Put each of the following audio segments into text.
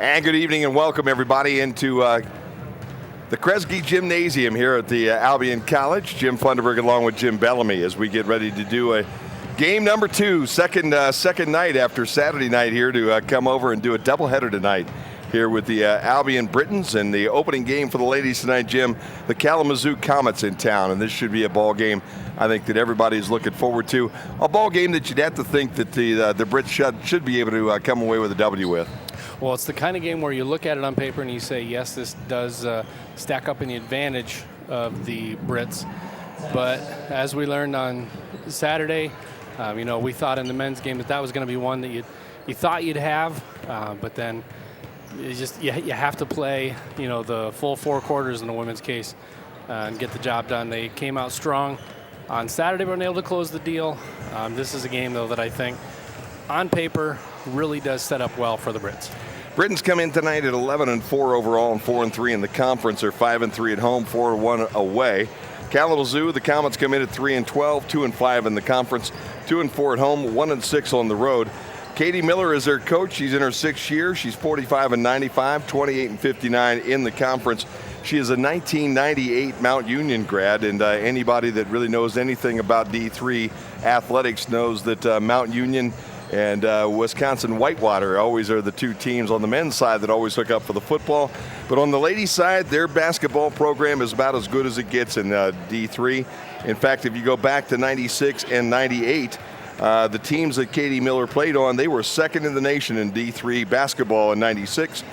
And good evening and welcome everybody into the Kresge Gymnasium here at the Albion College. Jim Funderburg along with Jim Bellamy as we get ready to do a game number 2, second night after Saturday night here to come over and do a doubleheader tonight here with the Albion Britons, and the opening game for the ladies tonight, Jim, the Kalamazoo Comets in town, and this should be a ball game I think that everybody's looking forward to. A ball game that you'd have to think that the Brits should be able to come away with a W with. Well, it's the kind of game where you look at it on paper and you say, yes, this does stack up in the advantage of the Brits. But as we learned on Saturday, we thought in the men's game that was going to be one that you thought you'd have, but then you have to play, the full 4 quarters in the women's case and get the job done. They came out strong on Saturday, but were able to close the deal. This is a game, though, that I think on paper really does set up well for the Brits. Britons come in tonight at 11-4 overall and 4-3 in the conference. They're 5-3 at home, 4-1 away. Kalamazoo, the Comets come in at 3-12, 2-5 in the conference, 2-4 at home, 1-6 on the road. Katie Miller is their coach. She's in her 6th year. She's 45-95, 28-59 in the conference. She is a 1998 Mount Union grad, and anybody that really knows anything about D3 athletics knows that Mount Union and Wisconsin Whitewater always are the 2 teams on the men's side that always hook up for the football. But on the ladies' side, their basketball program is about as good as it gets in D3. In fact, if you go back to 96 and 98, the teams that Katie Miller played on, they were 2nd in the nation in D3 basketball in 96,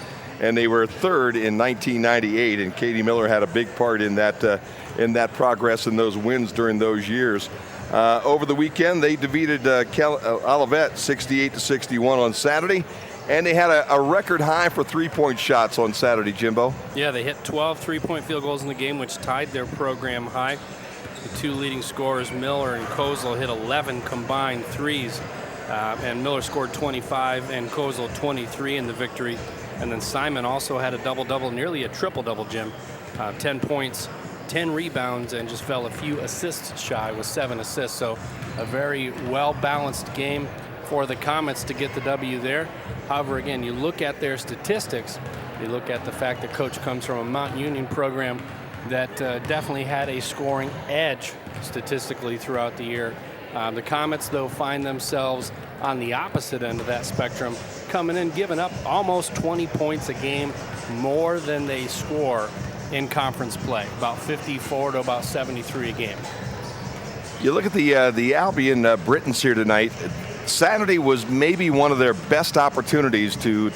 and they were 3rd in 1998. And Katie Miller had a big part in that progress and those wins during those years. Over the weekend, they defeated Olivet 68-61 on Saturday, and they had a record high for 3-point shots on Saturday, Jimbo. Yeah, they hit 12 3-point field goals in the game, which tied their program high. The 2 leading scorers, Miller and Kozel, hit 11 combined threes, and Miller scored 25 and Kozel 23 in the victory. And then Simon also had a double-double, nearly a triple-double, Jim. 10 points, 10 rebounds, and just fell a few assists shy with 7 assists. So a very well-balanced game for the Comets to get the W there. However, again, you look at their statistics, you look at the fact that coach comes from a Mount Union program that definitely had a scoring edge statistically throughout the year. The Comets, though, find themselves on the opposite end of that spectrum, coming in, giving up almost 20 points a game, more than they score in conference play, about 54 to about 73 a game. You look at the Albion Britons here tonight. Saturday was maybe one of their best opportunities to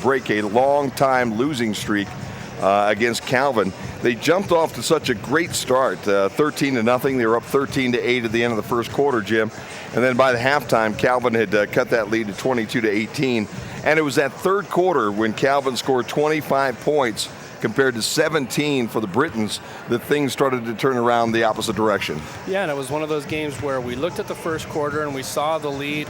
break a long-time losing streak against Calvin. They jumped off to such a great start, 13-0. They were up 13-8 at the end of the first quarter, Jim. And then by the halftime, Calvin had cut that lead to 22-18. And it was that third quarter when Calvin scored 25 points compared to 17 for the Britons that things started to turn around the opposite direction. Yeah, and it was one of those games where we looked at the first quarter and we saw the lead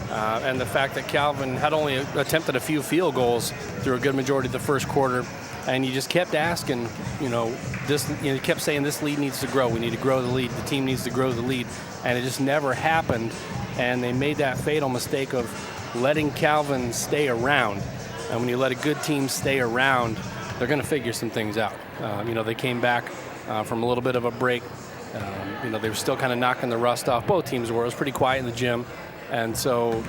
and the fact that Calvin had only attempted a few field goals through a good majority of the first quarter. And you just kept asking, you kept saying this lead needs to grow. We need to grow the lead. The team needs to grow the lead. And it just never happened. And they made that fatal mistake of letting Calvin stay around. And when you let a good team stay around, they're going to figure some things out. They came back from a little bit of a break. They were still kind of knocking the rust off. Both teams were. It was pretty quiet in the gym. And so,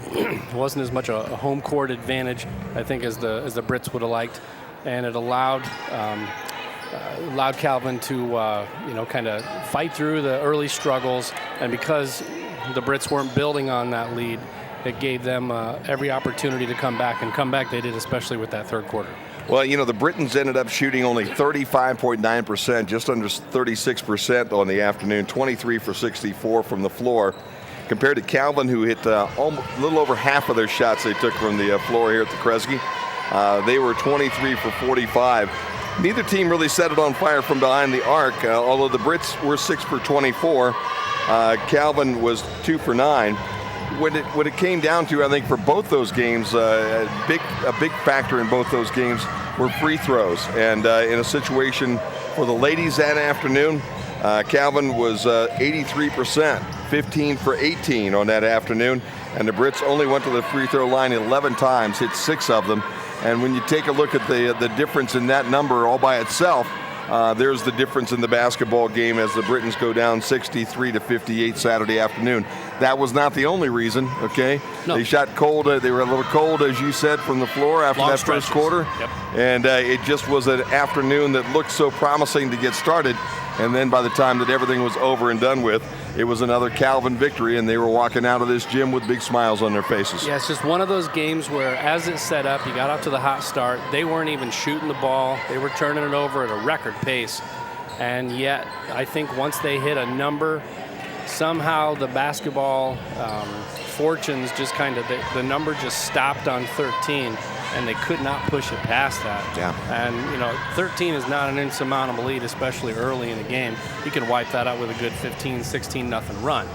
it wasn't as much a home court advantage, I think, as the Brits would have liked. And it allowed Calvin to, kind of fight through the early struggles. And because the Brits weren't building on that lead, it gave them every opportunity to come back. And come back they did, especially with that third quarter. Well, the Britons ended up shooting only 35.9%, just under 36% on the afternoon, 23 for 64 from the floor, compared to Calvin, who hit a little over half of their shots they took from the floor here at the Kresge. They were 23 for 45. Neither team really set it on fire from behind the arc, although the Brits were 6 for 24. Calvin was 2 for 9. When it came down to, I think, for both those games, a big factor in both those games were free throws. And in a situation for the ladies that afternoon, Calvin was 83%, 15 for 18 on that afternoon. And the Brits only went to the free throw line 11 times, hit 6 of them. And when you take a look at the difference in that number all by itself, there's the difference in the basketball game as the Britons go down 63-58 Saturday afternoon. That was not the only reason, okay? No. They shot cold. They were a little cold, as you said, from the floor after Long that stretches. first quarter. Yep. And it just was an afternoon that looked so promising to get started. And then by the time that everything was over and done with, it was another Calvin victory, and they were walking out of this gym with big smiles on their faces. Yeah, it's just one of those games where, as it's set up, you got out to the hot start. They weren't even shooting the ball. They were turning it over at a record pace. And yet, I think once they hit a number, somehow the basketball fortunes just kind of, the number just stopped on 13, and they could not push it past that. Yeah. And, 13 is not an insurmountable lead, especially early in the game. You can wipe that out with a good 15, 16-0 run.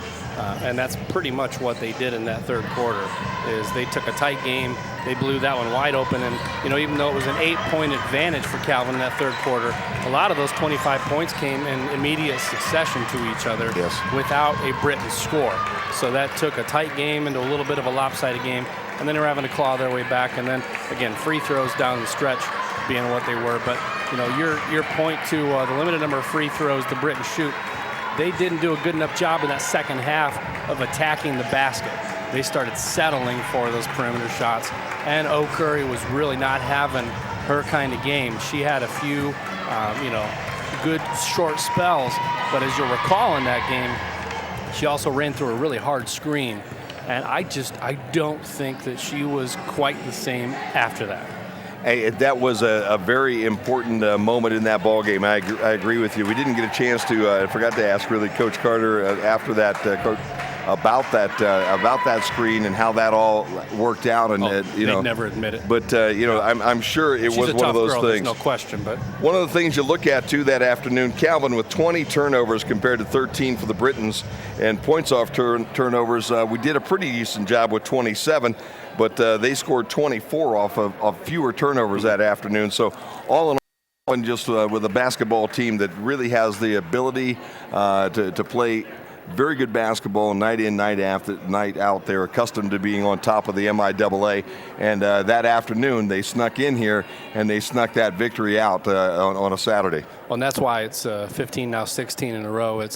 And that's pretty much what they did in that third quarter, is they took a tight game, they blew that one wide open, and even though it was an 8-point advantage for Calvin in that third quarter, a lot of those 25 points came in immediate succession to each other without a Briton score. So that took a tight game into a little bit of a lopsided game, and then they were having to claw their way back, and then again free throws down the stretch being what they were. But your point to the limited number of free throws the Britons shoot, they didn't do a good enough job in that second half of attacking the basket. They started settling for those perimeter shots, and O'Curry was really not having her kind of game. She had a few, good short spells, but as you'll recall in that game, she also ran through a really hard screen, and I don't think that she was quite the same after that. Hey, that was a very important moment in that ball game. I agree with you. We didn't get a chance to. I forgot to ask really Coach Carter after that, Coach, about that screen and how that all worked out. And they'd never admit it. But I'm sure it She's was a one tough of those girl, things. There's no question. But one of the things you look at too that afternoon, Calvin with 20 turnovers compared to 13 for the Britons, and points off turnovers. We did a pretty decent job with 27. But they scored 24 off of fewer turnovers that afternoon. So all in all, and just with a basketball team that really has the ability to play very good basketball night in, night out. They're accustomed to being on top of the MIAA. And that afternoon, they snuck in here, and they snuck that victory out on a Saturday. Well, and that's why it's 15, now 16 in a row.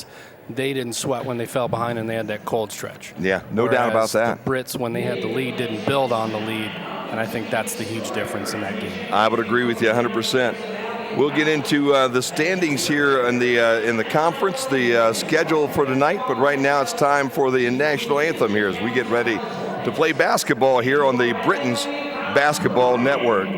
They didn't sweat when they fell behind and they had that cold stretch. Yeah, no doubt about that. The Brits, when they had the lead, didn't build on the lead, and I think that's the huge difference in that game. I would agree with you 100%. We'll get into the standings here in the conference, the schedule for tonight, but right now it's time for the national anthem here as we get ready to play basketball here on the Britons Basketball Network.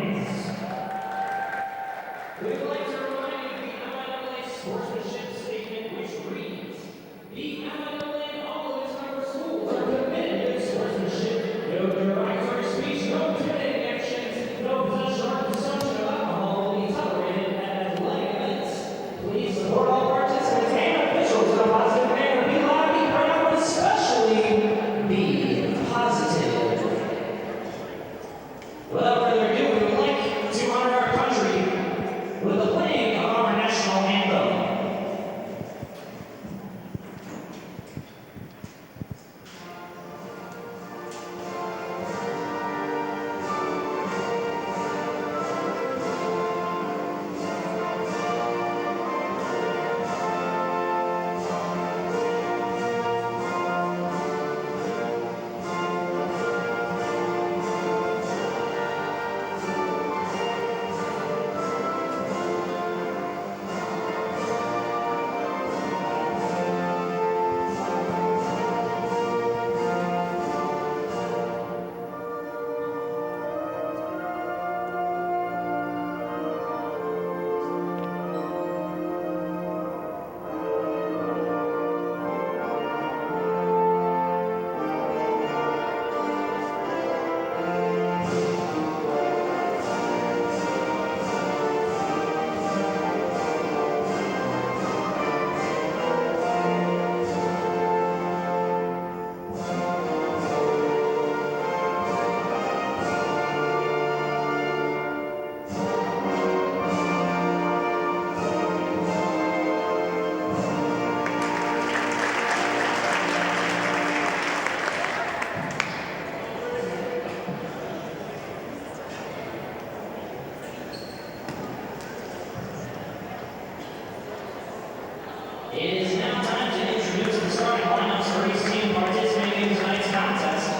It is now time to introduce the starting lineups for each team participating in tonight's contest.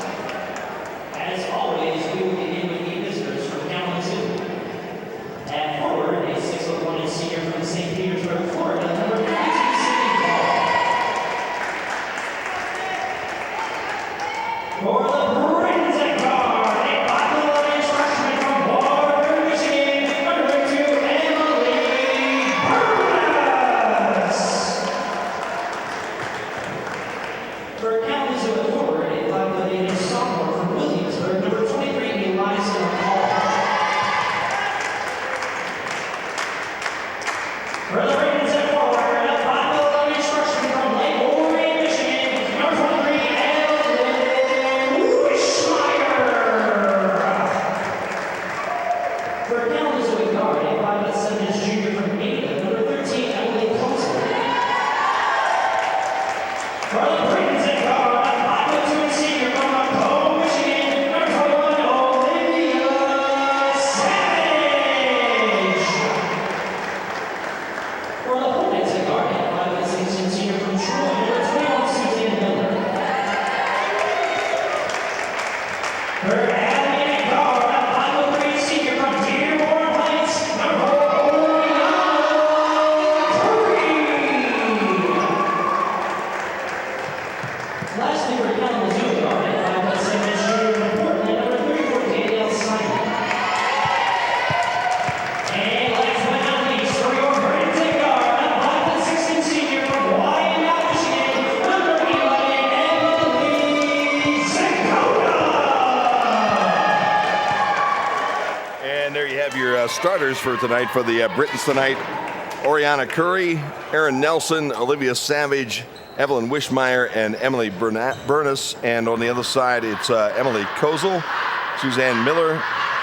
As always, we will begin with the visitors from Kalamazoo. At forward, a 6'1" senior from St. Petersburg, Florida, number 32, Sidney Paul. For the Britons at guard, a 5'11" freshman from Waterbury, Michigan, number 2, Emily Britons. For Kalamazoo at forward, a 5'8" sophomore from Williamsburg, number 23, Eliza Hall. For the Britons at forward, a 5'11" freshman from Lake Orion, Michigan, number 23, Olivet. For Kalamazoo at guard, a 5'7" junior from Ada, number 13, Emily Kresge. For the Britons at guard, a 5'2" senior from Macomb, Michigan, number 21, Olivet Savage. For the Hornets at guard, a 5'6" senior from Troy, number 21, Suzanne Miller. For Albion at guard, a 5'3" senior from Dearborn Heights, number 49, Lastly, for Kalamazoo at guard, a 5'7" junior from Portland, number 34, Danielle Simon. And last but not least, for your Britons at guard, a 5'16" senior from Wyandotte, Michigan, number 11, Emily Zakota. And there you have your starters for tonight for the Britons tonight. Oriana Curry, Aaron Nelson, Olivia Savage, Evelyn Wishmeyer, and Emily Burness. And on the other side, it's Emily Kozel, Suzanne Miller,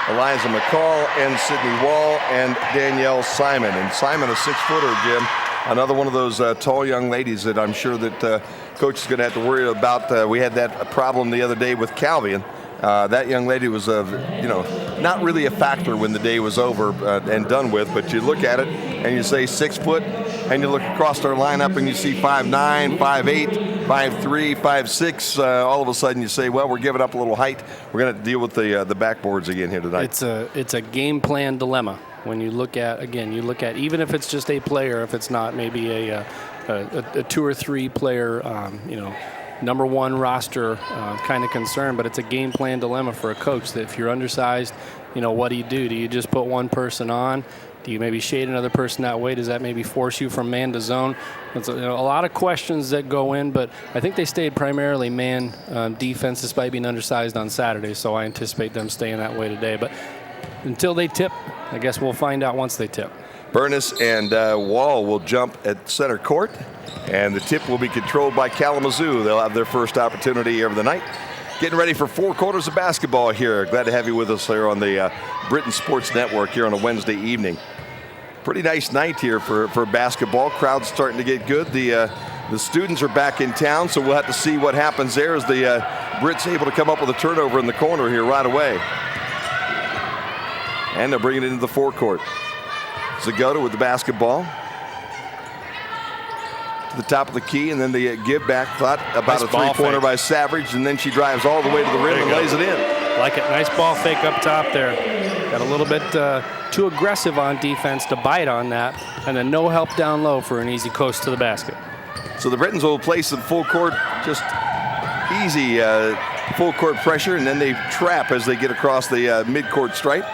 Eliza McCall, and Sydney Wall, and Danielle Simon. And Simon, a 6-footer, Jim. Another one of those tall young ladies that I'm sure that coach is going to have to worry about. We had that problem the other day with Albion. That young lady was, not really a factor when the day was over and done with. But you look at it and you say 6 foot, and you look across our lineup and you see 5'9", 5'8", 5'3", 5'6". All of a sudden you say, well, we're giving up a little height. We're going to deal with the backboards again here tonight. It's a game plan dilemma when you look at even if it's just a player, if it's not maybe a 2 or 3 player, number one roster kind of concern, but it's a game plan dilemma for a coach that if you're undersized, what do you do? Do you just put one person on? Do you maybe shade another person that way? Does that maybe force you from man to zone? It's a lot of questions that go in, but I think they stayed primarily man defense despite being undersized on Saturday, so I anticipate them staying that way today. But until they tip, I guess we'll find out once they tip. Burness and Wall will jump at center court, and the tip will be controlled by Kalamazoo. They'll have their first opportunity of the night. Getting ready for 4 quarters of basketball here. Glad to have you with us here on the Britain Sports Network here on a Wednesday evening. Pretty nice night here for basketball. Crowd's starting to get good. The students are back in town, so we'll have to see what happens there as the Brits able to come up with a turnover in the corner here right away. And they'll bring it into the forecourt. Zagota with the basketball to the top of the key, and then the give back. Thought about nice a three-pointer by Savage, and then she drives all the way to the rim and lays it in. Like it. Nice ball fake up top there. Got a little bit too aggressive on defense to bite on that, and then no help down low for an easy coast to the basket. So the Britons will place some full court, just easy full court pressure, and then they trap as they get across the mid-court stripe.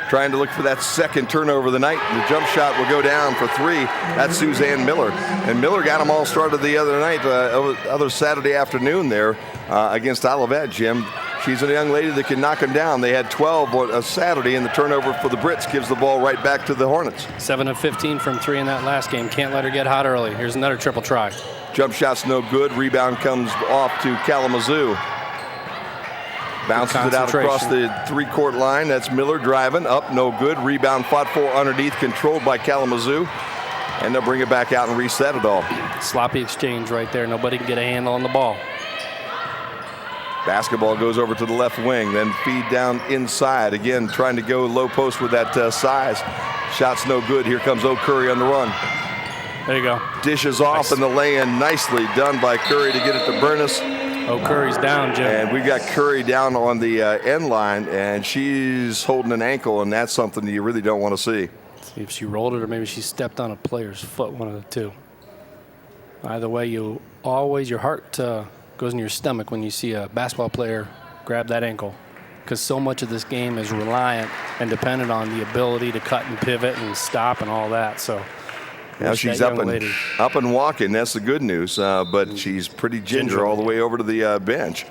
Trying to look for that second turnover of the night. The jump shot will go down for 3. That's Suzanne Miller. And Miller got them all started the other night, other Saturday afternoon there against Olivet, Jim. She's a young lady that can knock them down. They had 12 on Saturday, and the turnover for the Brits gives the ball right back to the Hornets. 7 of 15 from 3 in that last game. Can't let her get hot early. Here's another triple try. Jump shot's no good. Rebound comes off to Kalamazoo. Bounces it out across the 3-court line. That's Miller driving up, no good. Rebound fought for underneath, controlled by Kalamazoo. And they'll bring it back out and reset it all. Sloppy exchange right there. Nobody can get a handle on the ball. Basketball goes over to the left wing, then feed down inside. Again, trying to go low post with that size. Shot's no good. Here comes O'Curry on the run. There you go. Dishes off, and the lay-in nicely done by Curry to get it to Burness. Oh, Curry's down, Jim. And we got Curry down on the end line, and she's holding an ankle, and that's something you really don't want to see. See if she rolled it or maybe she stepped on a player's foot, one of the two. Either way, your heart goes in your stomach when you see a basketball player grab that ankle, because so much of this game is reliant and dependent on the ability to cut and pivot and stop and all that. So now she's up and walking. That's the good news. But she's pretty ginger all the way over to the bench,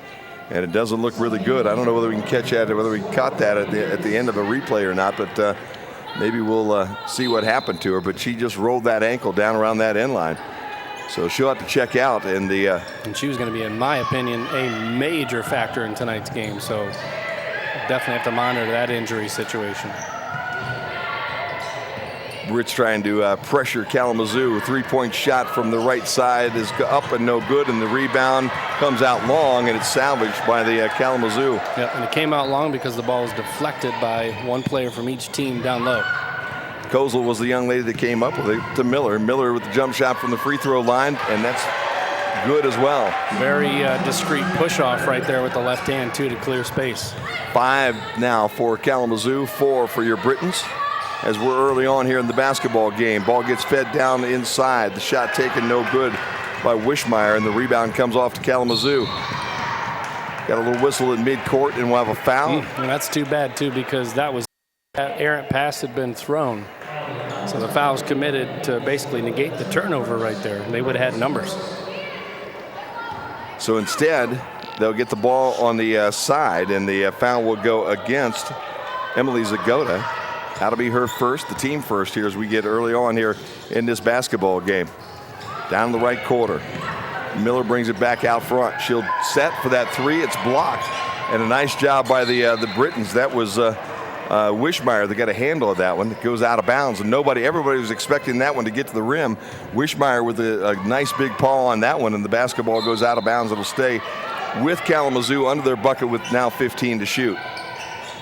and it doesn't look really good. I don't know whether we can catch that, or whether we caught that at the end of a replay or not. But maybe we'll see what happened to her. But she just rolled that ankle down around that end line, so she'll have to check out. And she was going to be, in my opinion, a major factor in tonight's game. So definitely have to monitor that injury situation. Britt's trying to pressure Kalamazoo. 3-point shot from the right side is up and no good, and the rebound comes out long, and it's salvaged by the Kalamazoo. Yeah, and it came out long because the ball was deflected by one player from each team down low. Kozel was the young lady that came up with it to Miller. Miller with the jump shot from the free throw line, and that's good as well. Very discreet push-off right there with the left hand, too, to clear space. 5 now for Kalamazoo, 4 for your Britons, as we're early on here in the basketball game. Ball gets fed down inside. The shot taken no good by Wishmeyer, and the rebound comes off to Kalamazoo. Got a little whistle at midcourt, and we'll have a foul. And that's too bad, too, because that errant pass had been thrown. So the foul's committed to basically negate the turnover right there. They would have had numbers. So instead, they'll get the ball on the side, and the foul will go against Emily Zagota. That'll be her first, the team first here as we get early on here in this basketball game. Down the right quarter. Miller brings it back out front. She'll set for that three. It's blocked. And a nice job by the Britons. That was Wishmeyer that got a handle of that one. It goes out of bounds, and everybody was expecting that one to get to the rim. Wishmeyer with a nice big paw on that one, and the basketball goes out of bounds. It'll stay with Kalamazoo under their bucket with now 15 to shoot.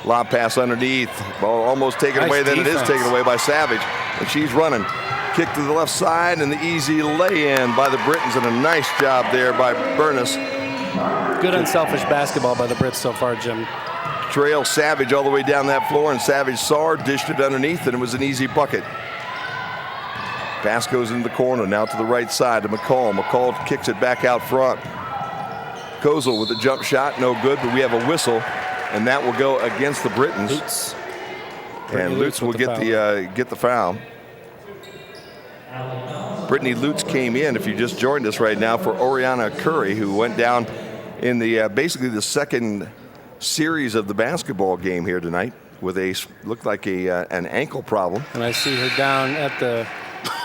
Lob pass underneath. Ball almost taken away. Then it is taken away by Savage, and she's running. Kick to the left side, and the easy lay-in by the Britons, and a nice job there by Burness. Good unselfish basketball by the Brits so far, Jim. Trail Savage all the way down that floor, and Savage saw her, dished it underneath, and it was an easy bucket. Pass goes into the corner, now to the right side to McCall. McCall kicks it back out front. Kozel with a jump shot, no good, but we have a whistle, and that will go against the Britons. Lutz. And Lutz will get the foul. Brittany Lutz came in, if you just joined us right now, for Oriana Curry, who went down in the basically the second series of the basketball game here tonight with looked like an ankle problem. And I see her down at the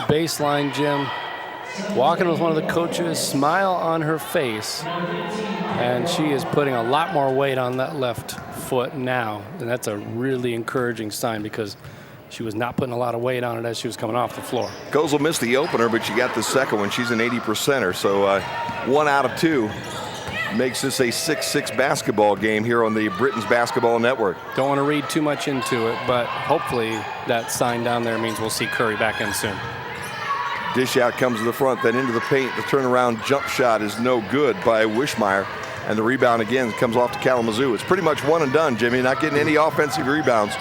baseline, Jim, walking with one of the coaches, smile on her face, and she is putting a lot more weight on that left foot now, and that's a really encouraging sign because she was not putting a lot of weight on it as she was coming off the floor. Kozel missed the opener, but she got the second one. She's an 80%er, so 1 out of 2 makes this a 6-6 basketball game here on the Britons Basketball Network. Don't want to read too much into it, but hopefully that sign down there means we'll see Curry back in soon. Dish out comes to the front, then into the paint. The turnaround jump shot is no good by Wishmeyer, and the rebound again comes off to Kalamazoo. It's pretty much one and done, Jimmy. Not getting any offensive rebounds.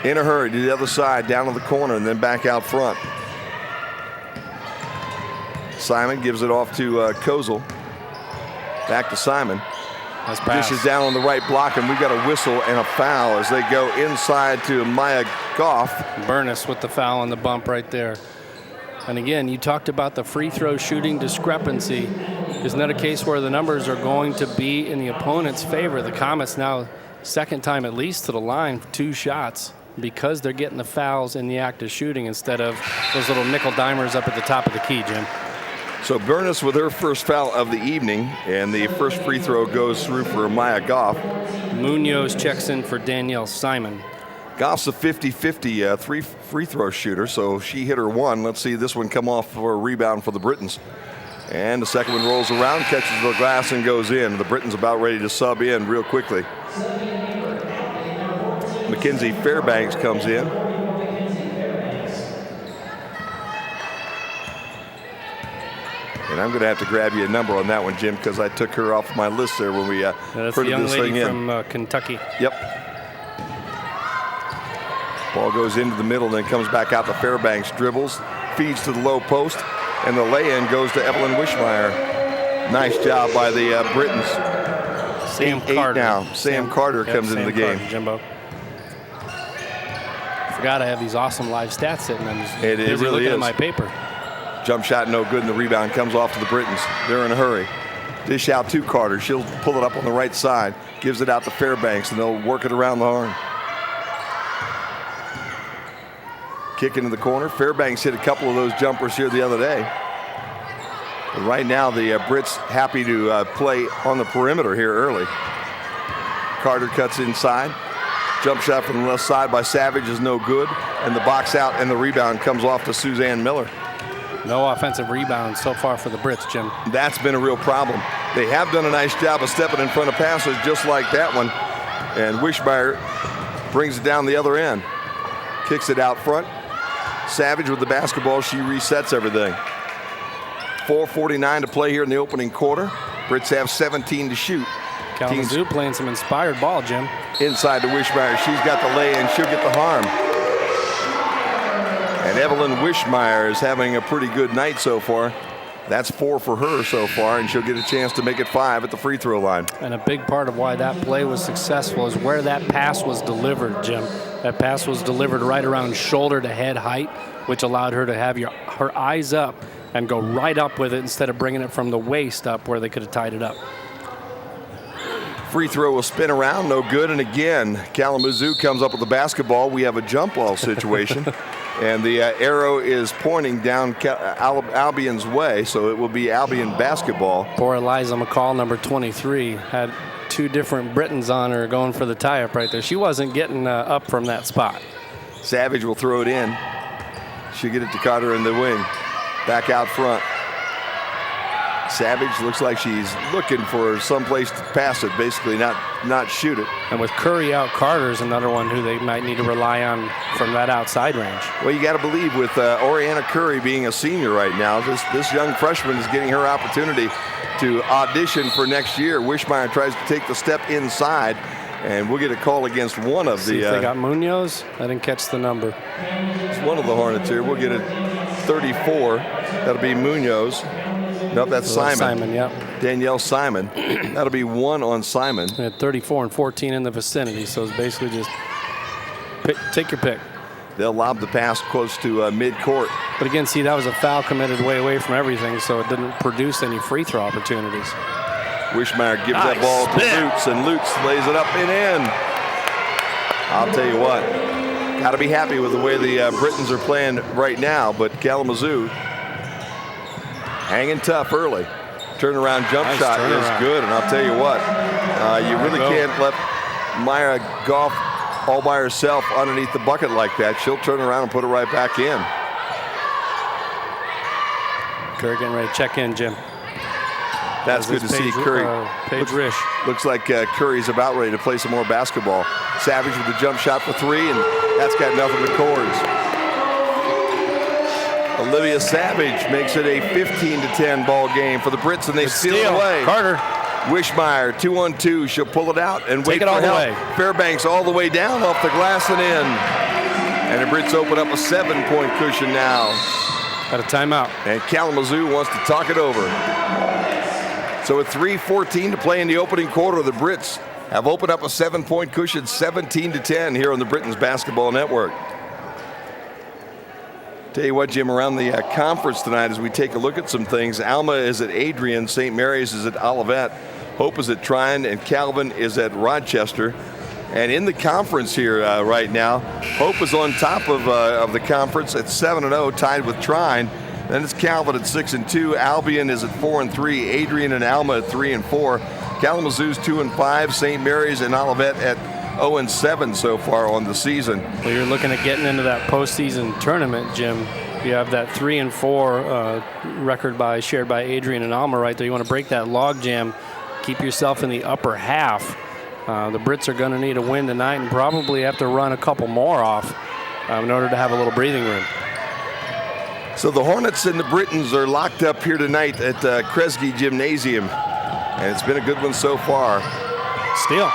In a hurry to the other side, down to the corner, and then back out front. Simon gives it off to Kozel. Back to Simon. Dishes down on the right block, and we've got a whistle and a foul as they go inside to Maya Goff. Burness with the foul on the bump right there. And again, you talked about the free throw shooting discrepancy. Isn't that a case where the numbers are going to be in the opponent's favor? The Comets now second time at least to the line for 2 shots because they're getting the fouls in the act of shooting instead of those little nickel dimers up at the top of the key, Jim. So Burness with her first foul of the evening, and the first free throw goes through for Maya Goff. Munoz checks in for Danielle Simon. Goff's a 50-50 free throw shooter, so she hit her one. Let's see this one come off for a rebound for the Britons. And the second one rolls around, catches the glass, and goes in. The Britons about ready to sub in real quickly. Mackenzie Fairbanks comes in. And I'm going to have to grab you a number on that one, Jim, because I took her off my list there when we That's the printed young this thing lady in. from Kentucky. Yep. Ball goes into the middle, then comes back out to Fairbanks, dribbles, feeds to the low post, and the lay-in goes to Evelyn Wishmeyer. Nice job by the Britons. Sam 8-8 Carter. now. Sam Carter comes into the game. Carter, Jimbo. Forgot I have these awesome live stats sitting. I'm just It busy really looking is. at my paper. Jump shot no good, and the rebound comes off to the Britons. They're in a hurry. Dish out to Carter. She'll pull it up on the right side, gives it out to Fairbanks, and they'll work it around the horn. Kick into the corner. Fairbanks hit a couple of those jumpers here the other day. But right now, the Brits happy to play on the perimeter here early. Carter cuts inside. Jump shot from the left side by Savage is no good. And the box out and the rebound comes off to Suzanne Miller. No offensive rebounds so far for the Brits, Jim. That's been a real problem. They have done a nice job of stepping in front of passes just like that one. And Wishmeyer brings it down the other end. Kicks it out front. Savage with the basketball. She resets everything. 4:49 to play here in the opening quarter. Brits have 17 to shoot. Kalamazoo playing some inspired ball, Jim. Inside to Wishmeyer. She's got the lay-in. She'll get the harm. And Evelyn Wishmeyer is having a pretty good night so far. That's 4 for her so far, and she'll get a chance to make it 5 at the free throw line. And a big part of why that play was successful is where that pass was delivered, Jim. That pass was delivered right around shoulder to head height, which allowed her to have her eyes up and go right up with it instead of bringing it from the waist up where they could have tied it up. Free throw will spin around, no good. And again, Kalamazoo comes up with the basketball. We have a jump ball situation. And the arrow is pointing down Albion's way, so it will be Albion basketball. Poor Eliza McCall, number 23, had 2 different Britons on her going for the tie-up right there. She wasn't getting up from that spot. Savage will throw it in. She'll get it to Carter in the wing. Back out front. Savage looks like she's looking for someplace to pass it, basically not shoot it. And with Curry out, Carter's another one who they might need to rely on from that outside range. Well, you got to believe with Oriana Curry being a senior right now, this young freshman is getting her opportunity to audition for next year. Wishmeyer tries to take the step inside, and we'll get a call against one of See the. if they got Munoz. I didn't catch the number. It's one of the Hornets here. We'll get a 34. That'll be Munoz. No, that's Simon. Simon, yep. Danielle Simon. That'll be 1 on Simon. They had 34 and 14 in the vicinity, so it's basically just take your pick. They'll lob the pass close to midcourt. But again, see, that was a foul committed way away from everything, so it didn't produce any free throw opportunities. Wishmeyer gives that ball to Lutz, and Lutz lays it up and in. I'll tell you what, got to be happy with the way the Britons are playing right now, but Kalamazoo hanging tough early. Turnaround jump shot is good, and I'll tell you what, you really can't let Maya golf all by herself underneath the bucket like that. She'll turn around and put it right back in. Curry getting ready to check in, Jim. That's good to see. Curry Paige Risch. Looks like Curry's about ready to play some more basketball. Savage with the jump shot for 3, and that's got nothing but cords. Olivia Savage makes it a 15-10 ball game for the Brits, and they steal it away. Carter. Wishmeyer, 2-on-2. She'll pull it out and wait it for all the help. way. Fairbanks all the way down off the glass and in. And the Brits open up a 7-point cushion now. Got a timeout. And Kalamazoo wants to talk it over. So with 3:14 to play in the opening quarter, the Brits have opened up a 7-point cushion, 17-10 here on the Britons Basketball Network. Tell you what, Jim, around the conference tonight as we take a look at some things, Alma is at Adrian, St. Mary's is at Olivet, Hope is at Trine, and Calvin is at Rochester. And in the conference here right now, Hope is on top of the conference at 7-0, tied with Trine. Then it's Calvin at 6-2. Albion is at 4-3. Adrian and Alma at 3-4. Kalamazoo's 2-5. St. Mary's and Olivet at 0-7 so far on the season. Well, you're looking at getting into that postseason tournament, Jim. You have that 3-4 record shared by Adrian and Alma right there. You want to break that log jam, keep yourself in the upper half. The Brits are going to need a win tonight and probably have to run a couple more off in order to have a little breathing room. So the Hornets and the Britons are locked up here tonight at Kresge Gymnasium. And it's been a good one so far. Steal.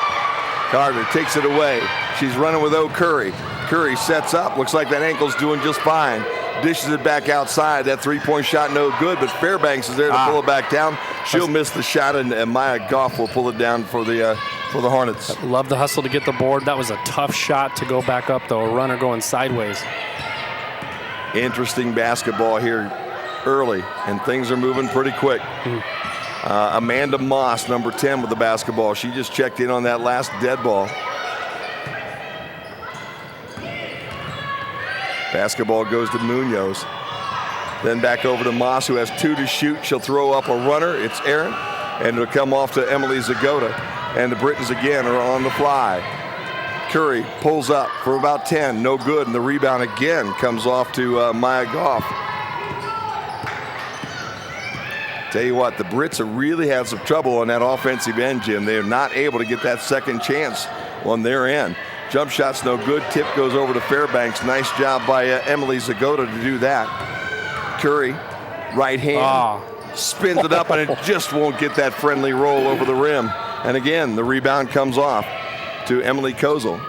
Carter takes it away. She's running with Curry. Curry sets up. Looks like that ankle's doing just fine. Dishes it back outside. That three-point shot no good, but Fairbanks is there to pull it back down. She'll miss the shot, and MIAA Goff will pull it down for the Hornets. Love the hustle to get the board. That was a tough shot to go back up, though. A runner going sideways. Interesting basketball here early, and things are moving pretty quick. Amanda Moss, number 10, with the basketball. She just checked in on that last dead ball. Basketball goes to Munoz. Then back over to Moss, who has 2 to shoot. She'll throw up a runner. It's Aaron, and it'll come off to Emily Zagota. And the Britons again are on the fly. Curry pulls up for about 10, no good, and the rebound again comes off to MIAA Goff. Tell you what, the Brits have really had some trouble on that offensive end, Jim. They're not able to get that second chance on their end. Jump shot's no good. Tip goes over to Fairbanks. Nice job by Emily Zagota to do that. Curry, right hand, spins it up, and it just won't get that friendly roll over the rim. And again, the rebound comes off to Emily Kozel.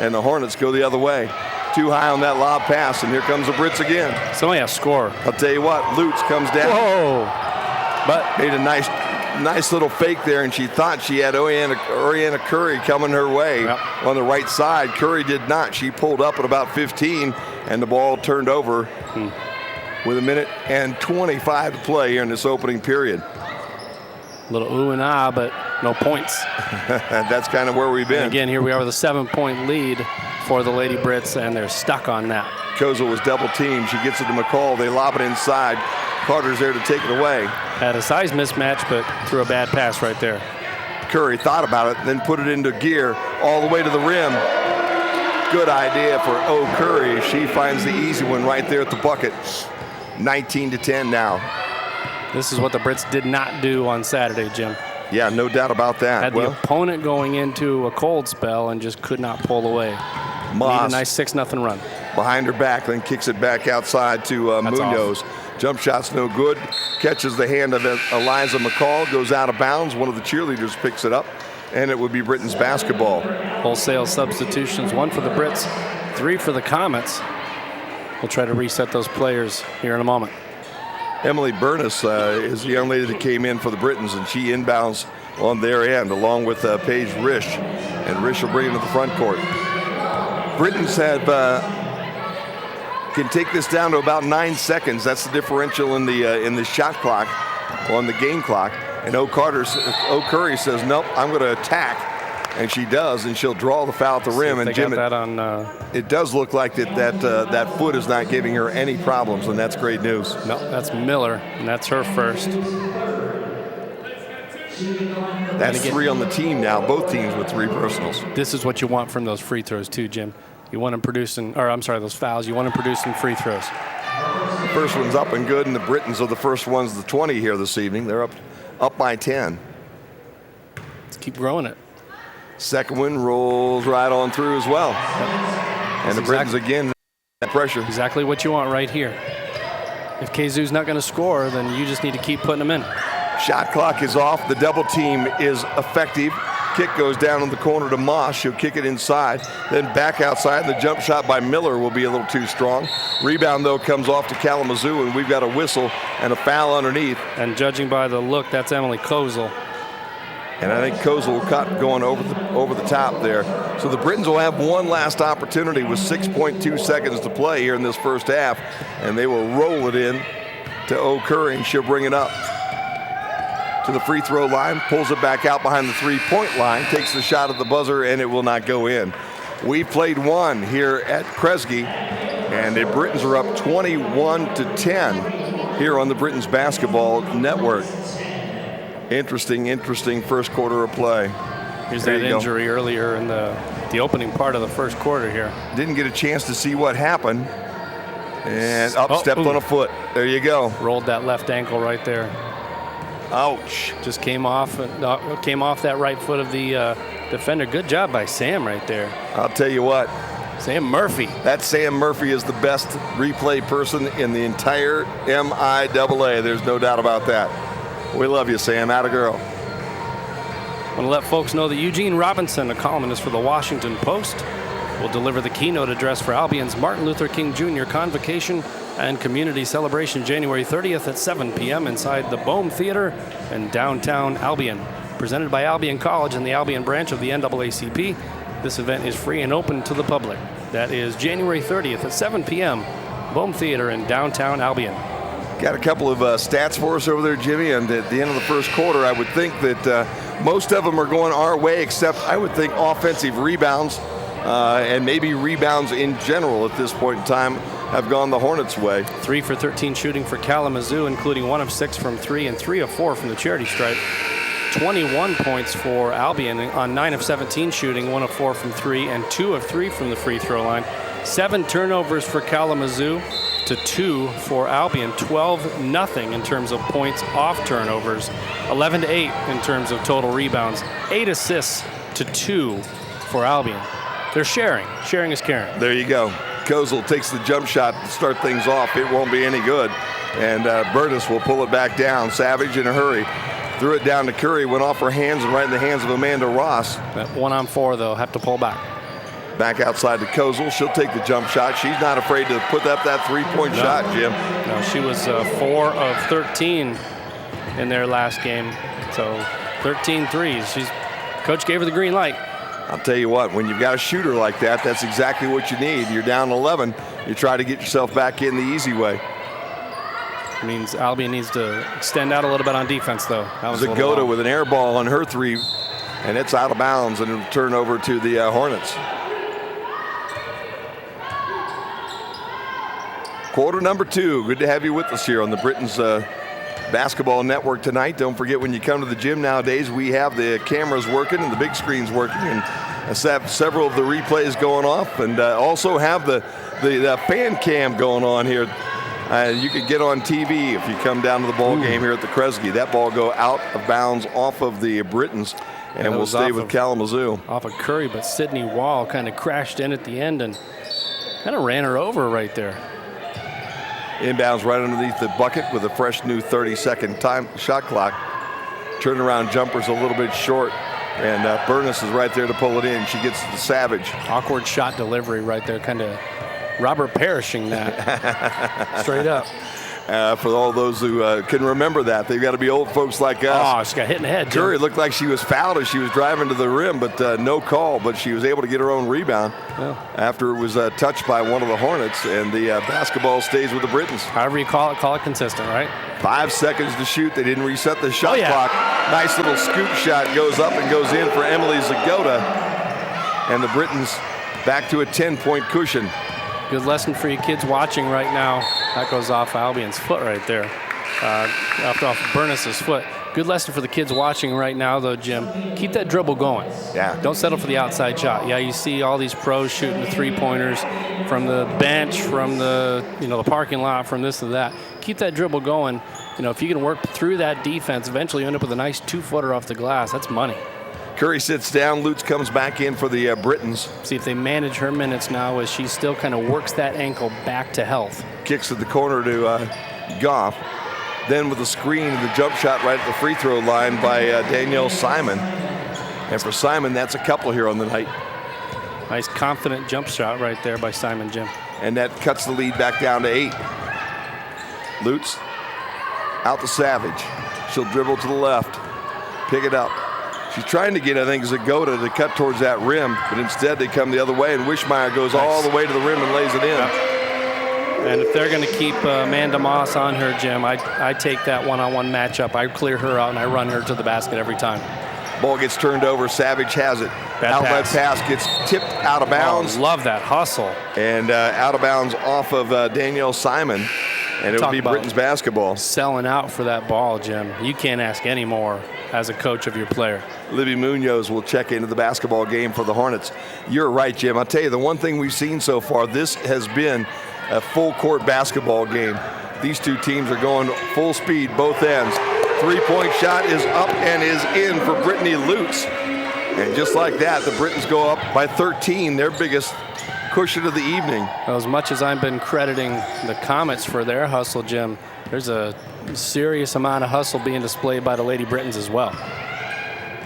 And the Hornets go the other way. Too high on that lob pass, and here comes the Brits again. Somebody has to score. I'll tell you what, Lutz comes down. Whoa! But made a nice little fake there, and she thought she had Oriana Curry coming her way on the right side. Curry did not. She pulled up at about 15, and the ball turned over with 1:25 to play here in this opening period. A little ooh and ah, but no points. That's kind of where we've been. And again, here we are with a 7-point lead for the Lady Brits, and they're stuck on that. Kozel was double teamed. She gets it to McCall. They lob it inside. Carter's there to take it away. Had a size mismatch, but threw a bad pass right there. Curry thought about it, then put it into gear all the way to the rim. Good idea for Curry. She finds the easy one right there at the bucket. 19-10 now. This is what the Brits did not do on Saturday, Jim. Yeah, no doubt about that. Had the opponent going into a cold spell and just could not pull away. Moss, need a nice 6-0 run. Behind her back, then kicks it back outside to Munoz. Jump shot's no good. Catches the hand of Eliza McCall, goes out of bounds. One of the cheerleaders picks it up, and it would be Britons basketball. Wholesale substitutions, 1 for the Brits, 3 for the Comets. We'll try to reset those players here in a moment. Emily Burness is the young lady that came in for the Britons, and she inbounds on their end along with Paige Risch, and Risch will bring it to the front court. Britons can take this down to about 9 seconds. That's the differential in the shot clock, on the game clock. And Curry says, nope, I'm going to attack. And she does, and she'll draw the foul at the rim. And Jim, it does look like that foot is not giving her any problems, and that's great news. No, that's Miller, and that's her first. That's 3 on the team now, both teams with 3 personals. This is what you want from those free throws too, Jim. You want them producing, those fouls. You want them producing free throws. The first one's up and good, and the Britons are the first ones, the 20 here this evening. They're up by 10. Let's keep growing it. Second one rolls right on through as well. And the Britons again, pressure. Exactly what you want right here. If KZU's not going to score, then you just need to keep putting them in. Shot clock is off. The double team is effective. Kick goes down in the corner to Moss. She'll kick it inside. Then back outside. The jump shot by Miller will be a little too strong. Rebound, though, comes off to Kalamazoo, and we've got a whistle and a foul underneath. And judging by the look, that's Emily Kozel. And I think Kozel caught going over the top there. So the Britons will have one last opportunity with 6.2 seconds to play here in this first half. And they will roll it in to Curry, and she'll bring it up to the free throw line, pulls it back out behind the three-point line, takes the shot at the buzzer, and it will not go in. We played 1 here at Kresge, and the Britons are up 21-10 here on the Britons Basketball Network. Interesting first quarter of play. Here's that injury earlier in the opening part of the first quarter here. Didn't get a chance to see what happened. And stepped on a foot. There you go. Rolled that left ankle right there. Ouch. Just came off that right foot of the defender. Good job by Sam right there. I'll tell you what, Sam Murphy. That Sam Murphy is the best replay person in the entire MIAA. There's no doubt about that. We love you, Sam. Atta girl. I want to let folks know that Eugene Robinson, a columnist for the Washington Post, will deliver the keynote address for Albion's Martin Luther King Jr. Convocation and Community Celebration January 30th at 7 p.m. inside the Bohm Theater in downtown Albion. Presented by Albion College and the Albion branch of the NAACP, this event is free and open to the public. That is January 30th at 7 p.m. Bohm Theater in downtown Albion. Got a couple of stats for us over there, Jimmy, and at the end of the first quarter, I would think that most of them are going our way, except I would think offensive rebounds and maybe rebounds in general at this point in time have gone the Hornets' way. 3 for 13 shooting for Kalamazoo, including 1 of 6 from 3 and 3 of 4 from the charity stripe. 21 points for Albion on 9 of 17 shooting, 1 of 4 from 3 and 2 of 3 from the free throw line. 7 turnovers for Kalamazoo to 2 for Albion. 12-0 in terms of points off turnovers. 11-8 in terms of total rebounds. 8 assists to 2 for Albion. They're sharing. Sharing is caring. There you go. Kozel takes the jump shot to start things off. It won't be any good. And Britons will pull it back down. Savage in a hurry. Threw it down to Curry. Went off her hands and right in the hands of Amanda Ross. That 1-on-4, though. Have to pull back. Back outside to Kozel. She'll take the jump shot. She's not afraid to put up that three-point shot, Jim. No, she was 4 of 13 in their last game. So 13 threes. Coach gave her the green light. I'll tell you what, when you've got a shooter like that, that's exactly what you need. You're down 11. You try to get yourself back in the easy way. It means Albion needs to extend out a little bit on defense, though. That was Zagota with an air ball on her three, and it's out of bounds, and it'll turn over to the Hornets. Quarter number 2. Good to have you with us here on the Britons Basketball Network tonight. Don't forget, when you come to the gym nowadays, we have the cameras working and the big screens working, and have several of the replays going off, and also have the fan cam going on here. You can get on TV if you come down to the ball game here at the Kresge. That ball go out of bounds off of the Britons, and will stay with Kalamazoo. Off of Curry, but Sydney Wall kind of crashed in at the end and kind of ran her over right there. Inbounds right underneath the bucket with a fresh new 30-second time shot clock. Turnaround jumper's a little bit short, and Burness is right there to pull it in. She gets the Savage. Awkward shot delivery right there, kind of Robert Parrishing that. Straight up. For all those who can remember that, they've got to be old folks like us. Oh, she got hit in the head. Curry looked like she was fouled as she was driving to the rim, but no call. But she was able to get her own rebound after it was touched by one of the Hornets, and the basketball stays with the Britons. However you call it consistent, right? 5 seconds to shoot. They didn't reset the shot clock. Nice little scoop shot goes up and goes in for Emily Zagota, and the Britons back to a 10-point cushion. Good lesson for you kids watching right now. That goes off Albion's foot right there. Off Burness's foot. Good lesson for the kids watching right now, though, Jim. Keep that dribble going. Yeah. Don't settle for the outside shot. Yeah, you see all these pros shooting the three-pointers from the bench, from the the parking lot, from this and that. Keep that dribble going. If you can work through that defense, eventually you end up with a nice 2-footer off the glass. That's money. Curry sits down. Lutz comes back in for the Britons. See if they manage her minutes now as she still kind of works that ankle back to health. Kicks at the corner to Goff. Then with the screen, the jump shot right at the free throw line by Danielle Simon. And for Simon, that's a couple here on the night. Nice confident jump shot right there by Simon, Jim. And that cuts the lead back down to 8. Lutz out to Savage. She'll dribble to the left. Pick it up. She's trying to get, I think, Zagota to cut towards that rim, but instead they come the other way, and Wishmeyer goes all the way to the rim and lays it in. Yep. And if they're going to keep Amanda Moss on her, Jim, I take that one-on-one matchup. I clear her out, and I run her to the basket every time. Ball gets turned over. Savage has it. Outlet pass gets tipped out of bounds. Oh, love that hustle. And out of bounds off of Danielle Simon. And it'll be Britons basketball. Selling out for that ball, Jim. You can't ask any more as a coach of your player. Libby Munoz will check into the basketball game for the Hornets. You're right, Jim. I'll tell you, the one thing we've seen so far, this has been a full-court basketball game. These two teams are going full speed, both ends. Three-point shot is up and is in for Brittany Lutz. And just like that, the Britons go up by 13, their biggest cushion of the evening. Well, as much as I've been crediting the Comets for their hustle, Jim, there's a serious amount of hustle being displayed by the Lady Britons as well.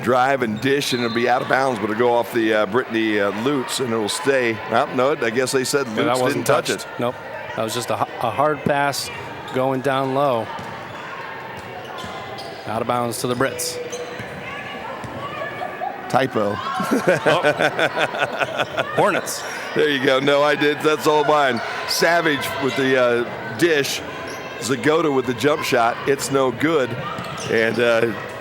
Drive and dish, and it'll be out of bounds, but it'll go off the Brittany Lutz, and it'll stay. Oh, no, I guess they said Lutz didn't touch it. Nope. That was just a hard pass going down low. Out of bounds to the Brits. Typo. Hornets. There you go. No, I did. That's all mine. Savage with the dish. Zagota with the jump shot. It's no good. And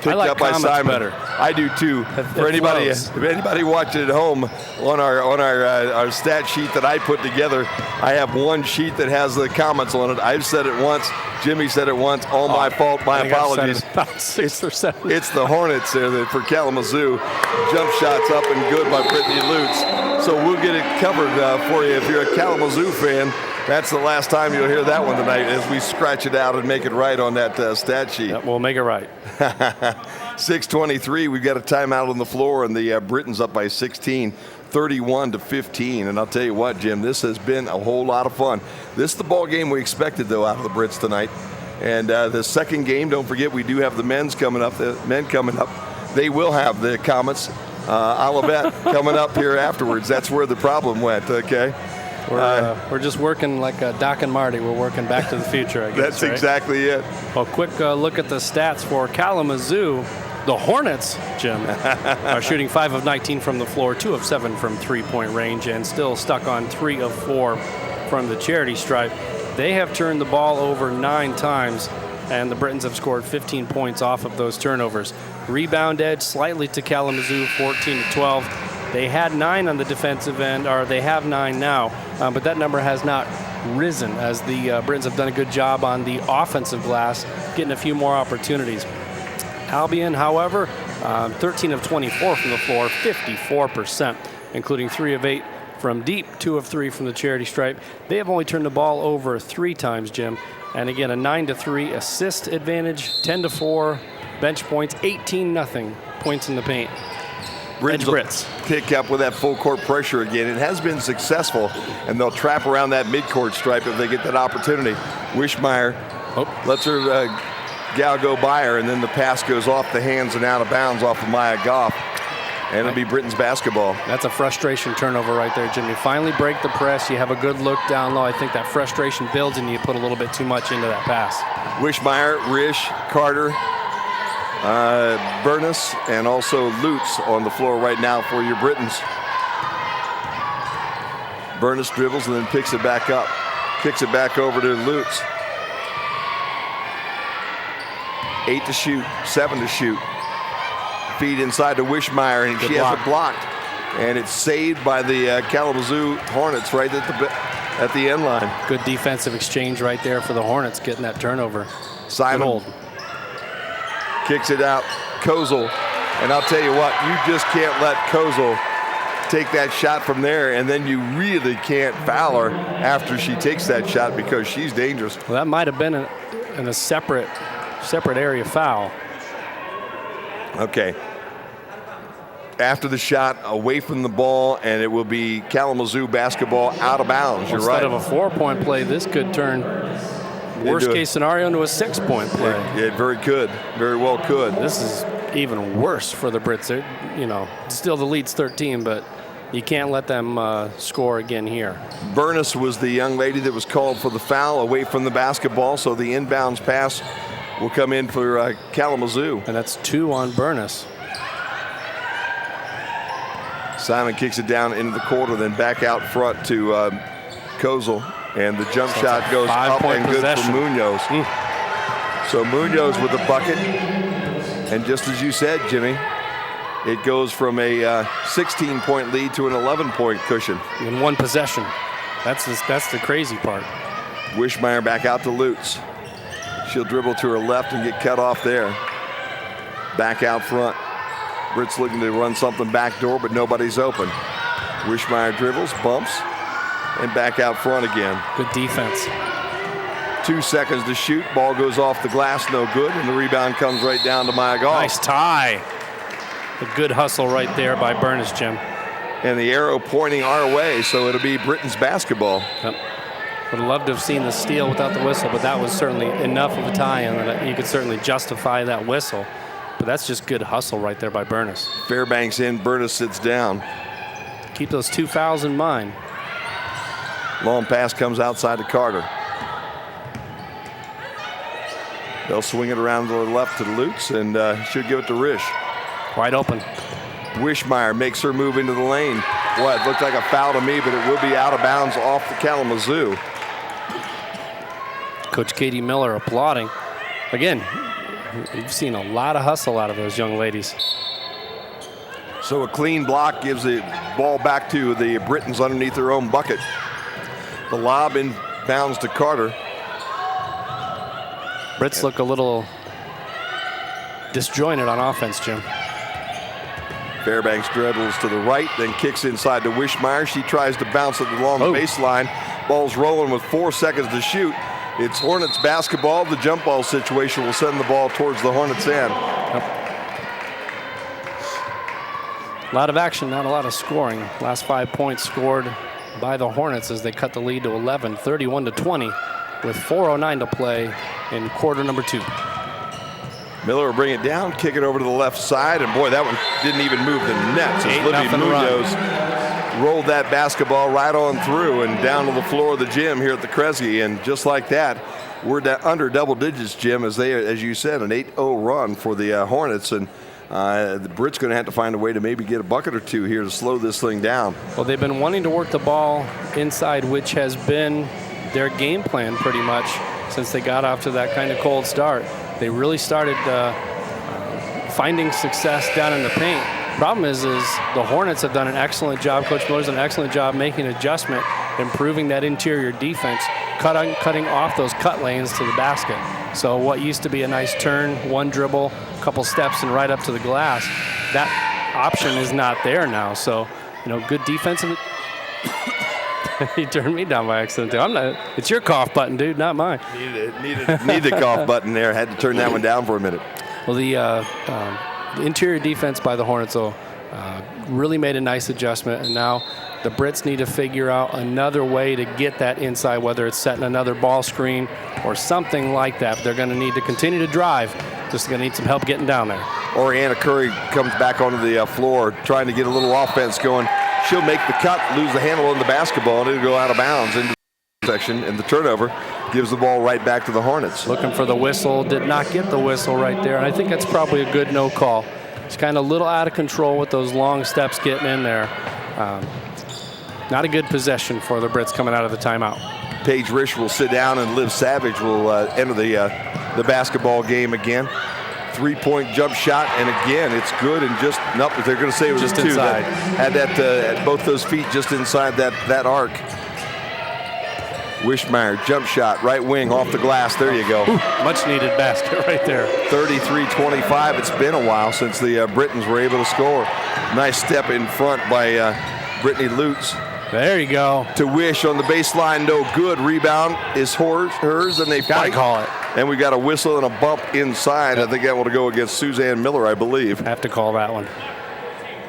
picked like up by Comets Simon. better. I do too. For anybody, if anybody watching at home, on our stat sheet that I put together, I have one sheet that has the comments on it. I've said it once. Jimmy said it once. All my fault. My apologies. About 6 or 7. It's the Hornets there for Kalamazoo. Jump shots up and good by Brittany Lutz. So we'll get it covered for you if you're a Kalamazoo fan. That's the last time you'll hear that one tonight as we scratch it out and make it right on that stat sheet. Yep, we'll make it right. 6:23. We've got a timeout on the floor, and the Britons up by 16, 31-15. And I'll tell you what, Jim, this has been a whole lot of fun. This is the ball game we expected, though, out of the Brits tonight. And the second game, don't forget, we do have the men's coming up. The men coming up. They will have the Comets, Olivet coming up here afterwards. That's where the problem went. Okay. We're just working like Doc and Marty. We're working Back to the Future, I guess. That's right? Exactly it. Well, quick look at the stats for Kalamazoo. The Hornets, Jim, are shooting 5 of 19 from the floor, 2 of 7 from three-point range, and still stuck on 3 of 4 from the charity stripe. They have turned the ball over 9 times, and the Britons have scored 15 points off of those turnovers. Rebound edge slightly to Kalamazoo, 14-12. They had 9 on the defensive end, or they have 9 now, but that number has not risen as the Britons have done a good job on the offensive glass, getting a few more opportunities. Albion, however, 13 of 24 from the floor, 54%, including 3 of 8 from deep, 2 of 3 from the charity stripe. They have only turned the ball over 3 times, Jim, and again, a 9-3 assist advantage, 10-4 bench points, 18-0 points in the paint. Brits kick up with that full court pressure again. It has been successful, and they'll trap around that midcourt stripe if they get that opportunity. Wishmeyer lets her gal go by her, and then the pass goes off the hands and out of bounds off of Maya Goff. And it'll be Britain's basketball. That's a frustration turnover right there, Jimmy. Finally break the press. You have a good look down low. I think that frustration builds, and you put a little bit too much into that pass. Wishmeyer, Risch, Carter, Burness, and also Lutz on the floor right now for your Britons. Burness dribbles and then picks it back up. Kicks it back over to Lutz. 8 to shoot, 7 to shoot. Feed inside to Wishmeyer, and she has it blocked. And it's saved by the Kalamazoo Hornets right at the end line. Good defensive exchange right there for the Hornets getting that turnover. Simon kicks it out. Kozel. And I'll tell you what, you just can't let Kozel take that shot from there, and then you really can't foul her after she takes that shot because she's dangerous. Well, that might have been in a separate area foul. Okay. After the shot, away from the ball, and it will be Kalamazoo basketball out of bounds. You're right. Instead of a 4-point play, this could turn worst case scenario into a 6-point play. Yeah, very good. Very well could. This is even worse for the Brits. Still the lead's 13, but you can't let them score again here. Burness was the young lady that was called for the foul away from the basketball, so the inbounds pass will come in for Kalamazoo. And that's 2 on Burness. Simon kicks it down into the quarter, then back out front to Kozel. And the jump shot goes up and good for Munoz. So Munoz with the bucket. And just as you said, Jimmy, it goes from a 16-point lead to an 11-point cushion. In one possession. That's the crazy part. Wishmeyer back out to Lutz. She'll dribble to her left and get cut off there. Back out front. Brits looking to run something backdoor, but nobody's open. Wishmeyer dribbles, bumps, and back out front again. Good defense. 2 seconds to shoot. Ball goes off the glass, no good, and the rebound comes right down to Maya Goff. Nice tie. A good hustle right there by Burness, Jim. and the arrow pointing our way, so it'll be Britons basketball. Yep. Would have loved to have seen the steal without the whistle, but that was certainly enough of a tie-in that you could certainly justify that whistle. But that's just good hustle right there by Burness. Fairbanks in, Burness sits down. Keep those 2 fouls in mind. Long pass comes outside to Carter. They'll swing it around to the left to Lutz, and should give it to Risch. Wide open. Wishmeyer makes her move into the lane. Boy, it looked like a foul to me, but it will be out of bounds off the Kalamazoo. Coach Katie Miller applauding. Again, we've seen a lot of hustle out of those young ladies. So a clean block gives the ball back to the Britons underneath their own bucket. The lob in bounds to Carter. Brits look a little disjointed on offense, Jim. Fairbanks dribbles to the right, then kicks inside to Wishmeyer. She tries to bounce it along the baseline. Ball's rolling with 4 seconds to shoot. It's Hornets basketball. The jump ball situation will send the ball towards the Hornets end. A lot of action, not a lot of scoring. Last 5 points scored by the Hornets as they cut the lead to 11, 31-20, with 4:09 to play in quarter number 2. Miller will bring it down, kick it over to the left side, and boy, that one didn't even move the nets. As Libby Munoz rolled that basketball right on through and down to the floor of the gym here at the Kresge, and just like that, we're under double digits, Jim, as you said, an 8-0 run for the Hornets, and the Brits going to have to find a way to maybe get a bucket or two here to slow this thing down. Well, they've been wanting to work the ball inside, which has been their game plan pretty much since they got off to that kind of cold start. They really started finding success down in the paint. Problem is the Hornets have done an excellent job. Coach Miller's done an excellent job making an adjustment, improving that interior defense, cutting off those cut lanes to the basket. So what used to be a nice turn, one dribble, couple steps, and right up to the glass, that option is not there now. So, good defensive. He turned me down by accident too. It's your cough button, dude, not mine. Need the cough button there. Had to turn that one down for a minute. Well, the interior defense by the Hornets really made a nice adjustment, and now the Brits need to figure out another way to get that inside, whether it's setting another ball screen or something like that. They're going to need to continue to drive. Just going to need some help getting down there. Oriana Curry comes back onto the floor, trying to get a little offense going. She'll make the cut, lose the handle on the basketball, and it'll go out of bounds into the section, and the turnover gives the ball right back to the Hornets. Looking for the whistle, did not get the whistle right there, and I think that's probably a good no call. It's kind of a little out of control with those long steps getting in there. Not a good possession for the Brits coming out of the timeout. Paige Risch will sit down, and Liv Savage will enter the basketball game again. 3-point jump shot, and again, it's good, and just, nope, they're going to say it was just two. Inside. Had that, at both those feet just inside that arc. Wishmeyer, jump shot, right wing, off the glass, there you go. Ooh, much needed basket right there. 33-25, it's been a while since the Britons were able to score. Nice step in front by Brittany Lutz. There you go. To Wish on the baseline, no good. Rebound is hers, and they gotta call it. And we got a whistle and a bump inside. Yep. I think that will go against Suzanne Miller, I believe. Have to call that one.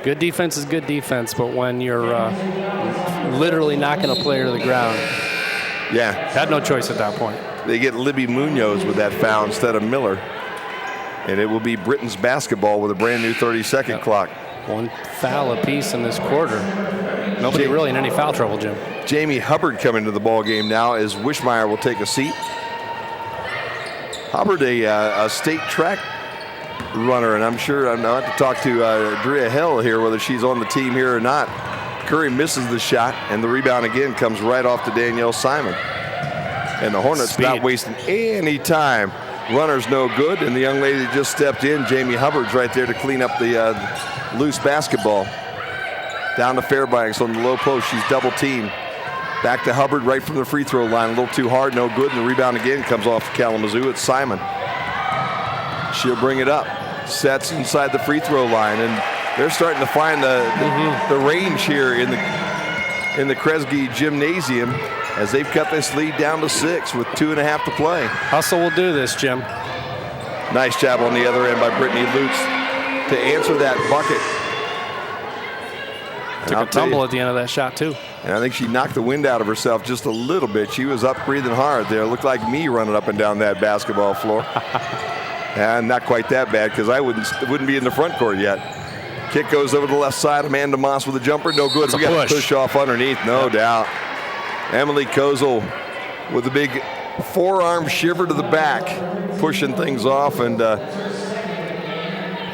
Good defense is good defense, but when you're literally knocking a player to the ground, had no choice at that point. They get Libby Munoz with that foul instead of Miller, and it will be Britons basketball with a brand new 30-second clock. One foul apiece in this quarter. Nobody really in any foul trouble, Jim. Jamie Hubbard coming to the ball game now as Wishmeyer will take a seat. Hubbard, a state track runner, and I'm sure I'm going to talk to Drea Hill here, whether she's on the team here or not. Curry misses the shot, and the rebound again comes right off to Danielle Simon. And the Hornets not wasting any time. Runner's no good, and the young lady that just stepped in, Jamie Hubbard's right there to clean up the loose basketball. Down to Fairbanks on the low post. She's double teamed. Back to Hubbard right from the free throw line. A little too hard, no good. And the rebound again comes off to Kalamazoo. It's Simon. She'll bring it up. Sets inside the free throw line. And they're starting to find the range here in the Kresge Gymnasium as they've cut this lead down to 6 with 2.5 to play. Hustle will do this, Jim. Nice job on the other end by Brittany Lutz to answer that bucket. Took a tumble at the end of that shot, too. And I think she knocked the wind out of herself just a little bit. She was up breathing hard there. Looked like me running up and down that basketball floor. And not quite that bad, because I wouldn't be in the front court yet. Kick goes over to the left side. Amanda Moss with a jumper. No good. We got to push off underneath, no doubt. Emily Kozel with a big forearm shiver to the back, pushing things off, and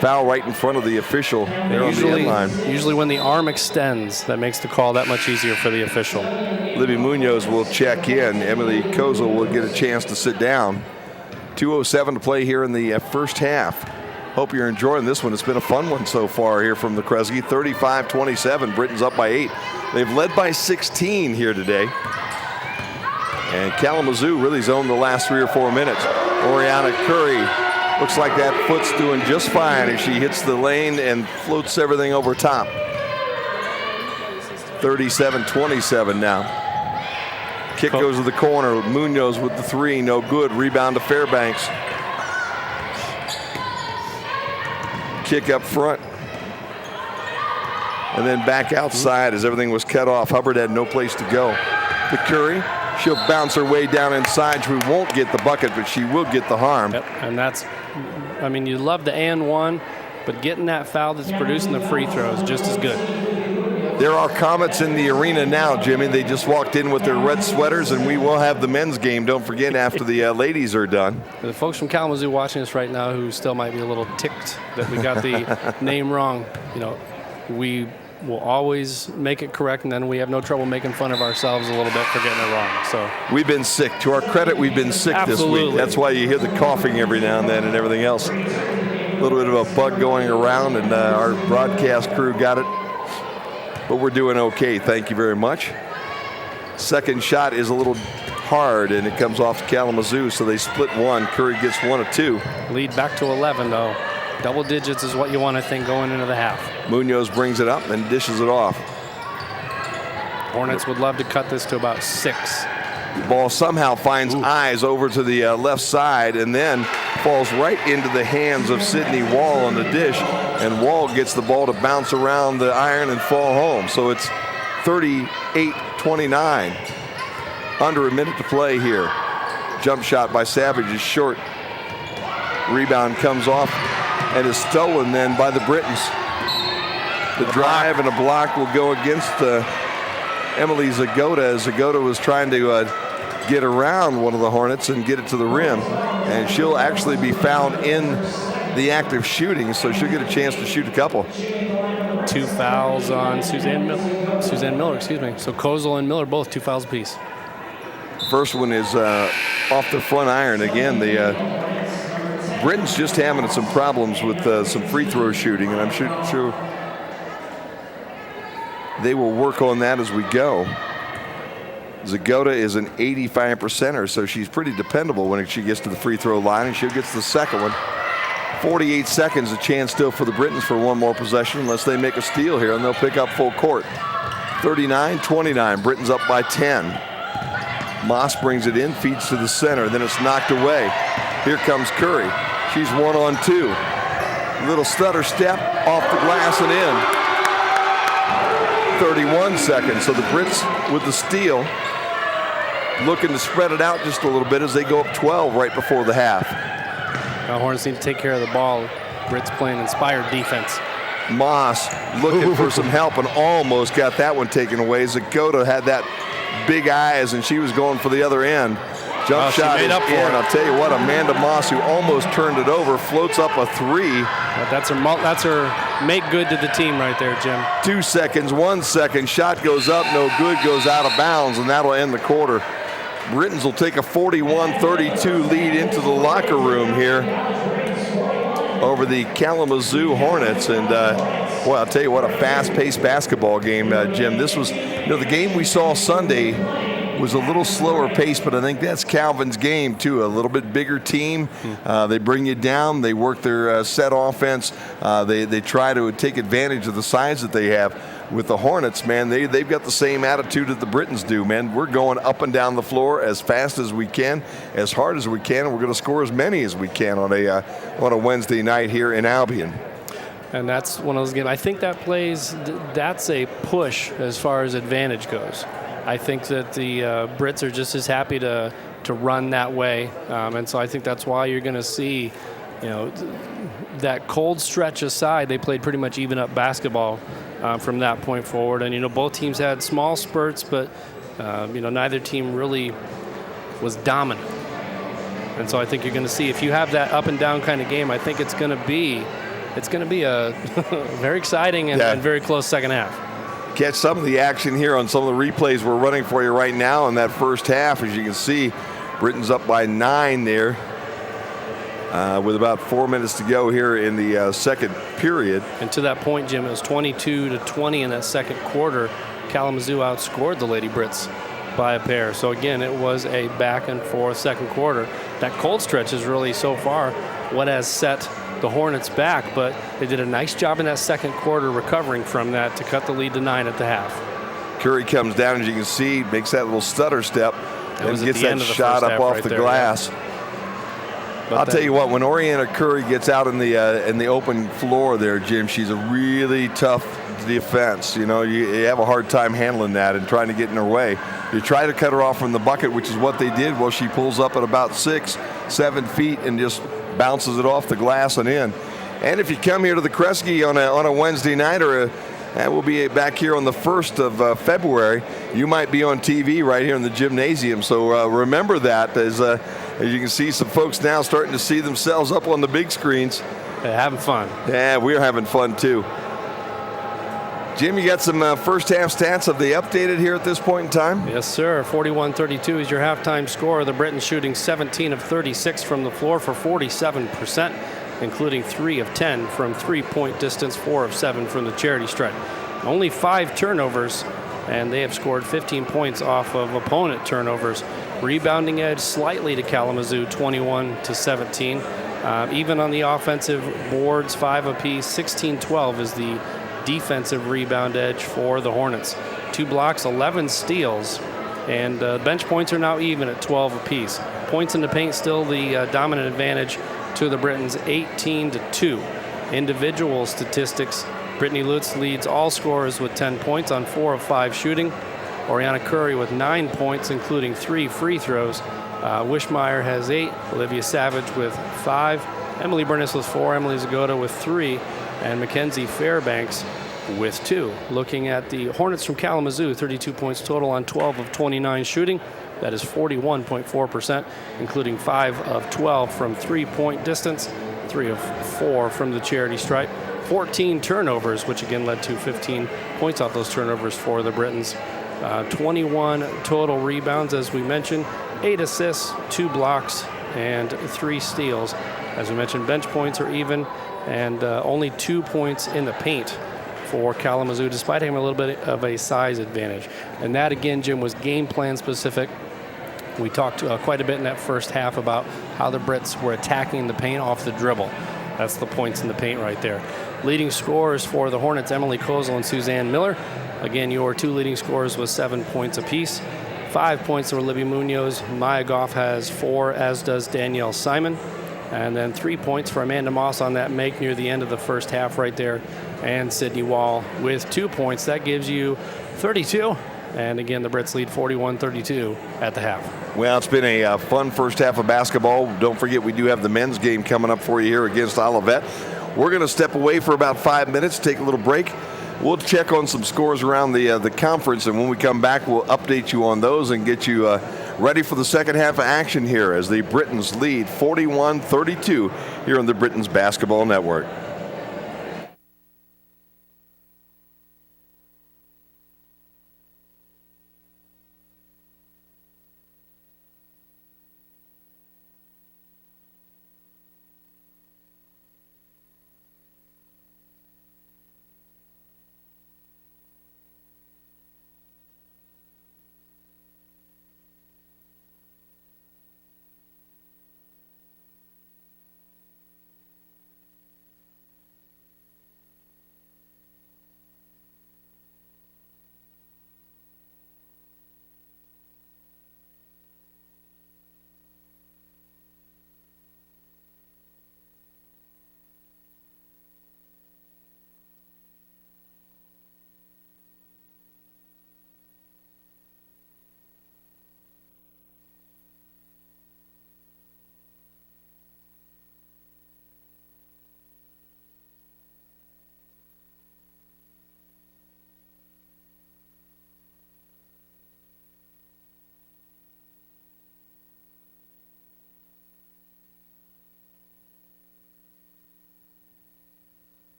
foul right in front of the official there on the end line. Usually when the arm extends, that makes the call that much easier for the official. Libby Munoz will check in. Emily Kozel will get a chance to sit down. 2:07 to play here in the first half. Hope you're enjoying this one. It's been a fun one so far here from the Kresge. 35-27. Britons up by 8. They've led by 16 here today. And Kalamazoo really zoned the last 3 or 4 minutes. Oriana Curry looks like that foot's doing just fine as she hits the lane and floats everything over top. 37-27 now. Kick goes to the corner. Munoz with the 3, no good. Rebound to Fairbanks. Kick up front. And then back outside as everything was cut off. Hubbard had no place to go. To Curry. She'll bounce her way down inside. She won't get the bucket, but she will get the harm. Yep. And that's, I mean, you love the and one, but getting that foul that's producing the free throw is just as good. There are Comets in the arena now, Jimmy. They just walked in with their red sweaters, and we will have the men's game, don't forget, after the ladies are done. The folks from Kalamazoo watching us right now who still might be a little ticked that we got the name wrong, you know, we will always make it correct, and then we have no trouble making fun of ourselves a little bit for getting it wrong. So we've been sick. To our credit, we've been sick this week. That's why you hear the coughing every now and then and everything else. A little bit of a bug going around, and our broadcast crew got it. But we're doing okay. Thank you very much. Second shot is a little hard, and it comes off to Kalamazoo, so they split one. Curry gets 1 of 2. Lead back to 11, though. Double digits is what you want to think going into the half. Munoz brings it up and dishes it off. Hornets would love to cut this to about 6. The ball somehow finds eyes over to the left side and then falls right into the hands of Sydney Wall on the dish. And Wall gets the ball to bounce around the iron and fall home. So it's 38-29. Under a minute to play here. Jump shot by Savage is short. Rebound comes off and is stolen then by the Britons. The drive and a block will go against Emily Zagota. Zagota was trying to get around one of the Hornets and get it to the rim. And she'll actually be fouled in the act of shooting, so she'll get a chance to shoot a couple. 2 fouls on Suzanne Miller, excuse me. So Kozel and Miller both 2 fouls apiece. First one is off the front iron. Again, the Britons just having some problems with some free throw shooting, and I'm sure they will work on that as we go. Zagota is an 85%er, so she's pretty dependable when she gets to the free throw line, and she gets the second one. 48 seconds, a chance still for the Britons for one more possession unless they make a steal here, and they'll pick up full court. 39-29, Britons up by 10. Moss brings it in, feeds to the center, then it's knocked away. Here comes Curry. She's 1 on 2. Little stutter step off the glass and in. 31 seconds. So the Brits with the steal, looking to spread it out just a little bit as they go up 12 right before the half. Hornets need to take care of the ball. Brits playing inspired defense. Moss looking for some help and almost got that one taken away. Zagota had that big eyes and she was going for the other end. Jump shot is in. I'll tell you what, Amanda Moss, who almost turned it over, floats up a 3. That's her make good to the team right there, Jim. 2 seconds, 1 second. Shot goes up, no good, goes out of bounds, and that'll end the quarter. Britons will take a 41-32 lead into the locker room here over the Kalamazoo Hornets. And boy, I'll tell you what, a fast-paced basketball game, Jim. This was, the game we saw Sunday was a little slower pace, but I think that's Calvin's game too. A little bit bigger team. They bring you down. They work their set offense. They try to take advantage of the size that they have. With the Hornets, man, they've got the same attitude that the Britons do, man. We're going up and down the floor as fast as we can, as hard as we can, and we're going to score as many as we can on a Wednesday night here in Albion. And that's one of those games. I think that's a push as far as advantage goes. I think that the Brits are just as happy to run that way. And so I think that's why you're going to see, that cold stretch aside, they played pretty much even up basketball from that point forward. And, both teams had small spurts, but, neither team really was dominant. And so I think you're going to see, if you have that up and down kind of game, I think it's going to be a very exciting and very close second half. Catch some of the action here on some of the replays we're running for you right now in that first half. As you can see, Britons up by 9 there with about 4 minutes to go here in the second period. And to that point, Jim, it was 22-20 in that second quarter. Kalamazoo outscored the Lady Brits by a pair. So again, it was a back and forth second quarter. That cold stretch is really so far what has set the Hornets back, but they did a nice job in that second quarter recovering from that to cut the lead to 9 at the half. Curry comes down, as you can see, makes that little stutter step and gets that shot up off the glass. Yeah. I'll tell you what, when Oriana Curry gets out in the open floor there, Jim, she's a really tough defense. You have a hard time handling that and trying to get in her way. You try to cut her off from the bucket, which is what they did. Well, she pulls up at about 6-7 feet and just bounces it off the glass and in. And if you come here to the Kresge on a Wednesday night, we'll be back here on the 1st of February, you might be on TV right here in the gymnasium. So remember that, as you can see some folks now starting to see themselves up on the big screens. They're having fun. Yeah, we're having fun too. Jim, you got some first half stats? Have they updated here at this point in time? Yes, sir. 41-32 is your halftime score. The Britons shooting 17 of 36 from the floor for 47%, including 3 of 10 from three-point distance, 4 of 7 from the charity stripe. Only 5 turnovers, and they have scored 15 points off of opponent turnovers. Rebounding edge slightly to Kalamazoo, 21-17. Even on the offensive boards, 5 apiece. 16-12 is the defensive rebound edge for the Hornets. 2 blocks, 11 steals, and bench points are now even at 12 apiece. Points in the paint still the dominant advantage to the Britons, 18-2. Individual statistics, Brittany Lutz leads all scorers with 10 points on 4 of 5 shooting. Oriana Curry with 9 points, including 3 free throws. Wishmeyer has 8, Olivia Savage with 5, Emily Bernis with 4, Emily Zagota with 3, and Mackenzie Fairbanks with 2. Looking at the Hornets from Kalamazoo, 32 points total on 12 of 29 shooting. That is 41.4%, including 5 of 12 from three-point distance, 3 of 4 from the charity stripe. 14 turnovers, which again led to 15 points off those turnovers for the Britons. 21 total rebounds, as we mentioned, 8 assists, 2 blocks, and 3 steals. As we mentioned, bench points are even, and only 2 points in the paint for Kalamazoo, despite having a little bit of a size advantage. And that, again, Jim, was game plan specific. We talked quite a bit in that first half about how the Brits were attacking the paint off the dribble. That's the points in the paint right there. Leading scorers for the Hornets, Emily Kozel and Suzanne Miller. Again, your 2 leading scorers with 7 points apiece. 5 points for Libby Munoz. Maya Goff has 4, as does Danielle Simon. And then 3 points for Amanda Moss on that make near the end of the first half right there. And Sydney Wall with 2 points. That gives you 32. And again, the Brits lead 41-32 at the half. Well, it's been a fun first half of basketball. Don't forget, we do have the men's game coming up for you here against Olivet. We're going to step away for about 5 minutes, take a little break. We'll check on some scores around the conference, and when we come back, we'll update you on those and get you ready for the second half of action here as the Britons lead 41-32 here on the Britons Basketball Network.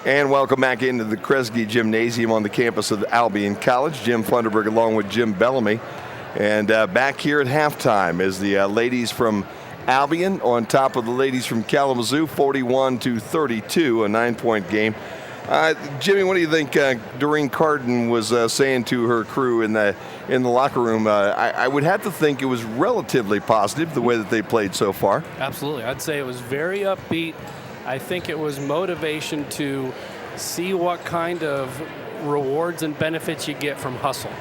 And welcome back into the Kresge Gymnasium on the campus of Albion College. Jim Funderburg along with Jim Bellamy. And back here at halftime is the ladies from Albion on top of the ladies from Kalamazoo, 41-32, a 9-point game. Jimmy, what do you think Doreen Carden was saying to her crew in the locker room? I would have to think it was relatively positive, the way that they played so far. Absolutely. I'd say it was very upbeat. I think it was motivation to see what kind of rewards and benefits you get from hustle.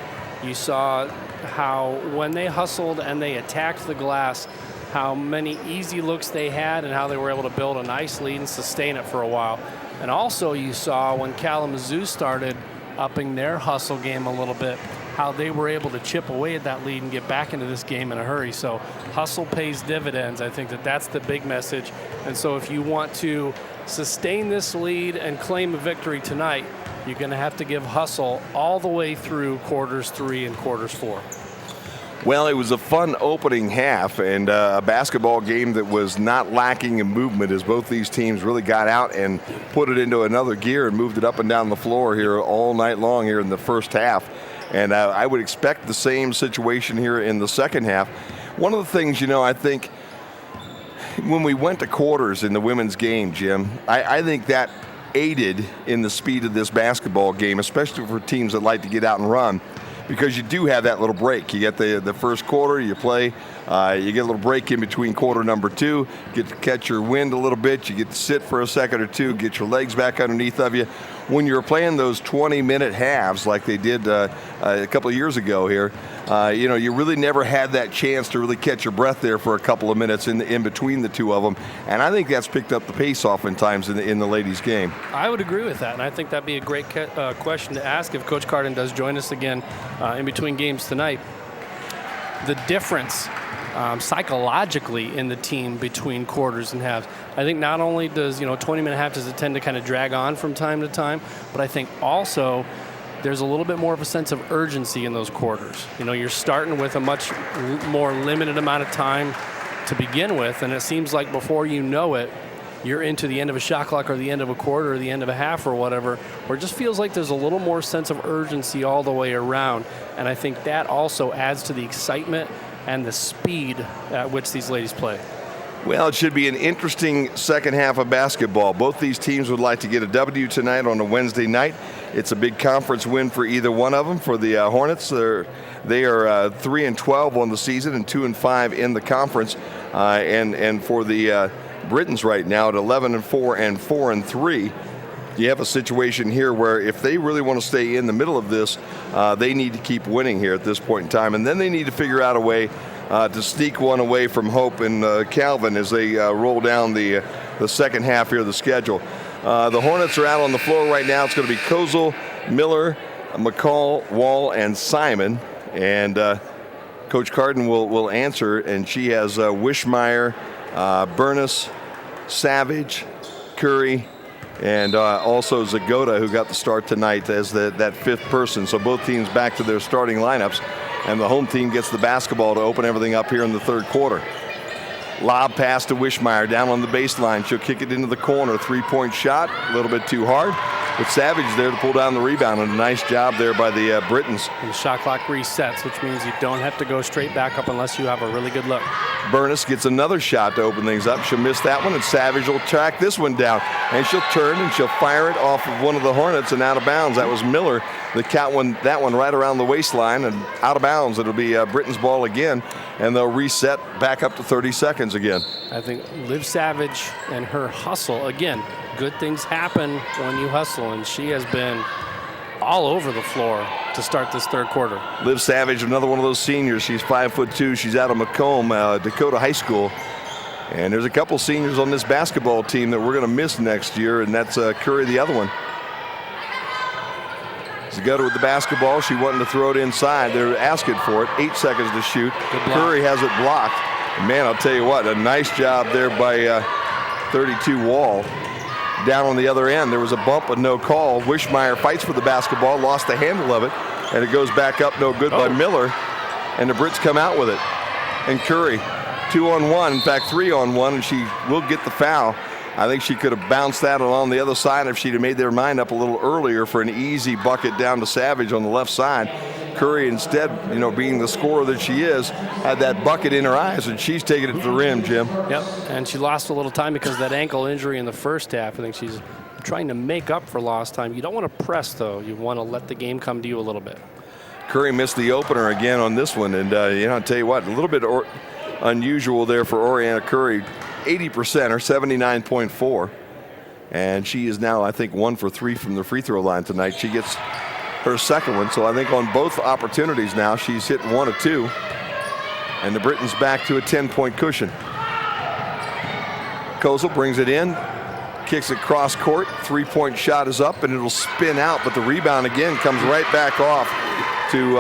You saw how when they hustled and they attacked the glass, how many easy looks they had and how they were able to build a nice lead and sustain it for a while. And also you saw when Kalamazoo started upping their hustle game a little bit, how they were able to chip away at that lead and get back into this game in a hurry. So hustle pays dividends. I think that that's the big message. And so if you want to sustain this lead and claim a victory tonight, you're going to have to give hustle all the way through quarters 3 and quarters 4. Well, it was a fun opening half and a basketball game that was not lacking in movement as both these teams really got out and put it into another gear and moved it up and down the floor here all night long here in the first half. And I would expect the same situation here in the second half. One of the things, I think when we went to quarters in the women's game, Jim, I think that aided in the speed of this basketball game, especially for teams that like to get out and run, because you do have that little break. You get the first quarter, you play, you get a little break in between quarter number 2, get to catch your wind a little bit, you get to sit for a second or two, get your legs back underneath of you. When you're playing those 20-minute halves like they did a couple of years ago here, you really never had that chance to really catch your breath there for a couple of minutes in between the two of them. And I think that's picked up the pace oftentimes in the ladies' game. I would agree with that, and I think that'd be a great question to ask if Coach Carden does join us again in between games tonight. The difference psychologically in the team between quarters and halves. I think not only does 20-minute half does it tend to kind of drag on from time to time, but I think also there's a little bit more of a sense of urgency in those quarters. You're starting with a much more limited amount of time to begin with, and it seems like before you know it, you're into the end of a shot clock or the end of a quarter or the end of a half or whatever, where it just feels like there's a little more sense of urgency all the way around. And I think that also adds to the excitement and the speed at which these ladies play. Well, it should be an interesting second half of basketball. Both these teams would like to get a W tonight on a Wednesday night. It's a big conference win for either one of them. For the Hornets, they are 3-12 on the season and 2-5 in the conference. And for the Britons right now at 11-4 and 4-3. You have a situation here where if they really want to stay in the middle of this, they need to keep winning here at this point in time. And then they need to figure out a way to sneak one away from Hope and Calvin as they roll down the second half here of the schedule. The Hornets are out on the floor right now. It's going to be Kozel, Miller, McCall, Wall, and Simon. And Coach Carden will answer, and she has Wishmeyer, Burness, Savage, Curry, and also Zagota, who got the start tonight as that fifth person. So both teams back to their starting lineups, and the home team gets the basketball to open everything up here in the third quarter. Lob pass to Wishmeyer down on the baseline. She'll kick it into the corner. Three-point shot, a little bit too hard. But Savage there to pull down the rebound, and a nice job there by the Britons. And the shot clock resets, which means you don't have to go straight back up unless you have a really good look. Burness gets another shot to open things up. She'll miss that one, and Savage will track this one down. And she'll turn, and she'll fire it off of one of the Hornets and out of bounds. That was Miller that caught that one right around the waistline and out of bounds. It'll be Britons' ball again, and they'll reset back up to 30 seconds again. I think Liv Savage and her hustle, again, good things happen when you hustle, and she has been all over the floor to start this third quarter. Liv Savage, another one of those seniors. She's 5'2". She's out of Macomb, Dakota High School. And there's a couple seniors on this basketball team that we're going to miss next year, and that's Curry, the other one. Zagota with the basketball. She wanted to throw it inside. They're asking for it. 8 seconds to shoot. Curry has it blocked. And man, I'll tell you what, a nice job there by 32 Wall. Down on the other end, there was a bump but no call. Wishmeyer fights for the basketball, lost the handle of it, and it goes back up, no good by Miller. And the Brits come out with it. And Curry, 2-on-1, in fact 3-on-1, and she will get the foul I think she could have bounced that along the other side if she'd have made their mind up a little earlier for an easy bucket down to Savage on the left side. Curry instead, being the scorer that she is, had that bucket in her eyes, and she's taking it to the rim, Jim. Yep, and she lost a little time because of that ankle injury in the first half. I think she's trying to make up for lost time. You don't want to press, though. You want to let the game come to you a little bit. Curry missed the opener again on this one, and I'll tell you what, a little bit unusual there for Oriana Curry. 80% or 79.4, and she is now, I think, 1 for 3 from the free throw line tonight. She gets her second one, so I think on both opportunities now she's hit 1 of 2, and the Britons back to a 10-point cushion. Kozel brings it in, kicks it cross court, 3-point shot is up, and it'll spin out, but the rebound again comes right back off to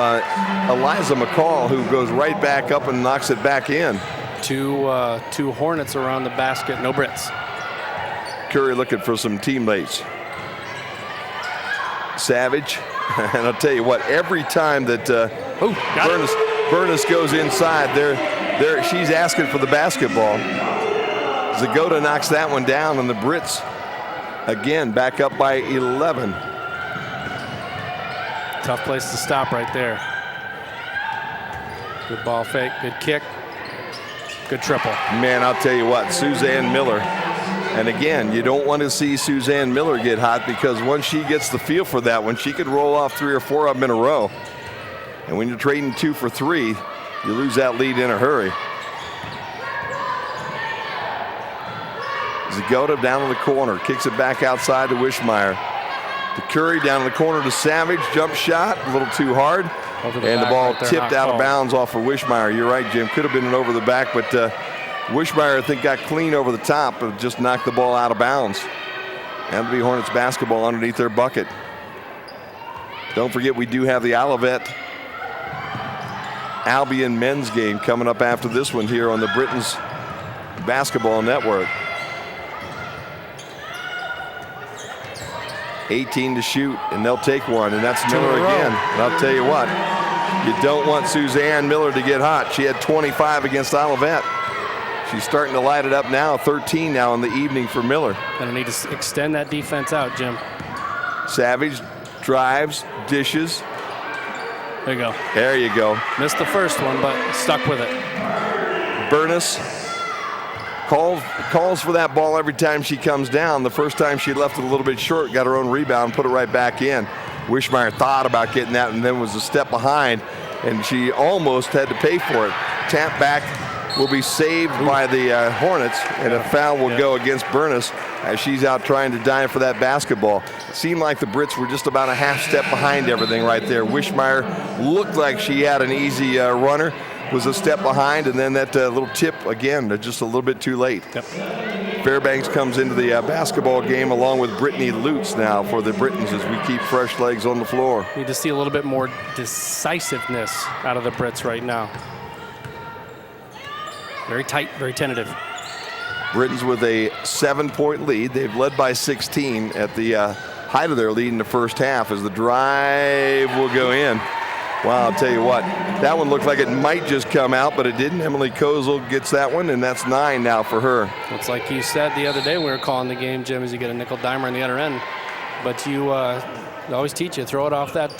Eliza McCall, who goes right back up and knocks it back in. Two Hornets around the basket, no Brits. Curry looking for some teammates. Savage, and I'll tell you what, every time that Bernice goes inside, she's asking for the basketball. Zagota knocks that one down, and the Brits again back up by 11. Tough place to stop right there. Good ball fake, good kick. Good triple. Man, I'll tell you what, Suzanne Miller. And again, you don't want to see Suzanne Miller get hot, because once she gets the feel for that one, she could roll off 3 or 4 of them in a row. And when you're trading 2 for 3, you lose that lead in a hurry. Zagota down in the corner, kicks it back outside to Wishmeyer. To Curry, down in the corner to Savage, jump shot, a little too hard. And the ball tipped out of bounds off of Wishmeyer. You're right, Jim. Could have been an over the back, but Wishmeyer, I think, got clean over the top, but just knocked the ball out of bounds. And to be Hornets basketball underneath their bucket. Don't forget, we do have the Olivet Albion men's game coming up after this one here on the Britons Basketball Network. 18 to shoot, and they'll take one, and that's Miller again. And I'll tell you what, you don't want Suzanne Miller to get hot. She had 25 against Olivet. She's starting to light it up now, 13 now in the evening for Miller. Gonna need to extend that defense out, Jim. Savage drives, dishes. There you go. There you go. Missed the first one, but stuck with it. Bernice calls for that ball every time she comes down. The first time she left it a little bit short, got her own rebound, put it right back in. Wishmeyer thought about getting that and then was a step behind, and she almost had to pay for it. Tap back will be saved by the Hornets, and a foul will go against Bernice as she's out trying to dive for that basketball. It seemed like the Brits were just about a half step behind everything right there. Wishmeyer looked like she had an easy runner, was a step behind, and then that little tip again, just a little bit too late. Yep. Fairbanks comes into the basketball game along with Brittany Lutz now for the Britons as we keep fresh legs on the floor. Need to see a little bit more decisiveness out of the Brits right now. Very tight, very tentative. Britons with a 7-point lead. They've led by 16 at the height of their lead in the first half as the drive will go in. Wow, I'll tell you what, that one looked like it might just come out, but it didn't. Emily Kozel gets that one, and that's 9 now for her. It's like you said the other day when we were calling the game, Jim, is you get a nickel dimer on the other end. But you always teach you, throw it off that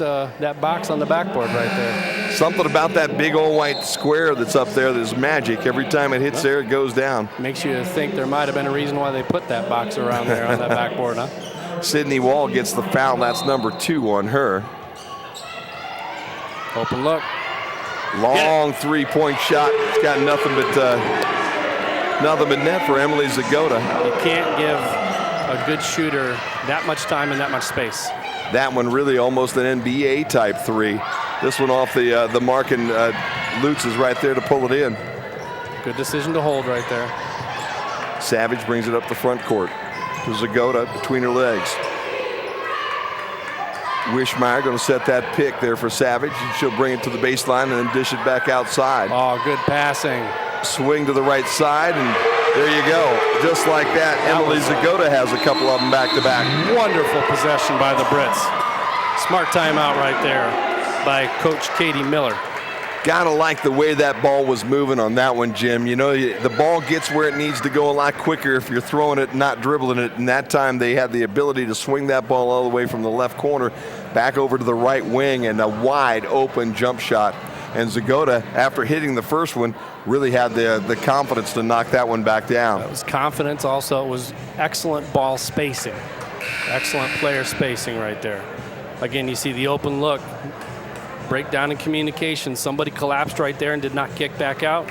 box on the backboard right there. Something about that big old white square that's up there that's magic. Every time it hits there, it goes down. Makes you think there might have been a reason why they put that box around there on that backboard, huh? Sydney Wall gets the foul. That's number 2 on her. Open look. Long 3-point shot. It's got nothing but net for Emily Zagota. You can't give a good shooter that much time and that much space. That one really almost an NBA type 3. This one off the mark, and Lutz is right there to pull it in. Good decision to hold right there. Savage brings it up the front court to Zagota between her legs. Wishmeyer going to set that pick there for Savage. She'll bring it to the baseline and then dish it back outside. Oh, good passing. Swing to the right side, and there you go. Just like that, Emily Zagota has a couple of them back-to-back. Wonderful possession by the Brits. Smart timeout right there by Coach Katie Miller. Gotta like the way that ball was moving on that one, Jim. You know, the ball gets where it needs to go a lot quicker if you're throwing it, not dribbling it. And that time they had the ability to swing that ball all the way from the left corner back over to the right wing, and a wide open jump shot. And Zagota, after hitting the first one, really had the confidence to knock that one back down. It was confidence. Also, it was excellent ball spacing. Excellent player spacing right there. Again, you see the open look. Breakdown in communication. Somebody collapsed right there and did not kick back out.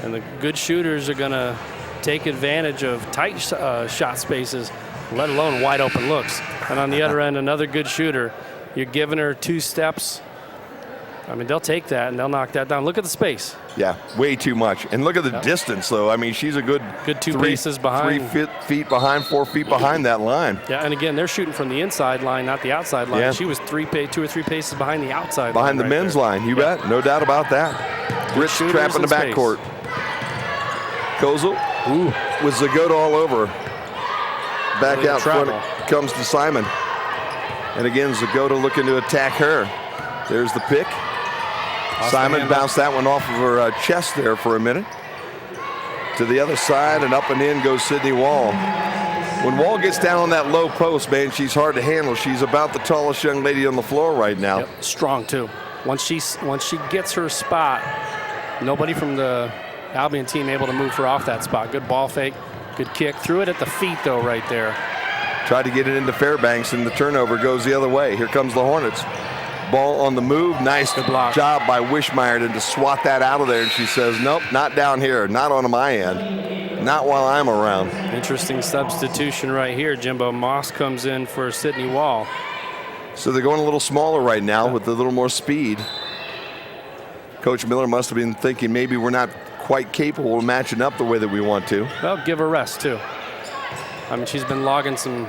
And the good shooters are going to take advantage of tight shot spaces, let alone wide open looks. And on the other end, another good shooter. You're giving her 2 steps. I mean, they'll take that and they'll knock that down. Look at the space. Yeah, way too much. And look at the distance, though. I mean, she's a good 2 paces behind. 3 feet behind, 4 feet behind that line. Yeah, and again, they're shooting from the inside line, not the outside line. Yeah. She was 2 or 3 paces behind the outside line. Behind the right men's there. line, you bet. No doubt about that. Brits shooters trapping the in space. backcourt. Kozel with Zagota all over. Back Really out trouble. front comes to Simon. And again, Zagota looking to attack her. There's the pick. Simon bounced that one off of her chest there for a minute. To the other side, and up and in goes Sydney Wall. When Wall gets down on that low post, man, she's hard to handle. She's about the tallest young lady on the floor right now. Yep, strong too. Once she gets her spot, nobody from the Albion team able to move her off that spot. Good ball fake, good kick. Threw it at the feet though right there. Tried to get it into Fairbanks, and the turnover goes the other way. Here comes the Hornets. Ball on the move. Nice job by Wishmeyer to swat that out of there. And she says, nope, not down here. Not on my end. Not while I'm around. Interesting substitution right here. Jimbo Moss comes in for Sydney Wall. So they're going a little smaller right now with a little more speed. Coach Miller must have been thinking maybe we're not quite capable of matching up the way that we want to. Well, give her rest too. I mean, she's been logging some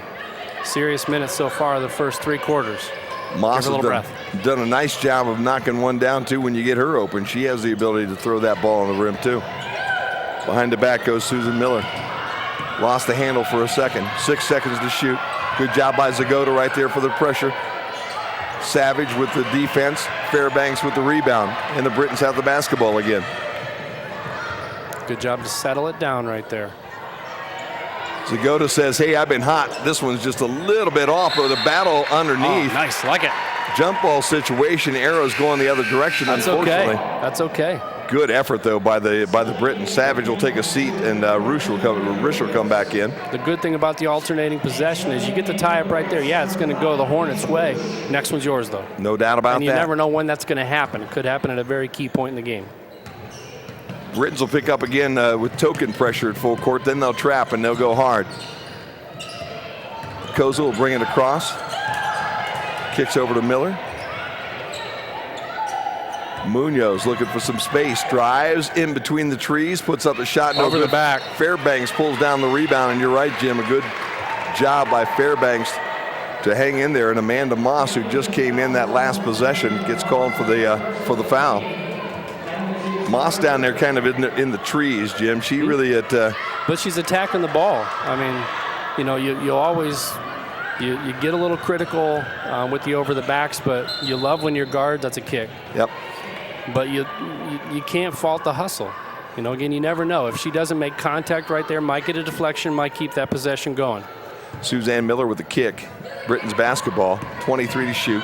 serious minutes so far the first 3 quarters. Moss Give her a little has done a nice job of knocking one down, too, when you get her open. She has the ability to throw that ball on the rim, too. Behind the back goes Susan Miller. Lost the handle for a second. 6 seconds to shoot. Good job by Zagota right there for the pressure. Savage with the defense. Fairbanks with the rebound. And the Britons have the basketball again. Good job to settle it down right there. Zagota says, hey, I've been hot. This one's just a little bit off, but the battle underneath. Oh, nice, like it. Jump ball situation. Arrows going the other direction, That's unfortunately. okay. That's okay. Good effort, though, by the Britons. Savage will take a seat, and Rish will come back in. The good thing about the alternating possession is you get the tie up right there. Yeah, it's going to go the Hornets' way. Next one's yours, though. No doubt about that. And you never know when that's going to happen. It could happen at a very key point in the game. Britons will pick up again with token pressure at full court. Then they'll trap, and they'll go hard. Kozel will bring it across. Kicks over to Miller. Munoz looking for some space. Drives in between the trees. Puts up a shot. Over the back. Fairbanks pulls down the rebound. And you're right, Jim. A good job by Fairbanks to hang in there. And Amanda Moss, who just came in that last possession, gets called for the foul. Moss down there kind of in the trees, Jim. She really But she's attacking the ball. I mean, you know, you always you get a little critical with the over the backs, but you love when your guard, that's a kick. Yep. But you can't fault the hustle. You know, again, you never know. If she doesn't make contact right there, might get a deflection, might keep that possession going. Suzanne Miller with the kick. Britons basketball. 23 to shoot.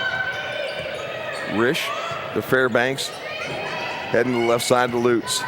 Rish to Fairbanks. Heading to the left side to Lutz.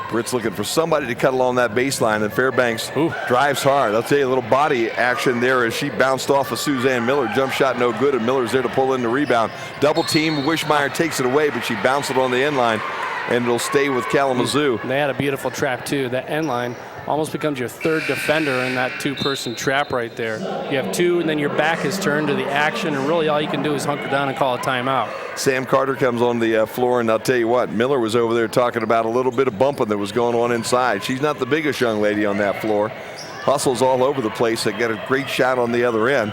Brits looking for somebody to cut along that baseline, and Fairbanks drives hard. I'll tell you, a little body action there as she bounced off of Suzanne Miller. Jump shot no good, and Miller's there to pull in the rebound. Double team. Wishmeyer takes it away, but she bounced it on the end line, and it'll stay with Kalamazoo. They had a beautiful trap, too. That end line almost becomes your third defender in that 2-person trap right there. You have 2, and then your back is turned to the action, and really all you can do is hunker down and call a timeout. Sam Carter comes on the floor, and I'll tell you what, Miller was over there talking about a little bit of bumping that was going on inside. She's not the biggest young lady on that floor. Hustles all over the place. They got a great shot on the other end.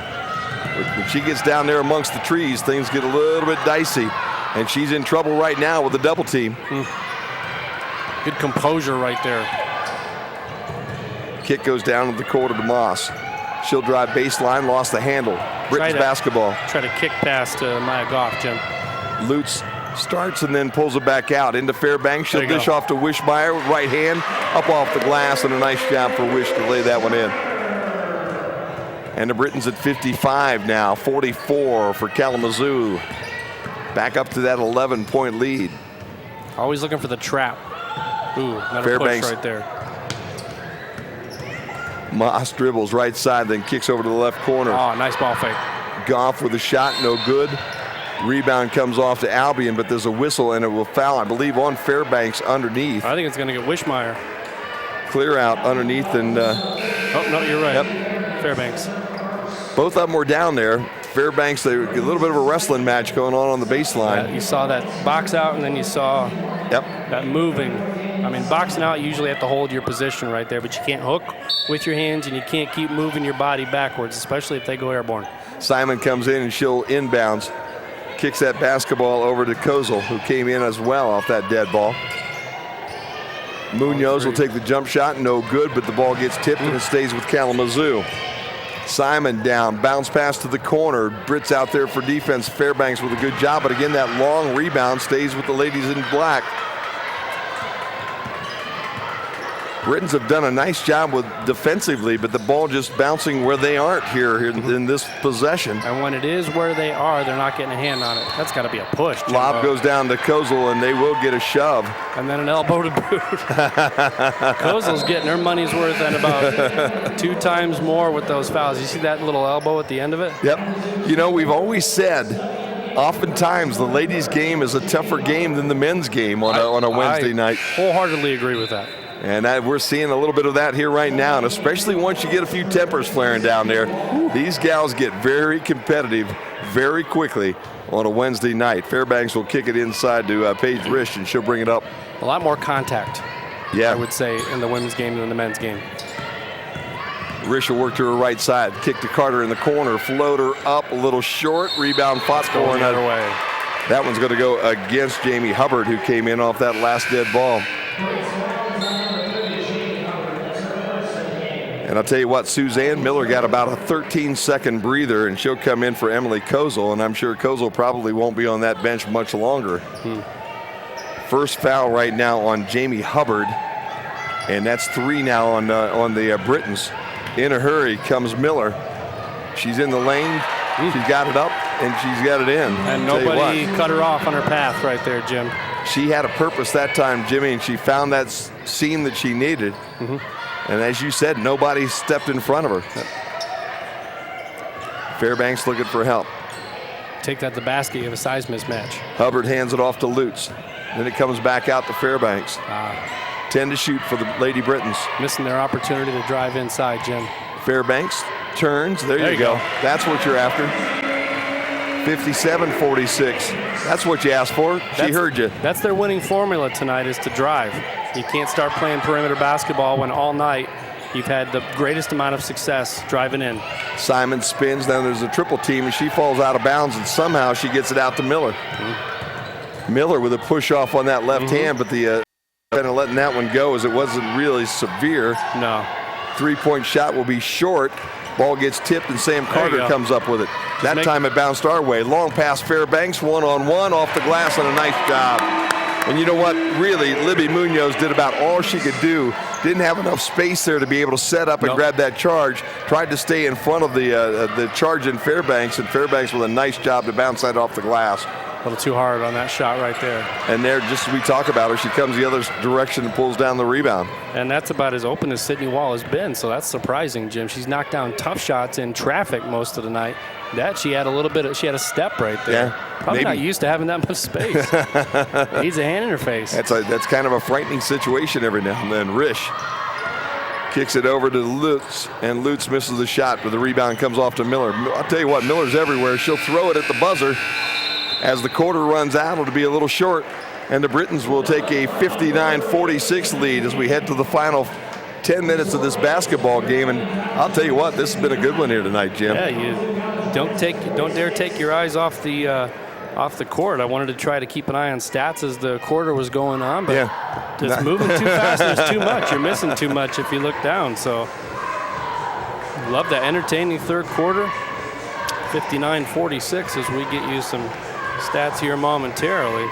When she gets down there amongst the trees, things get a little bit dicey, and she's in trouble right now with the double team. Good composure right there. Kick goes down to the quarter to Moss. She'll drive baseline, lost the handle. Britons basketball. Try to kick past Maya Goff, Jim. Lutz starts and then pulls it back out into Fairbanks. She'll dish off to Wishmeyer. Right hand up off the glass, and a nice job for Wish to lay that one in. And the Britons at 55 now, 44 for Kalamazoo. Back up to that 11-point lead. Always looking for the trap. Ooh, another Fairbanks push right there. Moss dribbles right side, then kicks over to the left corner. Oh, nice ball fake. Goff with a shot, no good. Rebound comes off to Albion, but there's a whistle and it will foul, I believe, on Fairbanks underneath. I think it's going to get Wishmeyer. Clear out underneath and... oh, no, you're right. Yep. Fairbanks. Both of them were down there. Fairbanks, a little bit of a wrestling match going on the baseline. Yeah, you saw that box out, and then you saw that moving. I mean, boxing out, you usually have to hold your position right there, but you can't hook with your hands, and you can't keep moving your body backwards, especially if they go airborne. Simon comes in, and she'll inbounds. Kicks that basketball over to Kozel, who came in as well off that dead ball. Munoz will take the jump shot, no good, but the ball gets tipped, and it stays with Kalamazoo. Simon down, bounce pass to the corner. Brits out there for defense. Fairbanks with a good job, but again, that long rebound stays with the ladies in black. Britons have done a nice job with defensively, but the ball just bouncing where they aren't here in this possession. And when it is where they are, they're not getting a hand on it. That's got to be a push. Jimbo. Lob goes down to Kozel, and they will get a shove. And then an elbow to boot. Kozel's getting her money's worth and about 2 times more with those fouls. You see that little elbow at the end of it? Yep. You know, we've always said, oftentimes the ladies' game is a tougher game than the men's game on a Wednesday night. Wholeheartedly agree with that. And we're seeing a little bit of that here right now, and especially once you get a few tempers flaring down there, these gals get very competitive very quickly on a Wednesday night. Fairbanks will kick it inside to Paige Risch, and she'll bring it up. A lot more contact, I would say, in the women's game than the men's game. Risch will work to her right side, kick to Carter in the corner, floater up a little short, rebound Potts going the other way. That one's going to go against Jamie Hubbard, who came in off that last dead ball. And I'll tell you what, Suzanne Miller got about a 13-second breather, and she'll come in for Emily Kozel, and I'm sure Kozel probably won't be on that bench much longer. First foul right now on Jamie Hubbard, and that's 3 now on the Britons. In a hurry comes Miller. She's in the lane. She's got it up, and she's got it in. And nobody cut her off on her path right there, Jim. She had a purpose that time, Jimmy, and she found that seam that she needed. And as you said, nobody stepped in front of her. Fairbanks looking for help. Take that to the basket, you have a size mismatch. Hubbard hands it off to Lutz. Then it comes back out to Fairbanks. 10 to shoot for the Lady Britons. Missing their opportunity to drive inside, Jim. Fairbanks turns. There you go. That's what you're after. 57-46. That's what you asked for. She heard you. That's their winning formula tonight, is to drive. You can't start playing perimeter basketball when all night you've had the greatest amount of success driving in. Simon spins. Then there's a triple team, and she falls out of bounds, and somehow she gets it out to Miller. Miller with a push off on that left hand, but the kind of letting that one go as it wasn't really severe. No. 3-point shot will be short. Ball gets tipped, and Sam Carter comes up with it. That time it bounced our way. Long pass Fairbanks, one-on-one off the glass, and a nice job. And you know what? Really, Libby Munoz did about all she could do. Didn't have enough space there to be able to set up and grab that charge. Tried to stay in front of the charge in Fairbanks, and Fairbanks with a nice job to bounce that off the glass. A little too hard on that shot right there. And there, just as we talk about her, she comes the other direction and pulls down the rebound. And that's about as open as Sydney Wall has been, so that's surprising, Jim. She's knocked down tough shots in traffic most of the night. That she had she had a step right there. Yeah, probably not used to having that much space. Needs a hand in her face. That's kind of a frightening situation every now and then. Risch kicks it over to Lutz, and Lutz misses the shot, but the rebound comes off to Miller. I'll tell you what, Miller's everywhere. She'll throw it at the buzzer. As the quarter runs out, it'll be a little short, and the Britons will take a 59-46 lead as we head to the final 10 minutes of this basketball game. And I'll tell you what, this has been a good one here tonight, Jim. Yeah, you don't dare take your eyes off the court. I wanted to try to keep an eye on stats as the quarter was going on, but it's moving too fast. There's too much. You're missing too much if you look down. So love that entertaining third quarter. 59-46 as we get you some stats here momentarily.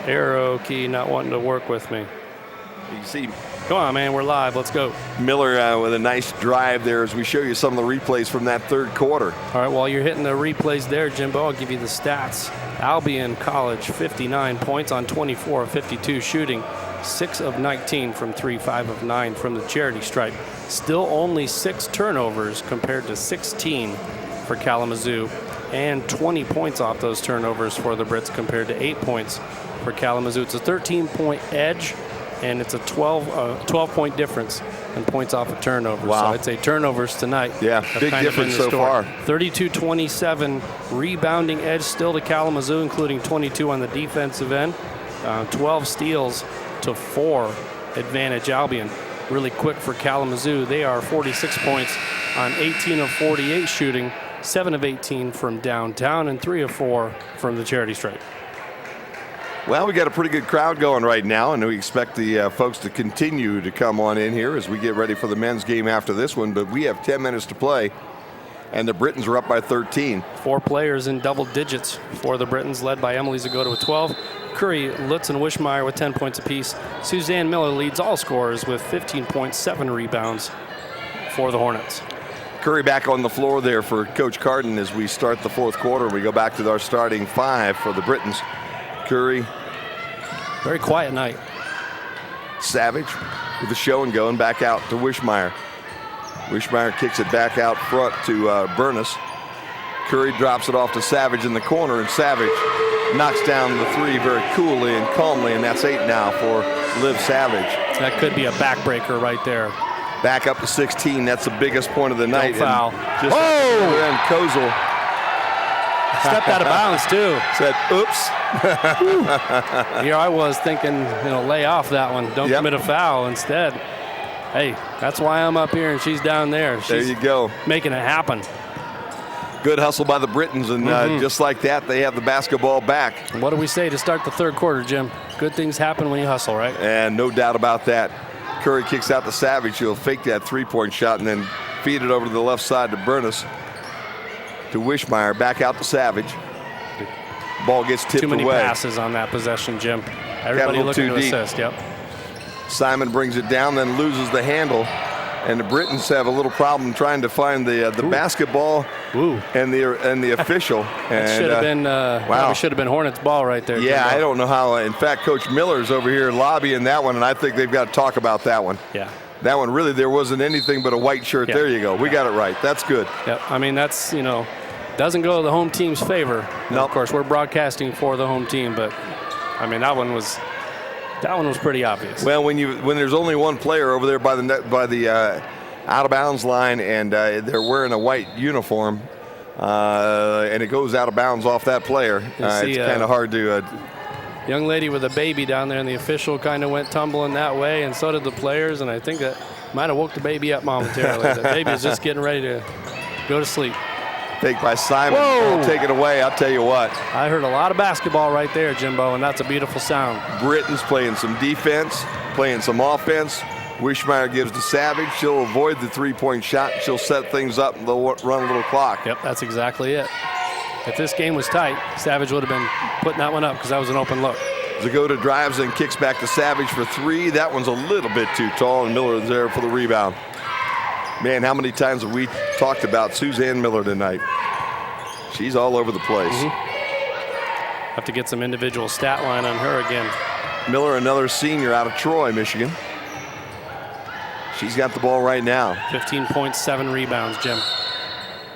Arrow key not wanting to work with me. You see Come on, man, we're live. Let's go. Miller with a nice drive there as we show you some of the replays from that third quarter. All right, while you're hitting the replays there, Jimbo, I'll give you the stats. Albion College, 59 points on 24 of 52 shooting, 6 of 19 from 3, 5 of 9 from the charity stripe. Still only 6 turnovers compared to 16 for Kalamazoo, and 20 points off those turnovers for the Brits compared to 8 points for Kalamazoo. It's a 13-point edge, and it's a 12-point difference in points off of turnovers. Wow. So I'd say turnovers tonight. Yeah, big difference so far. 32-27 rebounding edge still to Kalamazoo, including 22 on the defensive end. 12 steals to 4 advantage Albion. Really quick for Kalamazoo. They are 46 points on 18 of 48 shooting, 7 of 18 from downtown, and 3 of 4 from the charity stripe. Well, we got a pretty good crowd going right now, and we expect the folks to continue to come on in here as we get ready for the men's game after this one. But we have 10 minutes to play, and the Britons are up by 13. 4 players in double digits for the Britons, led by Emily Zagoda with 12. Curry, Lutz, and Wishmeyer with 10 points apiece. Suzanne Miller leads all scorers with 15.7 rebounds for the Hornets. Curry back on the floor there for Coach Carden as we start the fourth quarter. We go back to our starting 5 for the Britons. Curry. Very quiet night. Savage with the show and going back out to Wishmeyer. Wishmeyer kicks it back out front to Burness. Curry drops it off to Savage in the corner, and Savage knocks down the 3 very coolly and calmly, and that's 8 now for Liv Savage. That could be a backbreaker right there. Back up to 16. That's the biggest point of the night. No foul. And and Kozel stepped out of bounds too. Said, "Oops." Here I was thinking, lay off that one. Don't commit a foul. Instead, hey, that's why I'm up here and she's down there. There you go. Making it happen. Good hustle by the Britons, and just like that, they have the basketball back. What do we say to start the third quarter, Jim? Good things happen when you hustle, right? And no doubt about that. Curry kicks out to Savage. He'll fake that 3-point shot and then feed it over to the left side to Burness. To Wishmeyer, back out to Savage. Ball gets tipped away. Too many passes on that possession, Jim. Everybody looking to assist, yep. Simon brings it down, then loses the handle. And the Britons have a little problem trying to find the basketball and the official. It should have been wow. Should have been Hornets ball right there. Yeah, Jimbo. I don't know how. In fact, Coach Miller's over here lobbying that one, and I think they've got to talk about that one. Yeah. That one really, there wasn't anything but a white shirt. Yeah. There you go. We got it right. That's good. Yep. I mean, that's doesn't go to the home team's favor. No. Of course, we're broadcasting for the home team, but I mean that one was pretty obvious. Well, when there's only one player over there by the out of bounds line, and they're wearing a white uniform, and it goes out of bounds off that player, it's kind of hard to. Young lady with a baby down there, and the official kind of went tumbling that way, and so did the players, and I think that might have woke the baby up momentarily. The baby is just getting ready to go to sleep. Take by Simon. Take it away. I'll tell you what. I heard a lot of basketball right there, Jimbo, and that's a beautiful sound. Britons playing some defense, playing some offense. Wishmeyer gives to Savage. She'll avoid the 3-point shot. She'll set things up, and they'll run a little clock. Yep, that's exactly it. If this game was tight, Savage would have been putting that one up because that was an open look. Zagoda drives and kicks back to Savage for 3. That one's a little bit too tall, and Miller is there for the rebound. Man, how many times have we talked about Suzanne Miller tonight? She's all over the place. Have to get some individual stat line on her again. Miller, another senior out of Troy, Michigan. She's got the ball right now. 15.7 rebounds, Jim.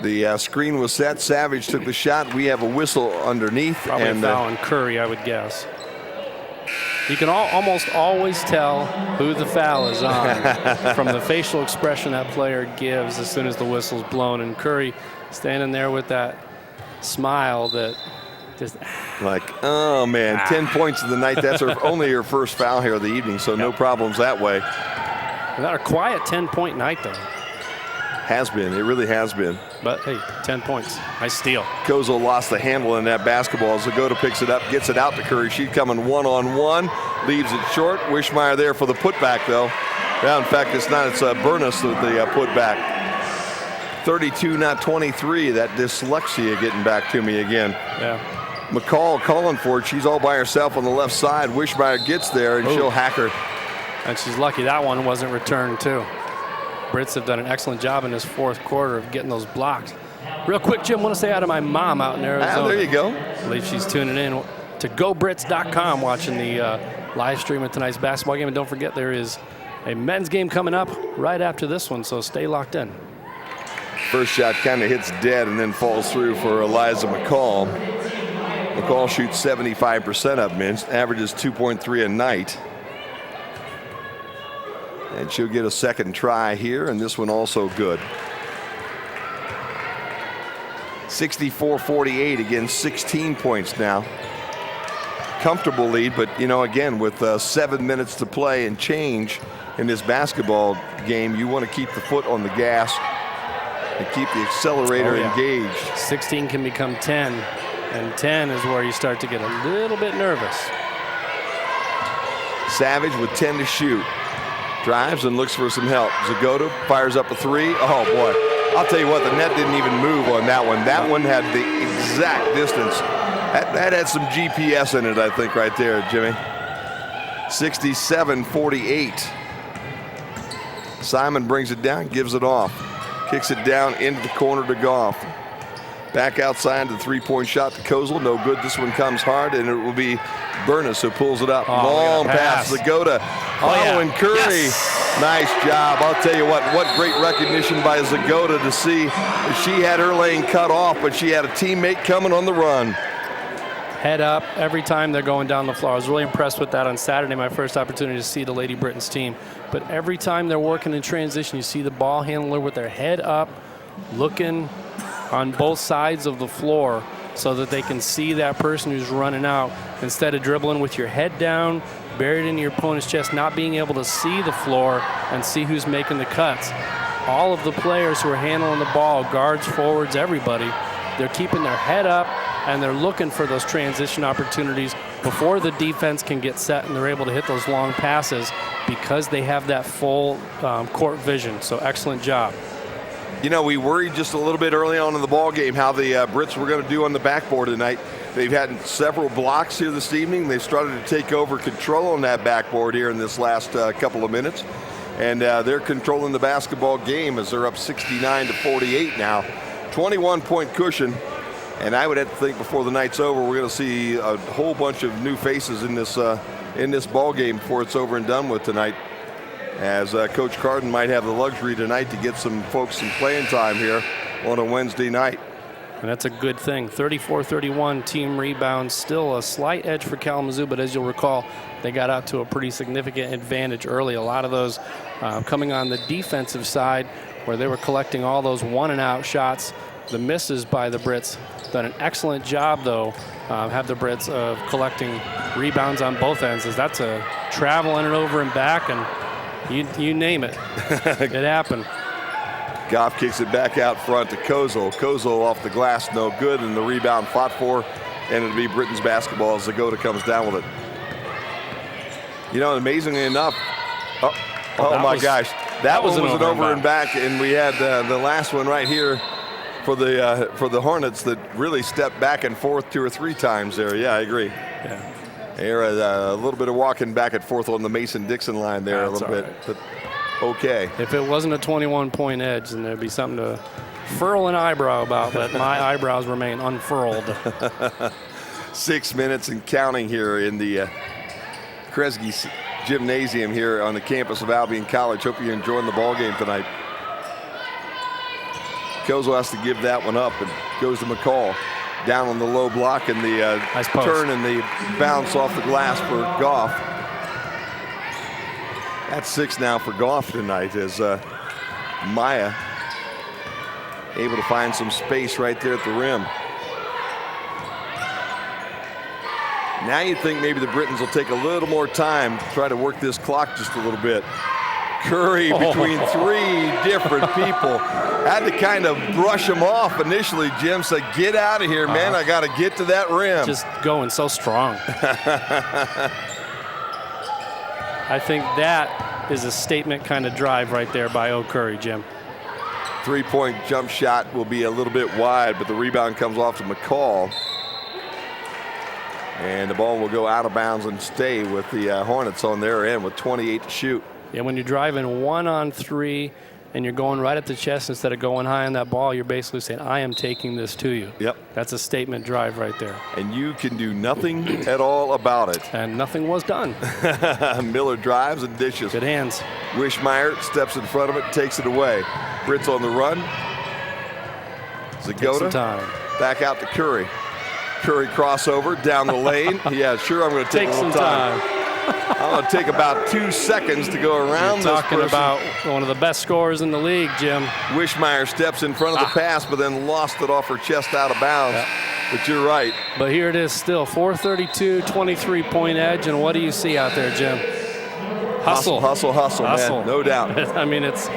The screen was set. Savage took the shot. We have a whistle underneath. Probably a foul on Curry, I would guess. You can almost always tell who the foul is on from the facial expression that player gives as soon as the whistle's blown. And Curry standing there with that smile that just... Like, oh, man, 10 points of the night. That's only her first foul here of the evening, so no problems that way. Not a quiet 10-point night, though. Has been. It really has been. But, hey, 10 points. Nice steal. Kozel lost the handle in that basketball. Zagoda picks it up, gets it out to Curry. She's coming one-on-one, leaves it short. Wishmeyer there for the putback, though. Yeah, in fact, it's not. It's Burness with the putback. 32, not 23. That dyslexia getting back to me again. Yeah. McCall calling for it. She's all by herself on the left side. Wishmeyer gets there, and she'll hack her. And she's lucky that one wasn't returned, too. Brits have done an excellent job in this fourth quarter of getting those blocks. Real quick, Jim, I want to say hi to my mom out in Arizona. There you go. I believe she's tuning in to GoBrits.com watching the live stream of tonight's basketball game. And don't forget, there is a men's game coming up right after this one, so stay locked in. First shot kind of hits dead and then falls through for Eliza McCall. McCall shoots 75% up, Minch, averages 2.3 a night. And she'll get a second try here, and this one also good. 64-48, again, 16 points now. Comfortable lead, but, you know, again, with 7 minutes to play and change in this basketball game, you want to keep the foot on the gas and keep the accelerator engaged. 16 can become 10, and 10 is where you start to get a little bit nervous. Savage with 10 to shoot. Drives and looks for some help. Zagota fires up a three. Oh, boy. I'll tell you what, the net didn't even move on that one. That one had the exact distance. That had some GPS in it, I think, right there, Jimmy. 67-48. Simon brings it down, gives it off. Kicks it down into the corner to Goff. Back outside the three-point shot to Kozel. No good. This one comes hard, and it will be Burness who pulls it up. Long pass. Zagota following Curry. Yes. Nice job. I'll tell you what great recognition by Zagota to see that she had her lane cut off, but she had a teammate coming on the run. Head up every time they're going down the floor. I was really impressed with that on Saturday, my first opportunity to see the Lady Britons team. But every time they're working in transition, you see the ball handler with their head up, looking on both sides of the floor so that they can see that person who's running out instead of dribbling with your head down, buried in your opponent's chest, not being able to see the floor and see who's making the cuts. All of the players who are handling the ball, guards, forwards, everybody, they're keeping their head up and they're looking for those transition opportunities before the defense can get set and they're able to hit those long passes because they have that full court vision. So excellent job. You know, we worried just a little bit early on in the ball game how the Brits were going to do on the backboard tonight. They've had several blocks here this evening. They've started to take over control on that backboard here in this last couple of minutes. And they're controlling the basketball game as they're up 69-48 now. 21-point cushion. And I would have to think before the night's over, we're going to see a whole bunch of new faces in this ball game before it's over and done with tonight. As Coach Carden might have the luxury tonight to get some folks some playing time here on a Wednesday night. And that's a good thing. 34-31 team rebounds, still a slight edge for Kalamazoo, but as you'll recall, they got out to a pretty significant advantage early. A lot of those coming on the defensive side where they were collecting all those one-and-out shots. The misses by the Brits. Done an excellent job, though, have the Brits of collecting rebounds on both ends. As that's a traveling it over and back, and you name it. It happened. Goff kicks it back out front to Kozel. Kozel off the glass, no good, and the rebound fought for, and it'll be Britain's basketball as Zagota comes down with it. You know, amazingly enough, oh my gosh, that one was an over and back, and we had the last one right here for the Hornets that really stepped back and forth 2 or 3 times there. Yeah, I agree. Yeah. There a little bit of walking back and forth on the Mason-Dixon line there. That's a little bit. Right. But okay. If it wasn't a 21-point edge, then there'd be something to furl an eyebrow about, but my eyebrows remain unfurled. 6 minutes and counting here in the Kresge Gymnasium here on the campus of Albion College. Hope you're enjoying the ball game tonight. Kozel has to give that one up and goes to McCall. Down on the low block and the nice turn and the bounce off the glass for Goff. That's 6 now for Goff tonight as MIAA able to find some space right there at the rim. Now you'd think maybe the Britons will take a little more time to try to work this clock just a little bit. Curry between 3 different people. Had to kind of brush him off initially. Jim said, get out of here, man. I got to get to that rim. Just going so strong. I think that is a statement kind of drive right there by Curry, Jim. Three-point jump shot will be a little bit wide, but the rebound comes off to McCall. And the ball will go out of bounds and stay with the Hornets on their end with 28 to shoot. Yeah, when you're driving 1-on-3 and you're going right at the chest instead of going high on that ball, you're basically saying, I am taking this to you. Yep. That's a statement drive right there. And you can do nothing at all about it. And nothing was done. Miller drives and dishes. Good hands. Wishmeyer steps in front of it, takes it away. Brits on the run. Zagota back out to Curry. Curry crossover down the lane. Yeah, sure, I'm going to take a little time. I'm going to take about 2 seconds to go around this person. Talking about one of the best scorers in the league, Jim. Wishmeyer steps in front of the pass, but then lost it off her chest out of bounds. Yeah. But you're right. But here it is still, 4:32, 23-point edge, and what do you see out there, Jim? Hustle, man, no doubt. I mean, it's,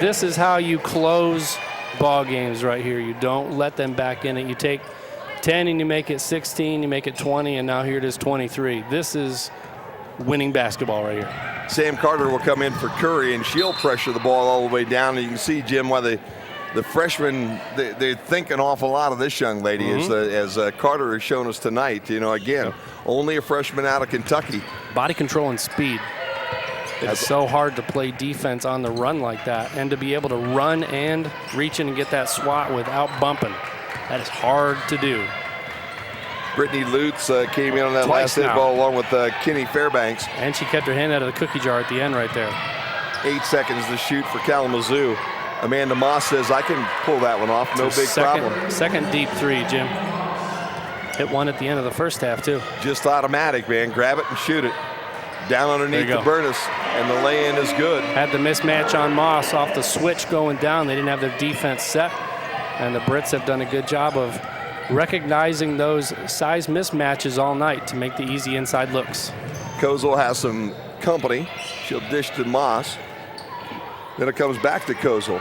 this is how you close ball games right here. You don't let them back in it. You take 10 and you make it 16, you make it 20, and now here it is 23. This is winning basketball right here. Sam Carter will come in for Curry, and she'll pressure the ball all the way down. And you can see, Jim, why the freshmen, they think an awful lot of this young lady, as Carter has shown us tonight. Again, only a freshman out of Kentucky. Body control and speed. It's so hard to play defense on the run like that, and to be able to run and reach in and get that swat without bumping. That is hard to do. Brittany Lutz came in on that last hit ball along with Kenny Fairbanks. And she kept her hand out of the cookie jar at the end right there. 8 seconds to shoot for Kalamazoo. Amanda Moss says, I can pull that one off, no big problem. Second deep three, Jim. Hit one at the end of the first half, too. Just automatic, man. Grab it and shoot it. Down underneath the Burness, and the lay-in is good. Had the mismatch on Moss off the switch going down. They didn't have their defense set, and the Brits have done a good job of recognizing those size mismatches all night to make the easy inside looks. Kozel has some company. She'll dish to Moss. Then it comes back to Kozel.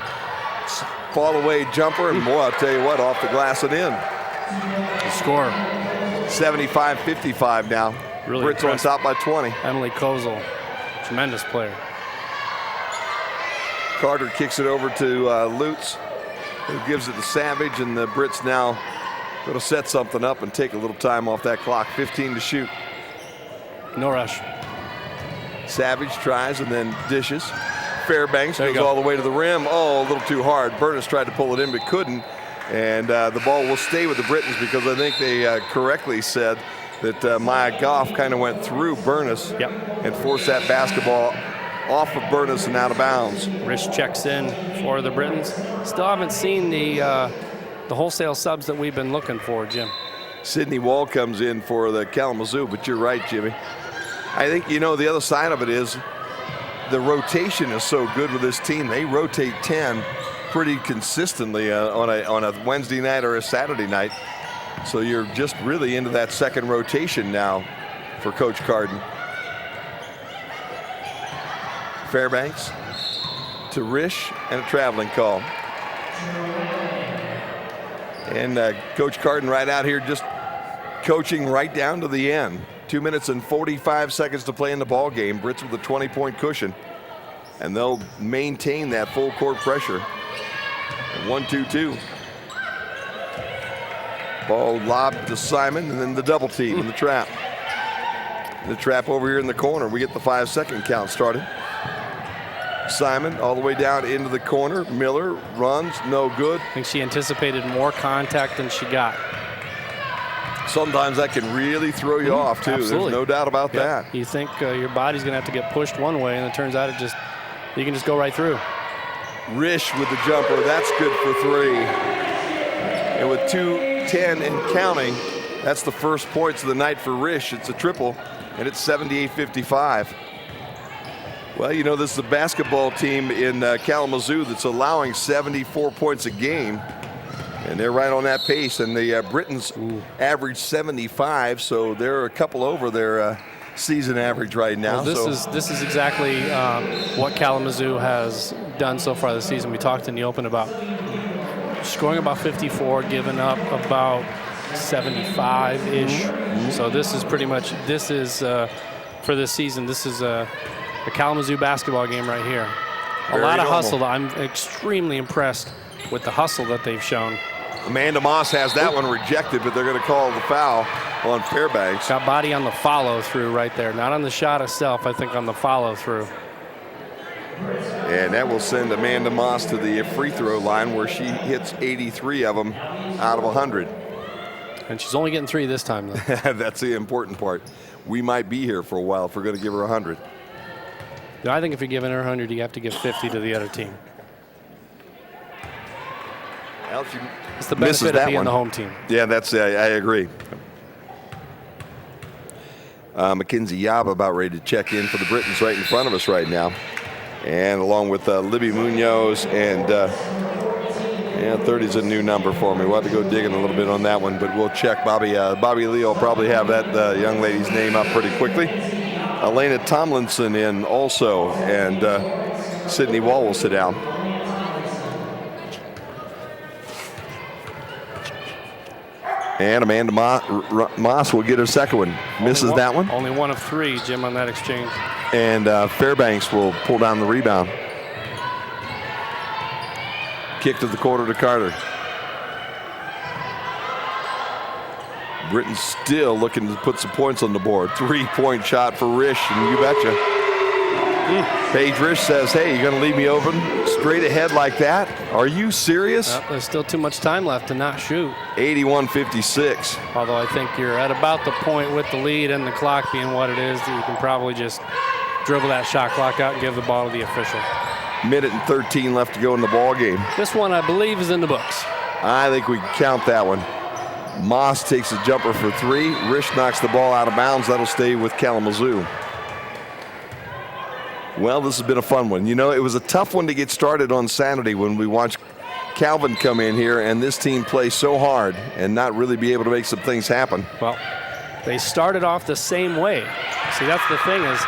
Fall away jumper, and boy, I'll tell you what, off the glass and in. The score. 75-55 now. Really Brits on top by 20. Emily Kozel, tremendous player. Carter kicks it over to Lutz, who gives it to Savage, and the Brits now going to set something up and take a little time off that clock. 15 to shoot. No rush. Savage tries and then dishes. Fairbanks goes all the way to the rim. Oh, a little too hard. Burness tried to pull it in but couldn't. And the ball will stay with the Britons because I think they correctly said that Maya Goff kind of went through Burness and forced that basketball off of Burness and out of bounds. Rish checks in for the Britons. Still haven't seen the wholesale subs that we've been looking for, Jim. Sydney Wall comes in for the Kalamazoo, but you're right, Jimmy. I think, the other side of it is the rotation is so good with this team. They rotate 10 pretty consistently on a Wednesday night or a Saturday night. So you're just really into that second rotation now for Coach Carden. Fairbanks to Rish, and a traveling call. And Coach Carden right out here just coaching right down to the end. 2 minutes and 45 seconds to play in the ball game. Brits with a 20-point cushion. And they'll maintain that full court pressure. 1-2-2. Ball lobbed to Simon, and then the double team in the trap. The trap over here in the corner. We get the 5-second count started. Simon all the way down into the corner. Miller runs, no good. I think she anticipated more contact than she got. Sometimes that can really throw you off, too. Absolutely. There's no doubt about that. You think your body's going to have to get pushed one way, and it turns out you can just go right through. Rish with the jumper. That's good for 3. And with 2:10 and counting, that's the first points of the night for Rish. It's a triple, and it's 78-55. Well, this is a basketball team in Kalamazoo that's allowing 74 points a game. And they're right on that pace. And the Britons average 75, so they're a couple over their season average right now. Well, this is exactly what Kalamazoo has done so far this season. We talked in the open about scoring about 54, giving up about 75-ish. So this is pretty much, for this season, this is a Kalamazoo basketball game right here. A lot of normal. hustle. I'm extremely impressed with the hustle that they've shown. Amanda Moss has that one rejected, but they're going to call the foul on Fairbanks. Got body on the follow through right there. Not on the shot itself, I think on the follow through. And that will send Amanda Moss to the free throw line where she hits 83 of them out of 100. And she's only getting 3 this time, though. That's the important part. We might be here for a while if we're going to give her 100. I think if you're giving her 100, you have to give 50 to the other team. Well, she It's the misses benefit that of being one. the home team. Yeah, that's. I agree. Mackenzie Yaba about ready to check in for the Britons right in front of us right now. And along with Libby Munoz and 30 is a new number for me. We'll have to go digging a little bit on that one, but we'll check. Bobby Lee will probably have that young lady's name up pretty quickly. Elena Tomlinson in also, and Sydney Wall will sit down. And Amanda Moss will get her second one. Misses that one. Only 1 of 3, Jim, on that exchange. And Fairbanks will pull down the rebound. Kick to the quarter to Carter. Britton still looking to put some points on the board. 3-point shot for Risch, and you betcha. Paige Risch says, hey, you're going to leave me open straight ahead like that? Are you serious? Well, there's still too much time left to not shoot. 81-56. Although I think you're at about the point with the lead and the clock being what it is that you can probably just dribble that shot clock out and give the ball to the official. Minute and 13 left to go in the ball game. This one, I believe, is in the books. I think we can count that one. Moss takes a jumper for 3. Risch knocks the ball out of bounds. That'll stay with Kalamazoo. Well, this has been a fun one. You know, it was a tough one to get started on Saturday when we watched Calvin come in here and this team play so hard and not really be able to make some things happen. Well, they started off the same way. See, that's the thing is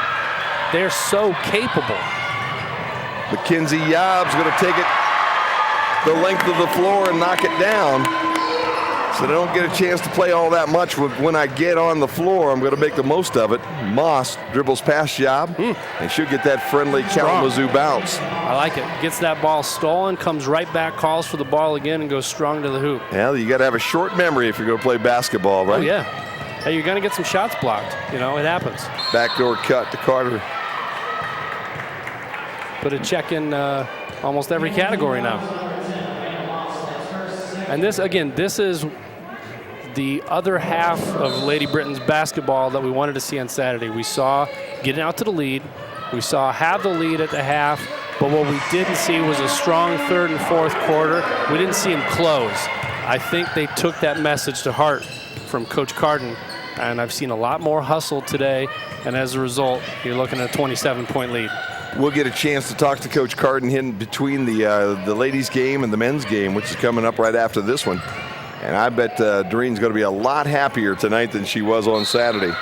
they're so capable. Mackenzie Yob's going to take it the length of the floor and knock it down. So they don't get a chance to play all that much. When I get on the floor, I'm going to make the most of it. Moss dribbles past Yob and should get that friendly Kalamazoo bounce. I like it. Gets that ball stolen, comes right back, calls for the ball again, and goes strong to the hoop. Well, you got to have a short memory if you're going to play basketball, right? Oh, yeah. Hey, you're going to get some shots blocked. You know, it happens. Backdoor cut to Carter. Put a check in almost every category now. And this, again, this is the other half of Lady Britain's basketball that we wanted to see on Saturday. We saw getting out to the lead. We saw have the lead at the half. But what we didn't see was a strong third and fourth quarter. We didn't see them close. I think they took that message to heart from Coach Carden. And I've seen a lot more hustle today. And as a result, you're looking at a 27-point lead. We'll get a chance to talk to Coach Carden in between the ladies' game and the men's game, which is coming up right after this one. And I bet Doreen's going to be a lot happier tonight than she was on Saturday.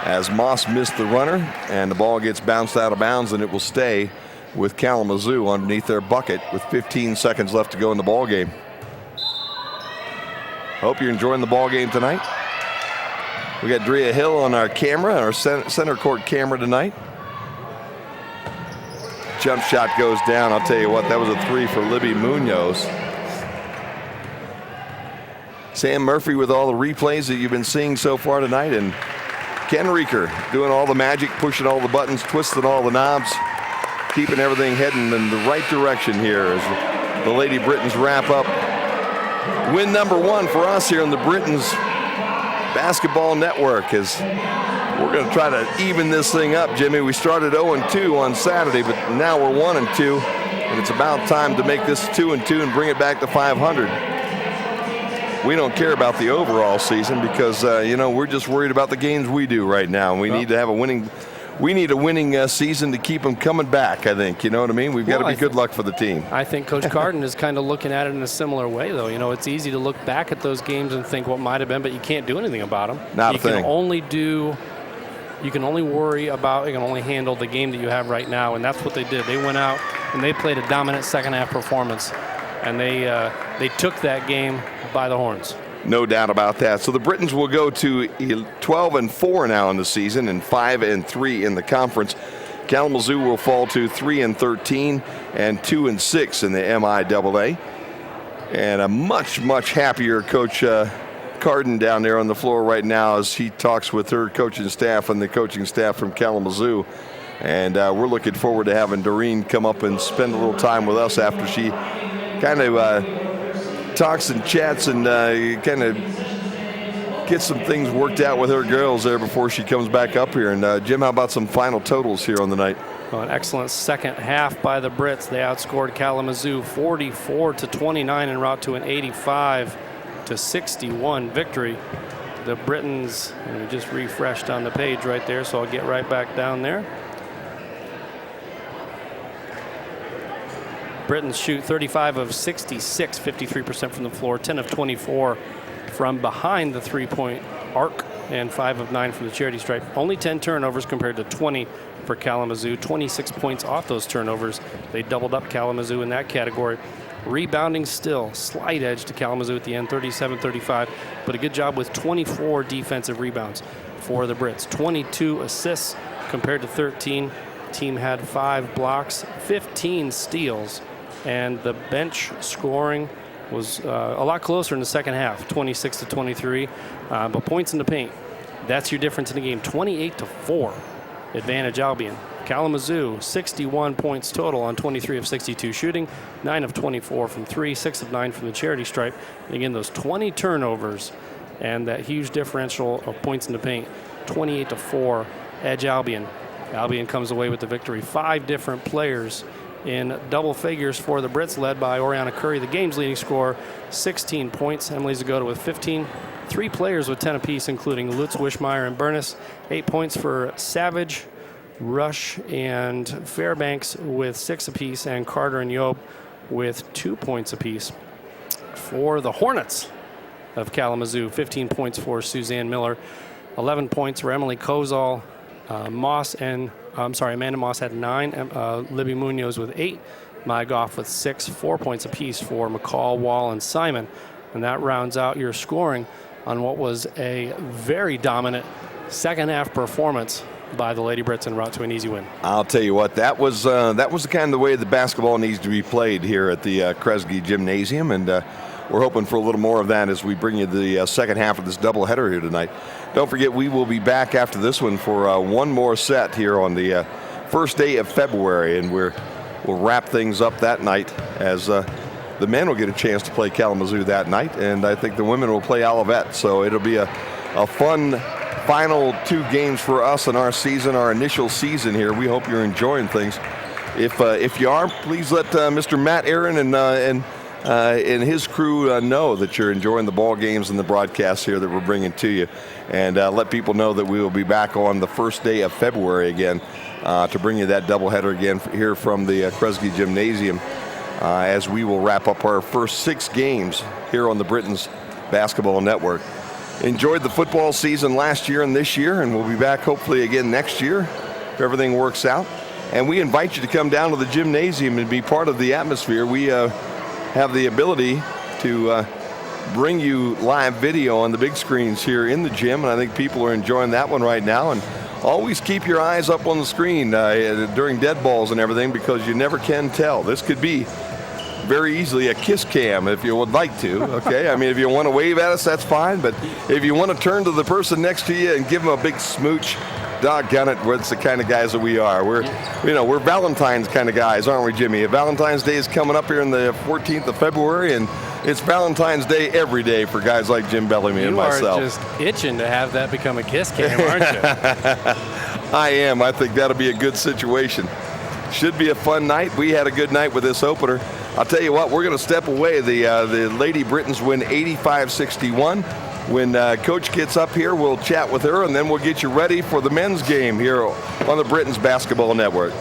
As Moss missed the runner, and the ball gets bounced out of bounds, and it will stay with Kalamazoo underneath their bucket with 15 seconds left to go in the ball game. Hope you're enjoying the ball game tonight. We got Drea Hill on our camera, our center court camera tonight. Jump shot goes down. I'll tell you what, that was a 3 for Libby Munoz. Sam Murphy with all the replays that you've been seeing so far tonight, and Ken Reeker doing all the magic, pushing all the buttons, twisting all the knobs, keeping everything heading in the right direction here as the Lady Britons wrap up. Win number 1 for us here on the Britons Basketball Network as we're going to try to even this thing up, Jimmy. We started 0-2 on Saturday, but now we're 1-2, and it's about time to make this 2-2 and bring it back to 500. We don't care about the overall season because, we're just worried about the games we do right now. And we need to have a winning season to keep them coming back, I think. You know what I mean? We've got to be good luck for the team. I think Coach Carden is kind of looking at it in a similar way, though. You know, it's easy to look back at those games and think what might have been, but you can't do anything about them. Not a thing. You can only worry about, you can only handle the game that you have right now, and that's what they did. They went out and they played a dominant second half performance, and they took that game by the horns. No doubt about that. So the Britons will go to 12-4 now in the season and 5-3 in the conference. Kalamazoo will fall to 3-13 and 2-6 in the MIAA. And a much, much happier Coach Carden down there on the floor right now as he talks with her coaching staff and the coaching staff from Kalamazoo. And we're looking forward to having Doreen come up and spend a little time with us after she kind of talks and chats and kind of gets some things worked out with her girls there before she comes back up here. And Jim, how about some final totals here on the night? Well, an excellent second half by the Brits. They outscored Kalamazoo 44-29 en route to an 85-61 victory. The Britons, and we just refreshed on the page right there, so I'll get right back down there. Britons shoot 35 of 66, 53% from the floor, 10 of 24 from behind the three-point arc, and 5 of 9 from the charity stripe. Only 10 turnovers compared to 20 for Kalamazoo. 26 points off those turnovers. They doubled up Kalamazoo in that category. Rebounding still, slight edge to Kalamazoo at the end, 37-35, but a good job with 24 defensive rebounds for the Brits. 22 assists compared to 13. Team had 5 blocks, 15 steals, and the bench scoring was a lot closer in the second half, 26-23. But points in the paint, that's your difference in the game. 28-4, advantage Albion. Kalamazoo, 61 points total on 23 of 62 shooting, 9 of 24 from 3, 6 of 9 from the charity stripe. And again, those 20 turnovers and that huge differential of points in the paint, 28-4, edge Albion. Albion comes away with the victory. 5 different players in double figures for the Brits, led by Oriana Curry, the game's leading scorer, 16 points. Emily Zagota with 15. 3 players with 10 apiece, including Lutz, Wishmeyer, and Burness. 8 points for Savage, Rush, and Fairbanks with 6 apiece, and Carter and Yob with 2 points apiece. For the Hornets of Kalamazoo, 15 points for Suzanne Miller, 11 points for Emily Kozal. Amanda Moss had 9. Libby Munoz with 8. Maya Goff with 6. 4 points apiece for McCall, Wall, and Simon. And that rounds out your scoring on what was a very dominant second half performance by the Lady Brits en route to an easy win. I'll tell you what, that was the kind of the way the basketball needs to be played here at the Kresge Gymnasium, and we're hoping for a little more of that as we bring you the second half of this doubleheader here tonight. Don't forget, we will be back after this one for one more set here on the first day of February, and we'll wrap things up that night as the men will get a chance to play Kalamazoo that night, and I think the women will play Olivet. So it'll be a fun final 2 games for us in our season, our initial season here. We hope you're enjoying things. If you are, please let Mr. Matt Aaron and his crew know that you're enjoying the ball games and the broadcasts here that we're bringing to you, and let people know that we will be back on the first day of February again to bring you that doubleheader again here from the Kresge Gymnasium as we will wrap up our first 6 games here on the Britons Basketball Network. Enjoyed the football season last year and this year, and we'll be back hopefully again next year if everything works out. And we invite you to come down to the gymnasium and be part of the atmosphere. We have the ability to bring you live video on the big screens here in the gym, and I think people are enjoying that one right now. And always keep your eyes up on the screen during dead balls and everything, because you never can tell. This could be very easily a kiss cam if you would like to, okay? I mean, if you want to wave at us, that's fine, but if you want to turn to the person next to you and give them a big smooch, doggone it, it's the kind of guys that we are. We're Valentine's kind of guys, aren't we, Jimmy? Valentine's Day is coming up here on the 14th of February, and it's Valentine's Day every day for guys like Jim Bellamy and myself. You are just itching to have that become a kiss cam, aren't you? I am. I think that'll be a good situation. Should be a fun night. We had a good night with this opener. I'll tell you what, we're going to step away. The Lady Britons win 85-61. When Coach gets up here, we'll chat with her, and then we'll get you ready for the men's game here on the Britons Basketball Network.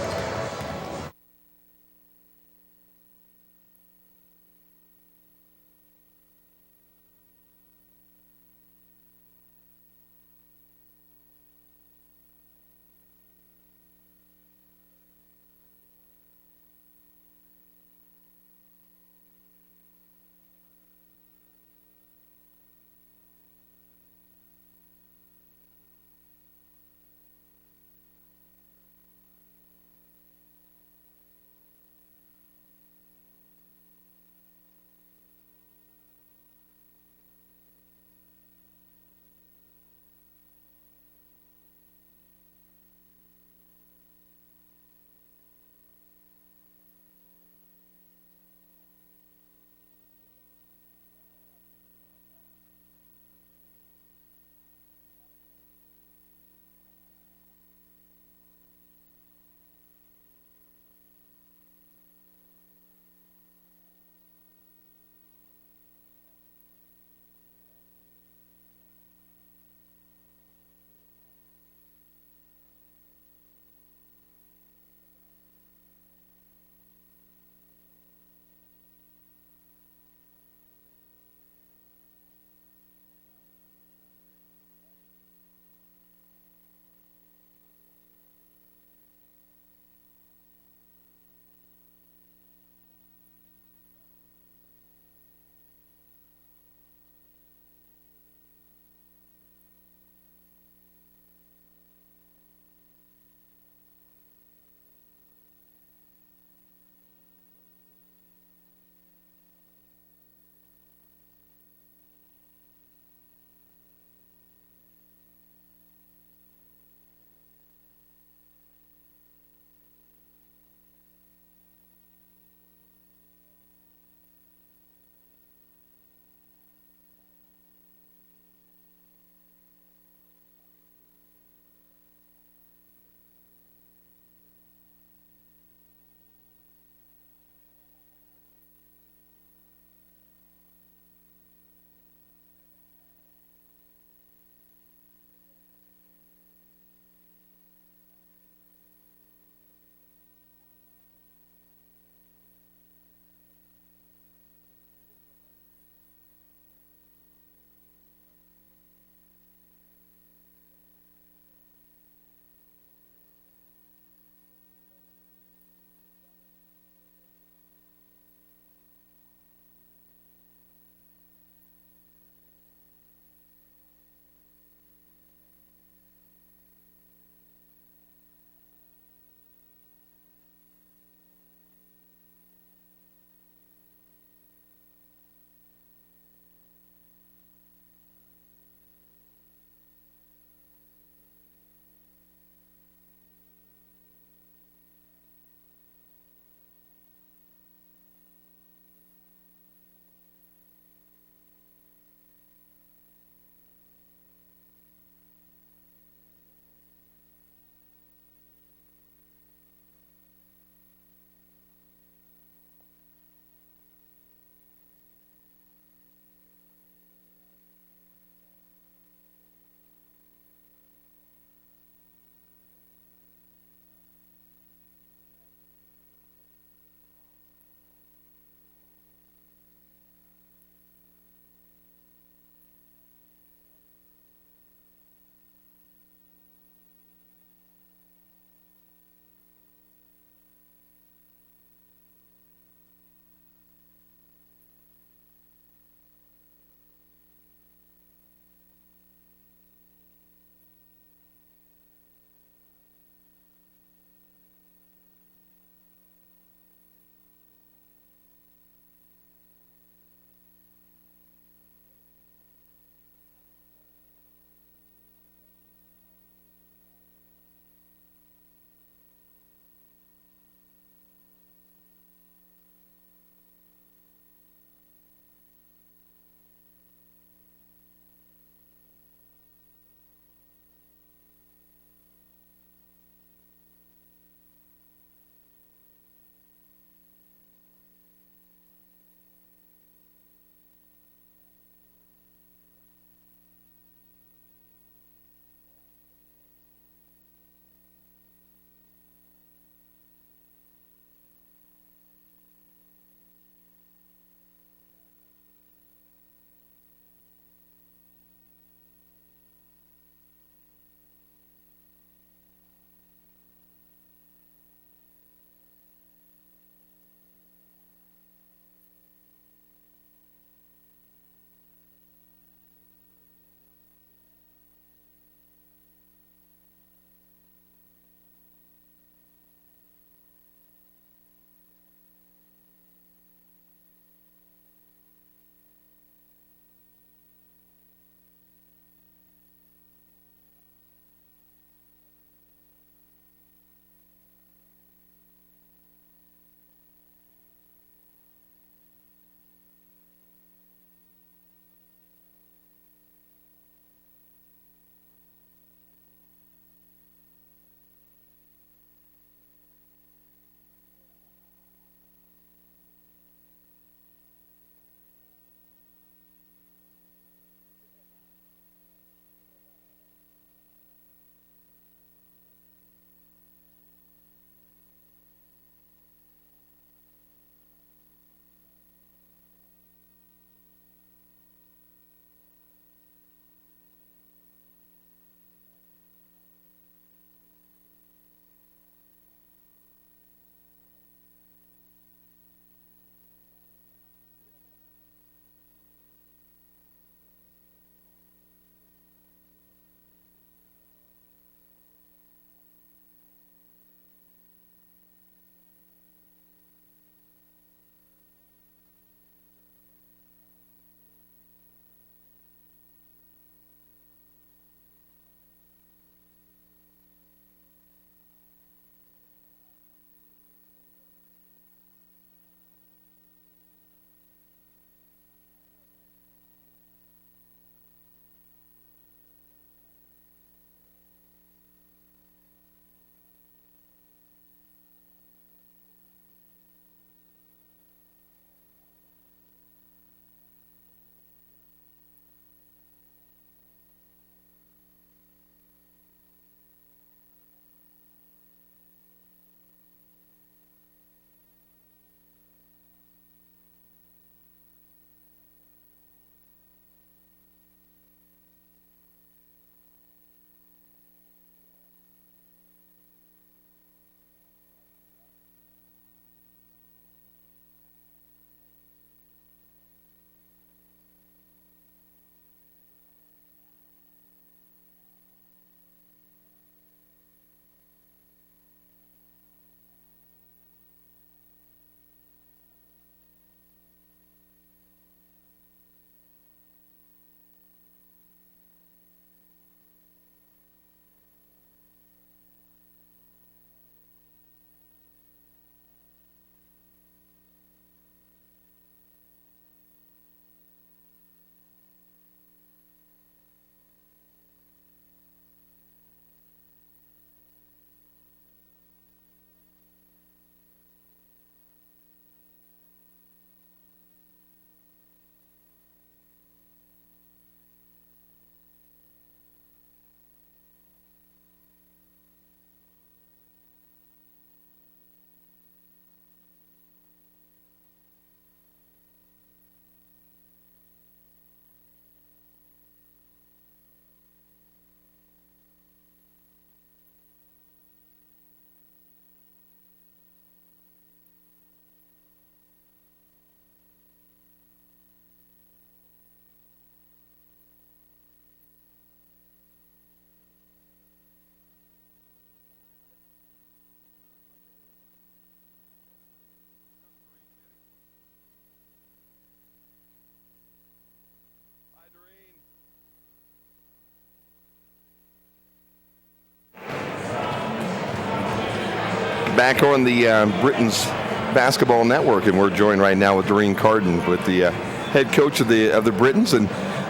back on the Britons Basketball Network, and we're joined right now with Doreen Carden, with the head coach of the Britons, and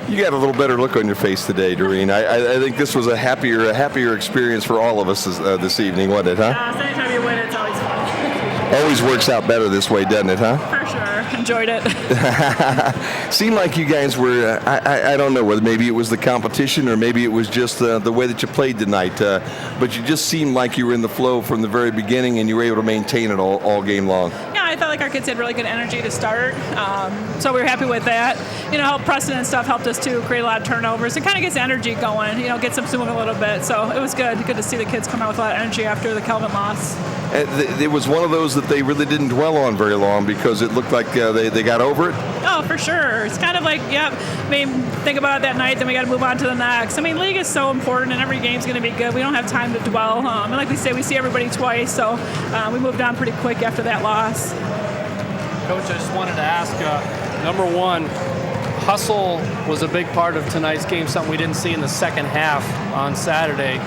you got a little better look on your face today, Doreen. I think this was a happier experience for all of us this evening, wasn't it, huh? Anytime you win, it's always fun. Always works out better this way, doesn't it, huh? For sure. Enjoyed it. Seemed like you guys were, I don't know whether maybe it was the competition or maybe it was just the way that you played tonight, but you just seemed like you were in the flow from the very beginning and you were able to maintain it all game long. Yeah, I felt like our kids had really good energy to start, so we were happy with that. Preston and stuff helped us too, create a lot of turnovers. It kind of gets the energy going, gets them moving a little bit. So it was good to see the kids come out with a lot of energy after the Kelvin loss. It was one of those that they really didn't dwell on very long because it looked like they got over it. Oh, for sure. It's kind of like, think about it that night, then we got to move on to the next. League is so important, and every game's going to be good. We don't have time to dwell. And like we say, we see everybody twice, so we moved on pretty quick after that loss. Coach, I just wanted to ask, number one, hustle was a big part of tonight's game, something we didn't see in the second half on Saturday.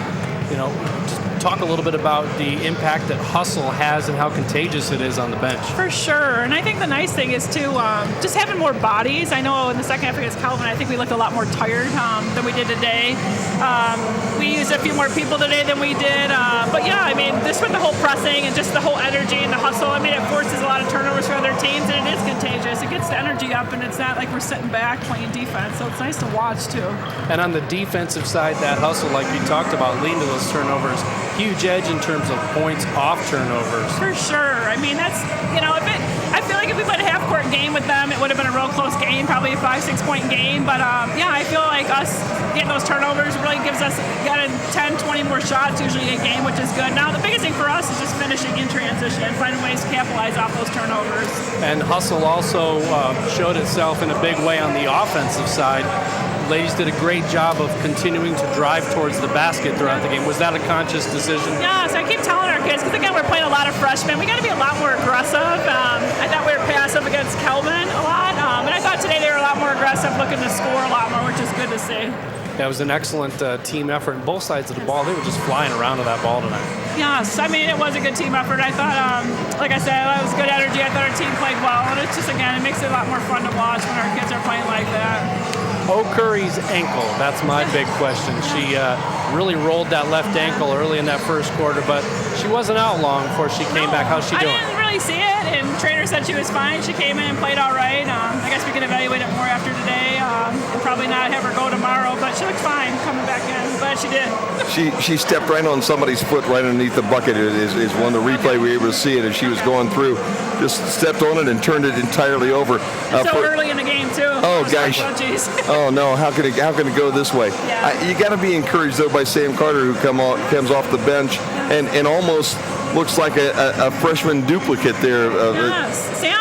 Just talk a little bit about the impact that hustle has and how contagious it is on the bench. For sure, and I think the nice thing is too, just having more bodies. I know in the second half against Calvin, I think we looked a lot more tired than we did today. We used a few more people today than we did, but yeah, just with the whole pressing and just the whole energy and the hustle, it forces a lot of turnovers for other teams, and it is contagious. It gets the energy up, and it's not like we're sitting back playing defense, so it's nice to watch too. And on the defensive side, that hustle, like you talked about, leading to those turnovers, huge edge in terms of points off turnovers. For sure. That's, I feel like if we played a half-court game with them, it would have been a real close game, probably a 5-6 point game. But, I feel like us getting those turnovers really gives us 10, 20 more shots usually a game, which is good. Now, the biggest thing for us is just finishing in transition and finding ways to capitalize off those turnovers. And hustle also showed itself in a big way on the offensive side. Ladies did a great job of continuing to drive towards the basket throughout the game. Was that a conscious decision? Yeah, so I keep telling our kids, because again, we're playing a lot of freshmen, we got to be a lot more aggressive. I thought we were passive against Kelvin a lot, and I thought today they were a lot more aggressive, looking to score a lot more, which is good to see. That was an excellent team effort on both sides of the ball. They were just flying around with that ball tonight. Yes, it was a good team effort. I thought, like I said, it was good energy. I thought our team played well, and it's just, again, it makes it a lot more fun to watch when our kids are playing like that. Curry's ankle, that's my big question. She really rolled that left ankle early in that first quarter, but she wasn't out long before she came back. How's she doing? I didn't really see it, and the trainer said she was fine. She came in and played all right. I guess we can evaluate it more after today. We'll probably not have her go tomorrow, but she looked fine coming back in. Glad she did. She stepped right on somebody's foot right underneath the bucket. Is one of the replay we were able to see it as she was going through. Just stepped on it and turned it entirely over. So early in the game too. Oh gosh. Oh no, how can it go this way? Yeah. You got to be encouraged though by Sam Carter, who comes off the bench and almost looks like a freshman duplicate there. Yes, Sam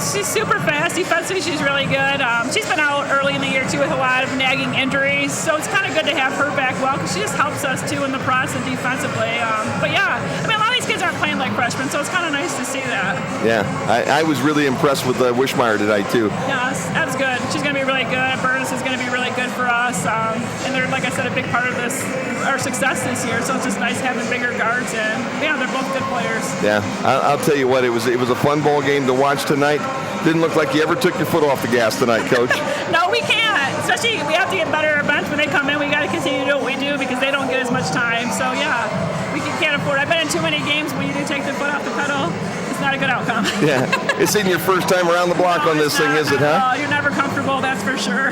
she's super fast. Defensively, she's really good. She's been out early in the year too with a lot of nagging injuries, so it's kind of good to have her back well because she just helps us too in the press and defensively. But yeah, a lot of these kids aren't playing like freshmen, so it's kind of nice to see that. Yeah, I was really impressed with Wishmeyer tonight too. Yes, that's good. She's going to be really good. Burns is going to be really good for us, and they're, like I said, a big part of our success this year. So it's just nice having bigger guards, and yeah, they're both good players. Yeah, I'll tell you what, it was a fun ball game to watch tonight. Didn't look like you ever took your foot off the gas tonight, Coach. No, we can't. Especially, we have to get better at our bench when they come in. We got to continue to do what we do because they don't get as much time. So yeah, we can't afford. I've been in too many games when you do take the foot off the pedal. It's not a good outcome. Yeah, it's in your first time around the block on this thing, is it, huh? You're never comfortable, that's for sure.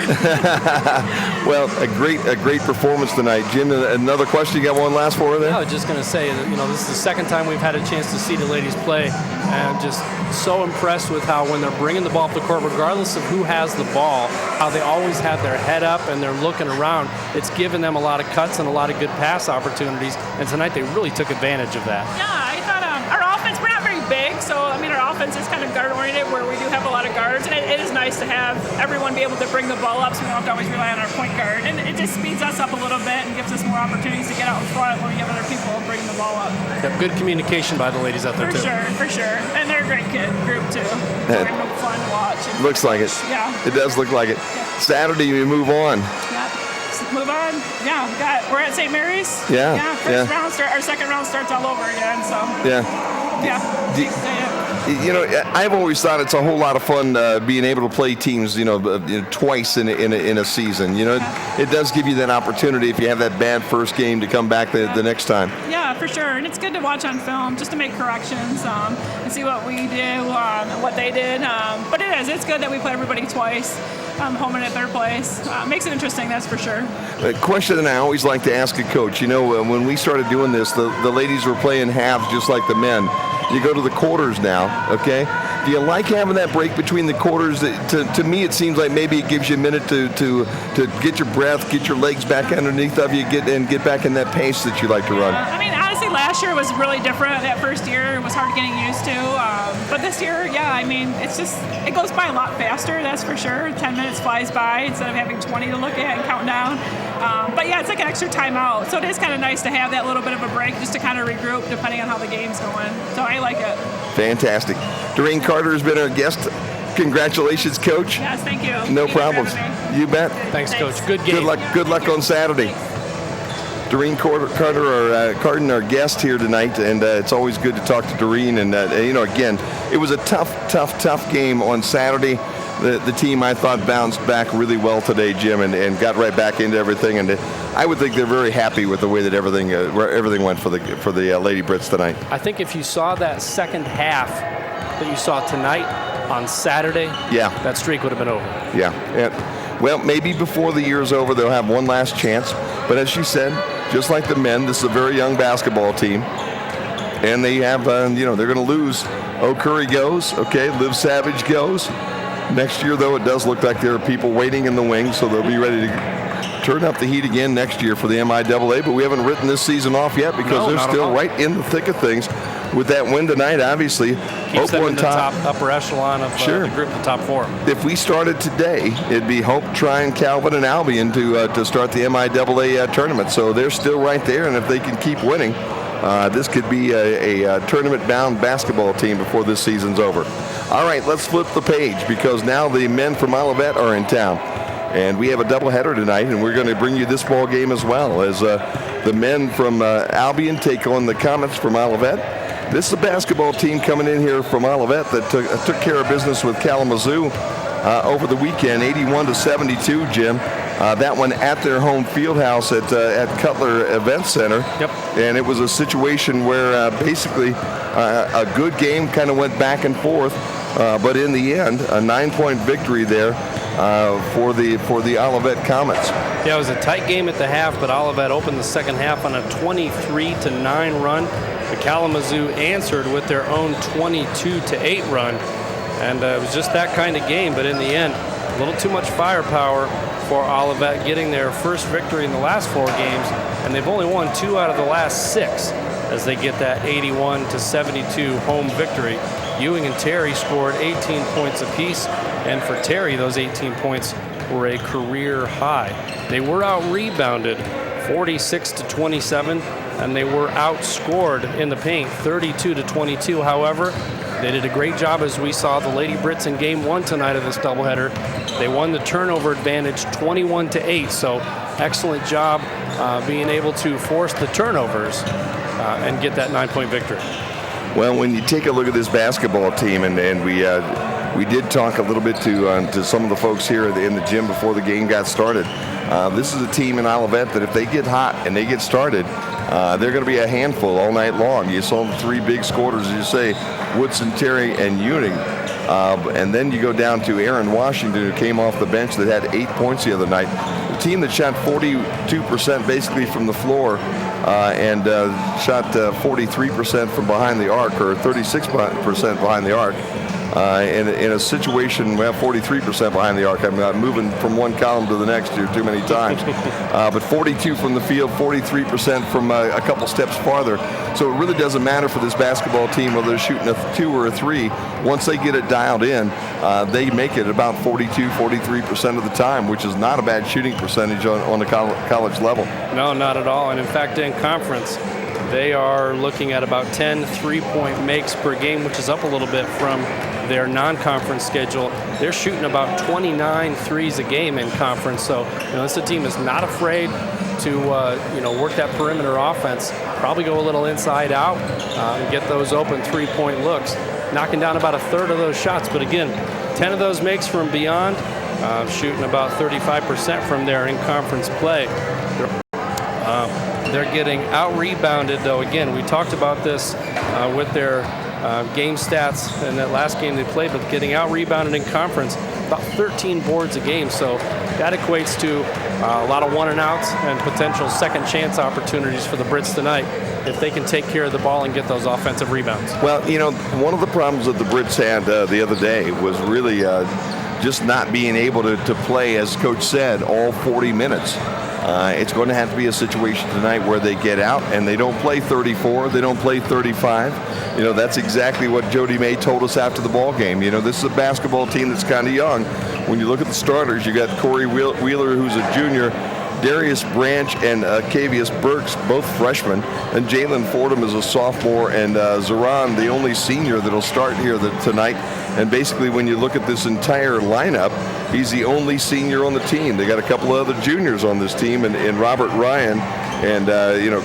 Well, a great performance tonight, Jim. Another question? You got one last for her there? I was just going to say that this is the second time we've had a chance to see the ladies play, and I'm just so impressed with how when they're bringing the ball up the court, regardless of who has the ball, how they always have their head up and they're looking around. It's given them a lot of cuts and a lot of good pass opportunities, and tonight they really took advantage of that. Yeah, I thought our offense, we're not very big, so our offense is kind of guard-oriented where we do have a lot of guards, and it is nice to have everyone be able to bring the ball up so we don't have to always rely on our point guard, and it just speeds us up a little bit and gives us more opportunities to get out in front when we have other people bringing the ball up. Yep, good communication by the ladies out there, too. For sure, and they're a great group, too. They're fun to watch. Looks like it. Yeah. It does look like it. Yeah. Saturday, we move on. Move on. Yeah, we're at St. Mary's. Yeah. Our second round starts all over again. So. Yeah. You know, I've always thought it's a whole lot of fun being able to play teams, twice in a season. You know, it does give you that opportunity if you have that bad first game to come back the next time. Yeah, for sure. And it's good to watch on film just to make corrections and see what we do and what they did. But it's good that we play everybody twice, home and at their place. Makes it interesting, that's for sure. A question that I always like to ask a coach, when we started doing this, the ladies were playing halves just like the men. You go to the quarters now, okay? Do you like having that break between the quarters? To me, it seems like maybe it gives you a minute to get your breath, get your legs back underneath of you, get back in that pace that you like to run. I mean, honestly, last year was really different. That first year, it was hard getting used to. But this year, it goes by a lot faster, that's for sure. 10 minutes flies by instead of having 20 to look at and count down. But yeah, it's like an extra timeout. So it is kind of nice to have that little bit of a break just to kind of regroup depending on how the game's going. So I like it. Fantastic. Doreen Carter has been our guest. Congratulations, Coach. Yes, thank you. No Thank you for problems. having me. You bet. Thanks, Coach. Good game. Good luck on Saturday. Doreen Carden, our guest here tonight, and it's always good to talk to Doreen. And again, it was a tough game on Saturday. The team, I thought, bounced back really well today, Jim, and got right back into everything. And I would think they're very happy with the way that everything went for the Lady Brits tonight. I think if you saw that second half that you saw tonight on Saturday, that streak would have been over. Yeah. Well, maybe before the year's over, they'll have one last chance. But as she said, just like the men, this is a very young basketball team. And they have, they're going to lose. O'Curry goes, okay, Liv Savage goes. Next year, though, it does look like there are people waiting in the wings, so they'll be ready to turn up the heat again next year for the MIAA. But we haven't written this season off yet because they're still right in the thick of things. With that win tonight, obviously, keeps them in the top upper echelon of the group, the top four. If we started today, it'd be Hope, Tryon, Calvin, and Albion to start the MIAA tournament. So they're still right there, and if they can keep winning, this could be a tournament-bound basketball team before this season's over. All right, let's flip the page because now the men from Olivet are in town. And we have a doubleheader tonight, and we're going to bring you this ball game as well as the men from Albion take on the Comets from Olivet. This is a basketball team coming in here from Olivet that took care of business with Kalamazoo over the weekend, 81-72, Jim. That one at their home field house at Cutler Event Center. Yep. And it was a situation where basically a good game kind of went back and forth, but in the end, a 9-point victory there for the Olivet Comets. Yeah, it was a tight game at the half, but Olivet opened the second half on a 23-9 run. The Kalamazoo answered with their own 22-8 run, and it was just that kind of game. But in the end, a little too much firepower for Olivet, getting their first victory in the last 4 games, and they've only won 2 out of the last 6 as they get that 81-72 home victory. Ewing and Terry scored 18 points apiece, and for Terry, those 18 points were a career high. They were out-rebounded 46-27, and they were outscored in the paint 32-22. However, they did a great job, as we saw the Lady Brits in game 1 tonight of this doubleheader. They won the turnover advantage 21-8, so excellent job being able to force the turnovers and get that 9-point victory. Well, when you take a look at this basketball team, and we did talk a little bit to some of the folks here in the gym before the game got started. This is a team in Olivet that if they get hot and they get started, they're going to be a handful all night long. You saw the 3 big scorers, as you say, Woodson, Terry, and Ewing. And then you go down to Aaron Washington, who came off the bench that had 8 points the other night. The team that shot 42% basically from the floor and shot 43% from behind the arc, or 36% behind the arc. In a situation, we have 43% behind the arc. I'm moving from one column to the next here too many times. But 42 from the field, 43% from a couple steps farther. So it really doesn't matter for this basketball team whether they're shooting a 2 or a 3. Once they get it dialed in, they make it about 43% of the time, which is not a bad shooting percentage on the college level. No, not at all. And in fact, in conference, they are looking at about 10 3-point makes per game, which is up a little bit from their non-conference schedule. They're shooting about 29 threes a game in conference. So, this is a team that's not afraid to work that perimeter offense, probably go a little inside out and get those open three-point looks, knocking down about a third of those shots. But again, 10 of those makes from beyond, shooting about 35% from there in conference play. They're getting out-rebounded, though. Again, we talked about this with their game stats in that last game they played, but getting out-rebounded in conference, about 13 boards a game. So that equates to a lot of one-and-outs and potential second-chance opportunities for the Brits tonight if they can take care of the ball and get those offensive rebounds. Well, one of the problems that the Brits had the other day was really just not being able to play, as Coach said, all 40 minutes. It's going to have to be a situation tonight where they get out and they don't play 34, they don't play 35. That's exactly what Jody May told us after the ball game. This is a basketball team that's kind of young. When you look at the starters, you got Corey Wheeler, who's a junior, Darius Branch and Cavius Burks, both freshmen, and Jalen Fordham is a sophomore, and Zoran, the only senior that'll start here tonight. And basically, when you look at this entire lineup, he's the only senior on the team. They got a couple of other juniors on this team, and Robert Ryan and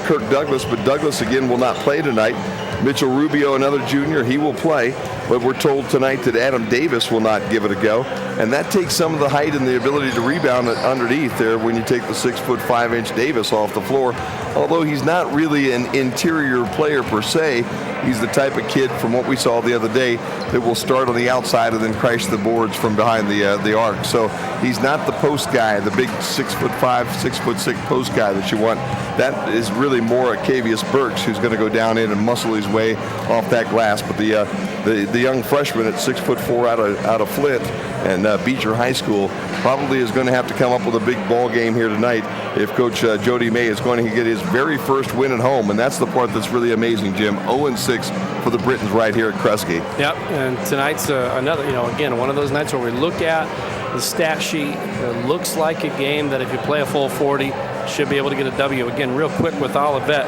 Kirk Douglas, but Douglas again will not play tonight. Mitchell Rubio, another junior, he will play, but we're told tonight that Adam Davis will not give it a go, and that takes some of the height and the ability to rebound underneath there when you take the 6'5" Davis off the floor. Although he's not really an interior player per se, he's the type of kid from what we saw the other day that will start on the outside and then crash the boards from behind the arc. So he's not the post guy, the big 6'5", 6'6" post guy that you want. That is really more Cavius Burks, who's going to go down in and muscle his way off that glass. But the young freshman at 6'4" out of Flint and Beecher High School probably is going to have to come up with a big ball game here tonight if Coach Jody May is going to get his very first win at home. And that's the part that's really amazing, Jim. 0-6 for the Britons right here at Kresge. Yep, and tonight's another, again, one of those nights where we look at the stat sheet. It looks like a game that if you play a full 40, should be able to get a W. Again, real quick with Olivet,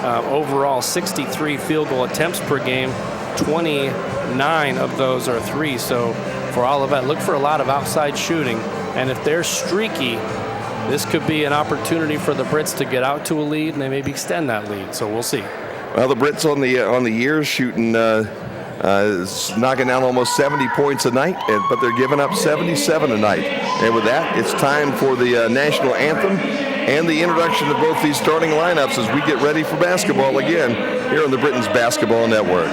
overall 63 field goal attempts per game, 29 of those are three. So for Olivet, look for a lot of outside shooting. And if they're streaky, this could be an opportunity for the Brits to get out to a lead and they maybe extend that lead. So we'll see. Well, the Brits on the year shooting, knocking down almost 70 points a night, but they're giving up 77 a night. And with that, it's time for the national anthem and the introduction of both these starting lineups as we get ready for basketball again here on the Britons Basketball Network.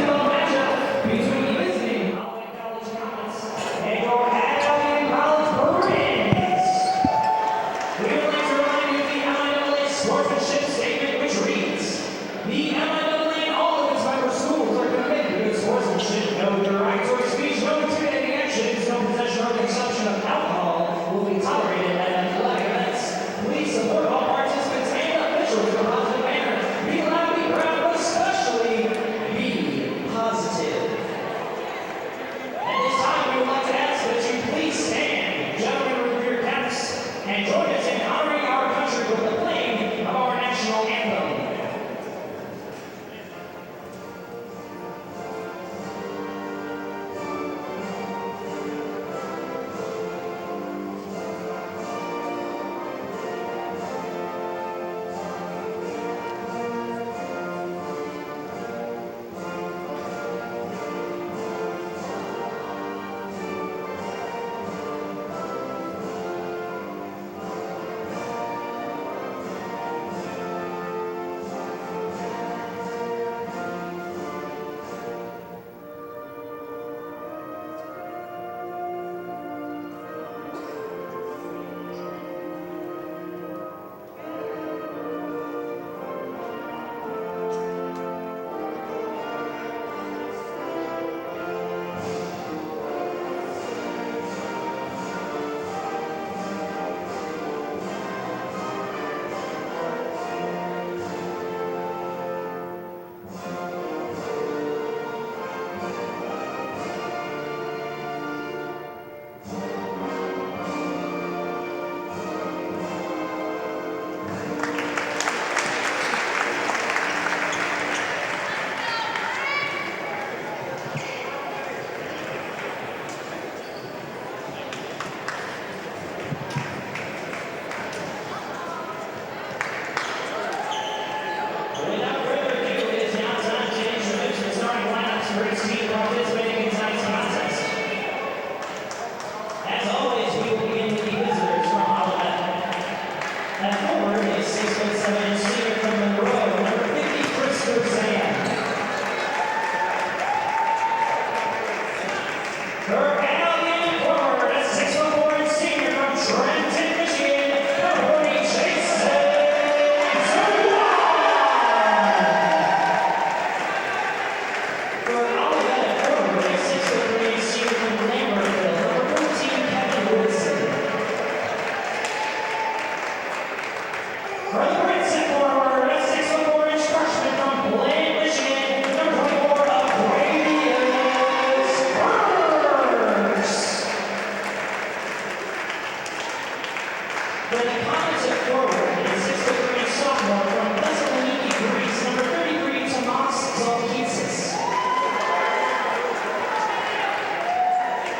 The Comets at forward is 6th-grade sophomore from Thessaloniki, Greece, number 33, Tomas Zolkitsis.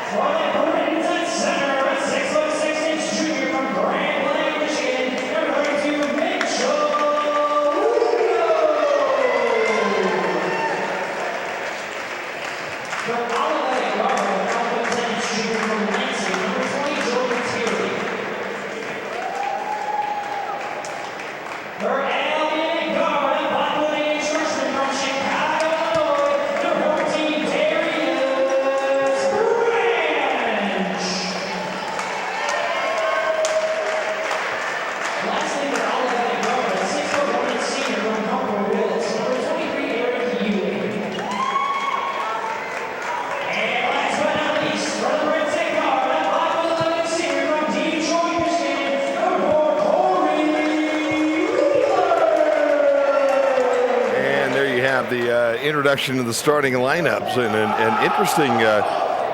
For the Britons at center, a 6'6" junior from Grand Blanc, Michigan, number 32, Mitchell Rubio. For Olivet guard, Albion junior from Lansing, number 20, Jordan Terry. For Albion guard, a Blackwood freshman from Chicago, Illinois, number 14, Darius Branch. Lastly, for Olivet guard, a 6'1" senior from Humber Willis, number 23, Eric Ewing. And last but not least, for the Brits at guard, a 5'11" senior from Detroit, Michigan, number 4, Corey Wheeler. And there you have the introduction to the starting lineups, and an interesting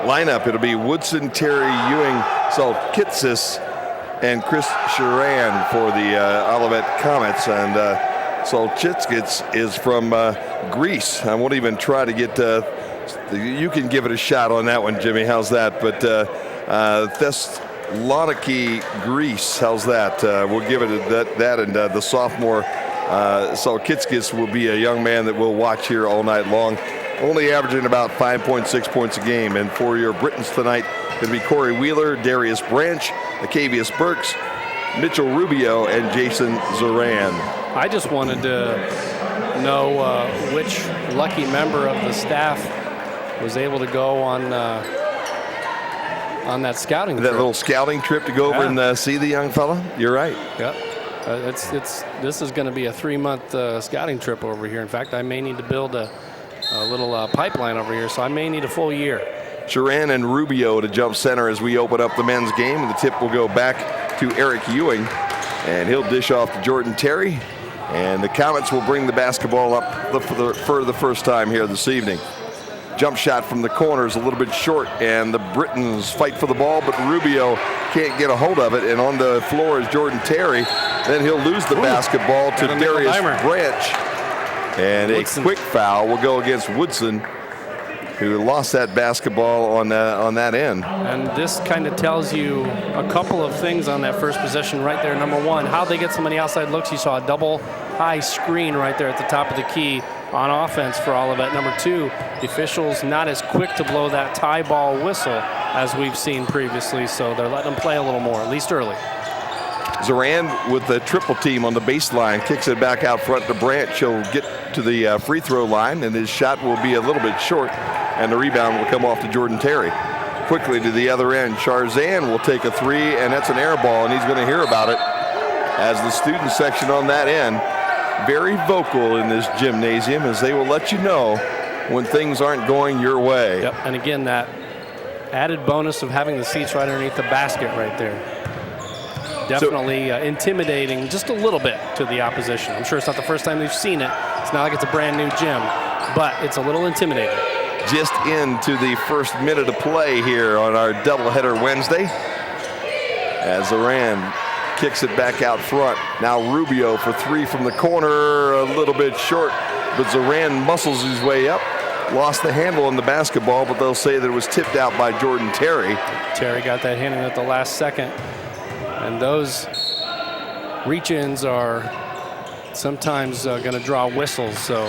lineup. It'll be Woodson, Terry, Ewing, Zolkitsis, and Chris Sharan for the Olivet Comets. And Zolkitsis is from Greece. I won't even try to get. You can give it a shot on that one, Jimmy. How's that? But Thessaloniki, Greece. How's that? We'll give it that. And the sophomore Zolkitsis will be a young man that we'll watch here all night long. Only averaging about 5.6 points a game. And for your Britons tonight, it'll be Corey Wheeler, Darius Branch, Acavius Burks, Mitchell Rubio, and Jason Zoran. I just wanted to know which lucky member of the staff was able to go on that scouting trip. That little scouting trip to go over and see the young fella? You're right. Yep. This is going to be a 3-month scouting trip over here. In fact, I may need to build a little pipeline over here, so I may need a full year. Sharan and Rubio to jump center as we open up the men's game. And the tip will go back to Eric Ewing, and he'll dish off to Jordan Terry. And the Comets will bring the basketball up for the first time here this evening. Jump shot from the corner is a little bit short, and the Britons fight for the ball, but Rubio can't get a hold of it. And on the floor is Jordan Terry. Then he'll lose the basketball to Darius Branch. And Woodson. A quick foul will go against Woodson, who lost that basketball on that end. And this kind of tells you a couple of things on that first possession right there. Number one, how they get so many outside looks. You saw a double high screen right there at the top of the key on offense for Olivet. Number two, the officials not as quick to blow that tie ball whistle as we've seen previously, so they're letting them play a little more, at least early. Zoran with the triple team on the baseline, kicks it back out front to Branch. He'll get to the free throw line, and his shot will be a little bit short, and the rebound will come off to Jordan Terry. Quickly to the other end, Charzan will take a three, and that's an air ball, and he's going to hear about it as the student section on that end, very vocal in this gymnasium, as they will let you know when things aren't going your way. Yep, and again, that added bonus of having the seats right underneath the basket right there. Definitely intimidating just a little bit to the opposition. I'm sure it's not the first time they've seen it. It's not like it's a brand new gym, but it's a little intimidating. Just into the first minute of play here on our doubleheader Wednesday, as Zoran kicks it back out front. Now Rubio for three from the corner, a little bit short, but Zoran muscles his way up. Lost the handle on the basketball, but they'll say that it was tipped out by Jordan Terry. Terry got that hand in at the last second. And those reach-ins are sometimes going to draw whistles, so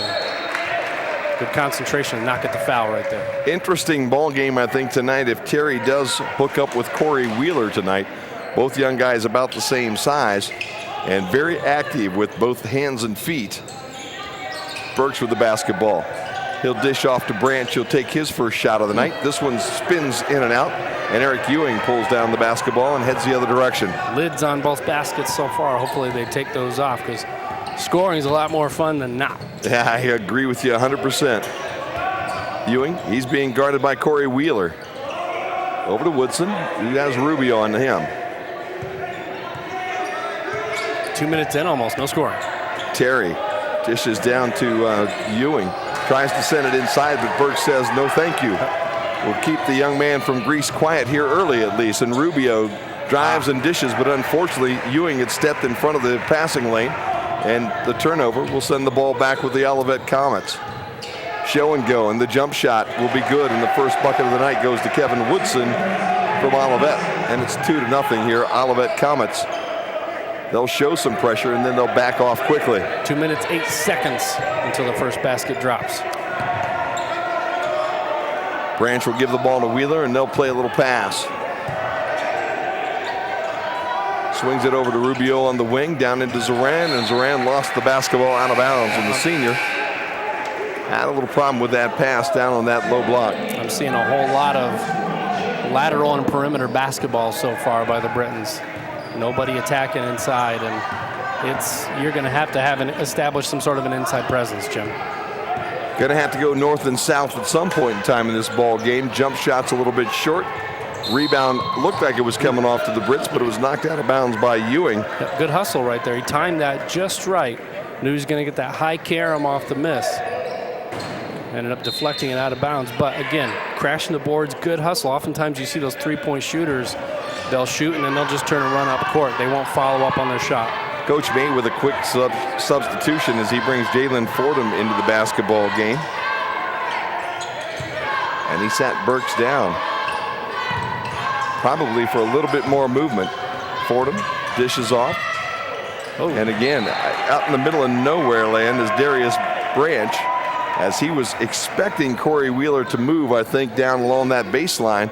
good concentration and not get the foul right there. Interesting ball game, I think, tonight. If Terry does hook up with Corey Wheeler tonight, both young guys about the same size and very active with both hands and feet. Burks with the basketball. He'll dish off to Branch. He'll take his first shot of the night. This one spins in and out, and Eric Ewing pulls down the basketball and heads the other direction. Lids on both baskets so far. Hopefully they take those off, because scoring is a lot more fun than not. Yeah, I agree with you 100%. Ewing, he's being guarded by Corey Wheeler. Over to Woodson, who has Rubio on him. 2 minutes in almost, no scoring. Terry dishes down to Ewing. Tries to send it inside, but Burke says no thank you. We'll keep the young man from Greece quiet here early at least. And Rubio drives and dishes, but unfortunately Ewing had stepped in front of the passing lane, and the turnover will send the ball back with the Olivet Comets. Show and go, and the jump shot will be good, and the first bucket of the night goes to Kevin Woodson from Olivet, and it's 2-0 here. Olivet Comets. They'll show some pressure, and then they'll back off quickly. 2 minutes, 8 seconds until the first basket drops. Branch will give the ball to Wheeler, and they'll play a little pass. Swings it over to Rubio on the wing, down into Zoran, and Zoran lost the basketball out of bounds, and the senior had a little problem with that pass down on that low block. I'm seeing a whole lot of lateral and perimeter basketball so far by the Britons. Nobody attacking inside, and you're going to have establish some sort of an inside presence, Jim. Going to have to go north and south at some point in time in this ball game. Jump shot's a little bit short. Rebound looked like it was coming off to the Brits, but it was knocked out of bounds by Ewing. Yep, good hustle right there. He timed that just right. Knew he was going to get that high carom off the miss. Ended up deflecting it out of bounds. But again, crashing the boards, good hustle. Oftentimes you see those three-point shooters, they'll shoot and then they'll just turn and run up court. They won't follow up on their shot. Coach May with a quick substitution as he brings Jalen Fordham into the basketball game. And he sat Burks down, probably for a little bit more movement. Fordham dishes off. Oh. And again, out in the middle of nowhere land is Darius Branch, as he was expecting Corey Wheeler to move, I think, down along that baseline.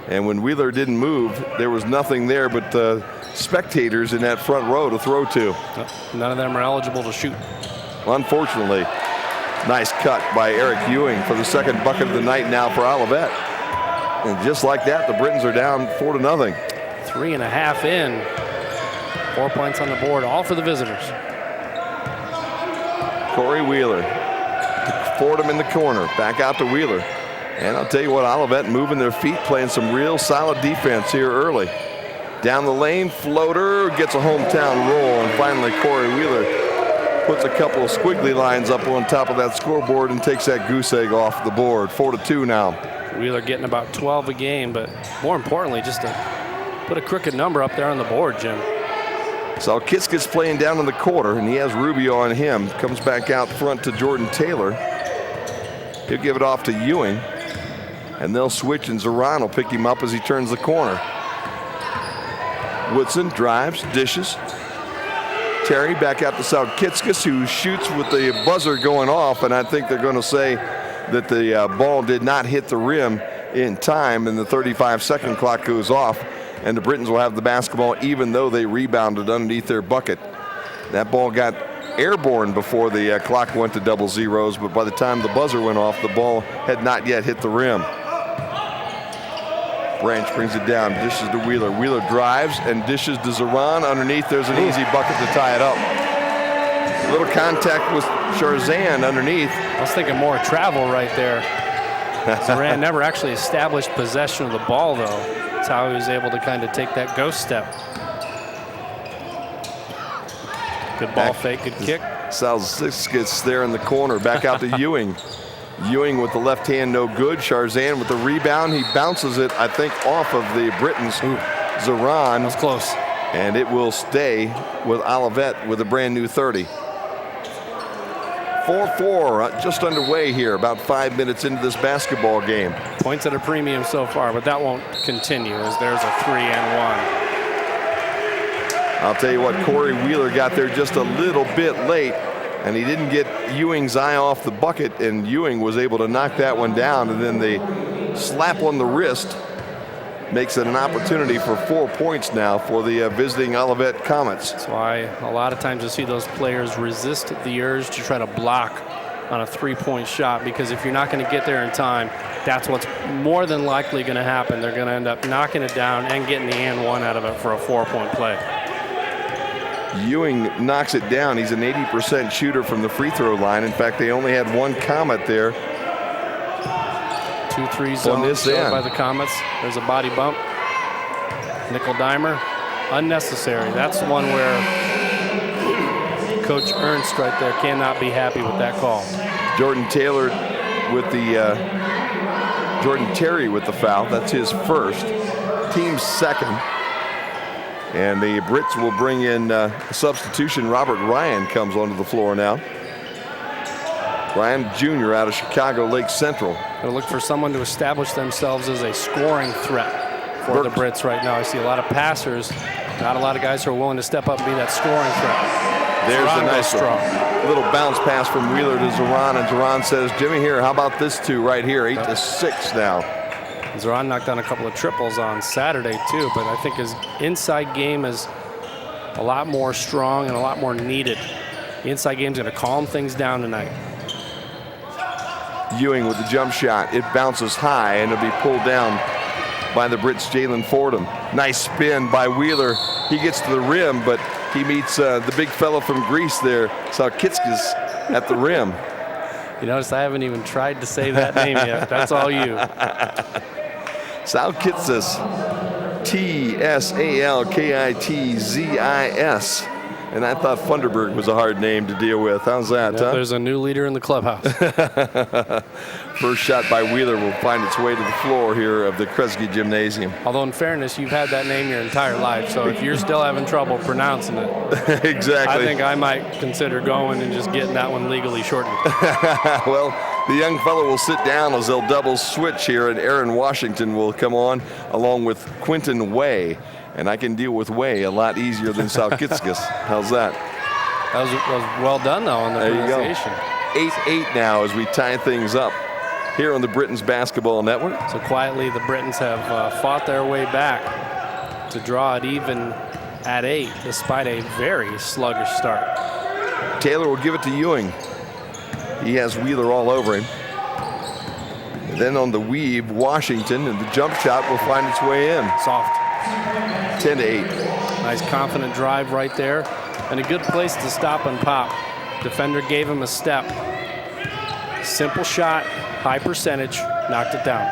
And when Wheeler didn't move, there was nothing there but the spectators in that front row to throw to. None of them are eligible to shoot. Unfortunately, nice cut by Eric Ewing for the second bucket of the night now for Olivet. And just like that, the Britons are down 4-0. 3.5 in. 4 points on the board, all for the visitors. Corey Wheeler. Fordham in the corner, back out to Wheeler. And I'll tell you what, Olivet moving their feet, playing some real solid defense here early. Down the lane, floater, gets a hometown roll, and finally Corey Wheeler puts a couple of squiggly lines up on top of that scoreboard and takes that goose egg off the board. 4-2 now. Wheeler getting about 12 a game, but more importantly, just to put a crooked number up there on the board, Jim. So Kiska's playing down in the quarter, and he has Rubio on him. Comes back out front to Jordan Taylor. He'll give it off to Ewing, and they'll switch, and Zoran will pick him up as he turns the corner. Woodson drives, dishes. Terry back out to Saukitskis, who shoots with the buzzer going off, and I think they're going to say that the ball did not hit the rim in time, and the 35-second clock goes off, and the Britons will have the basketball even though they rebounded underneath their bucket. That ball got airborne before the clock went to double zeros, but by the time the buzzer went off, the ball had not yet hit the rim. Branch brings it down, dishes to Wheeler. Wheeler drives and dishes to Zoran. Underneath, there's an easy bucket to tie it up. A little contact with Charzan underneath. I was thinking more travel right there. Zoran never actually established possession of the ball, though. That's how he was able to kind of take that ghost step. Good ball fake, good kick. Salzis gets there in the corner. Back out to Ewing. Ewing with the left hand, no good. Charzan with the rebound. He bounces it, I think, off of the Britons. Zoran. That was close. And it will stay with Olivet with a brand new 30. 4-4 just underway here, about 5 minutes into this basketball game. Points at a premium so far, but that won't continue as there's a 3-and-1. I'll tell you what, Corey Wheeler got there just a little bit late, and he didn't get Ewing's eye off the bucket, and Ewing was able to knock that one down, and then the slap on the wrist makes it an opportunity for 4 points now for the visiting Olivet Comets. That's why a lot of times you see those players resist the urge to try to block on a three-point shot, because if you're not going to get there in time, that's what's more than likely going to happen. They're going to end up knocking it down and getting the and one out of it for a 4-point play. Ewing knocks it down. He's an 80% shooter from the free throw line. In fact, they only had one Comet there. 2-3 zone showed by the Comets. There's a body bump. Nickel dimer. Unnecessary. That's the one where Coach Ernst right there cannot be happy with that call. Jordan Taylor with the Jordan Terry with the foul. That's his first. Team's second. And the Brits will bring in substitution. Robert Ryan comes onto the floor now. Ryan Jr. out of Chicago Lake Central. They'll look for someone to establish themselves as a scoring threat for the Brits right now. I see a lot of passers, not a lot of guys who are willing to step up and be that scoring threat. There's Zoran a nice strong. little bounce pass from Wheeler to Zoran, and Zoran says, Jimmy, here, how about this two right here? 8-6 now. Zoran knocked down a couple of triples on Saturday too, but I think his inside game is a lot more strong and a lot more needed. The inside game is going to calm things down tonight. Ewing with the jump shot. It bounces high, and it'll be pulled down by the Brits' Jalen Fordham. Nice spin by Wheeler. He gets to the rim, but he meets the big fella from Greece there, Saukitskis, at the rim. You notice I haven't even tried to say that name yet. That's all you. Saukitskis, Tsalkitzis. And I thought Funderburg was a hard name to deal with. How's that, huh? There's a new leader in the clubhouse. First shot by Wheeler will find its way to the floor here of the Kresge Gymnasium. Although in fairness, you've had that name your entire life, so if you're still having trouble pronouncing it, exactly. I think I might consider going and just getting that one legally shortened. Well, the young fellow will sit down as they'll double switch here, and Aaron Washington will come on along with Quentin Way. And I can deal with Way a lot easier than Saukitskis. How's that? That was well done, though, on the pronunciation. 8-8 now as we tie things up here on the Britons Basketball Network. So quietly, the Britons have fought their way back to draw it even at 8, despite a very sluggish start. Taylor will give it to Ewing. He has Wheeler all over him. And then on the weave, Washington, and the jump shot will find its way in. Soft. 10-8. Nice confident drive right there, and a good place to stop and pop. Defender gave him a step. Simple shot, high percentage, knocked it down.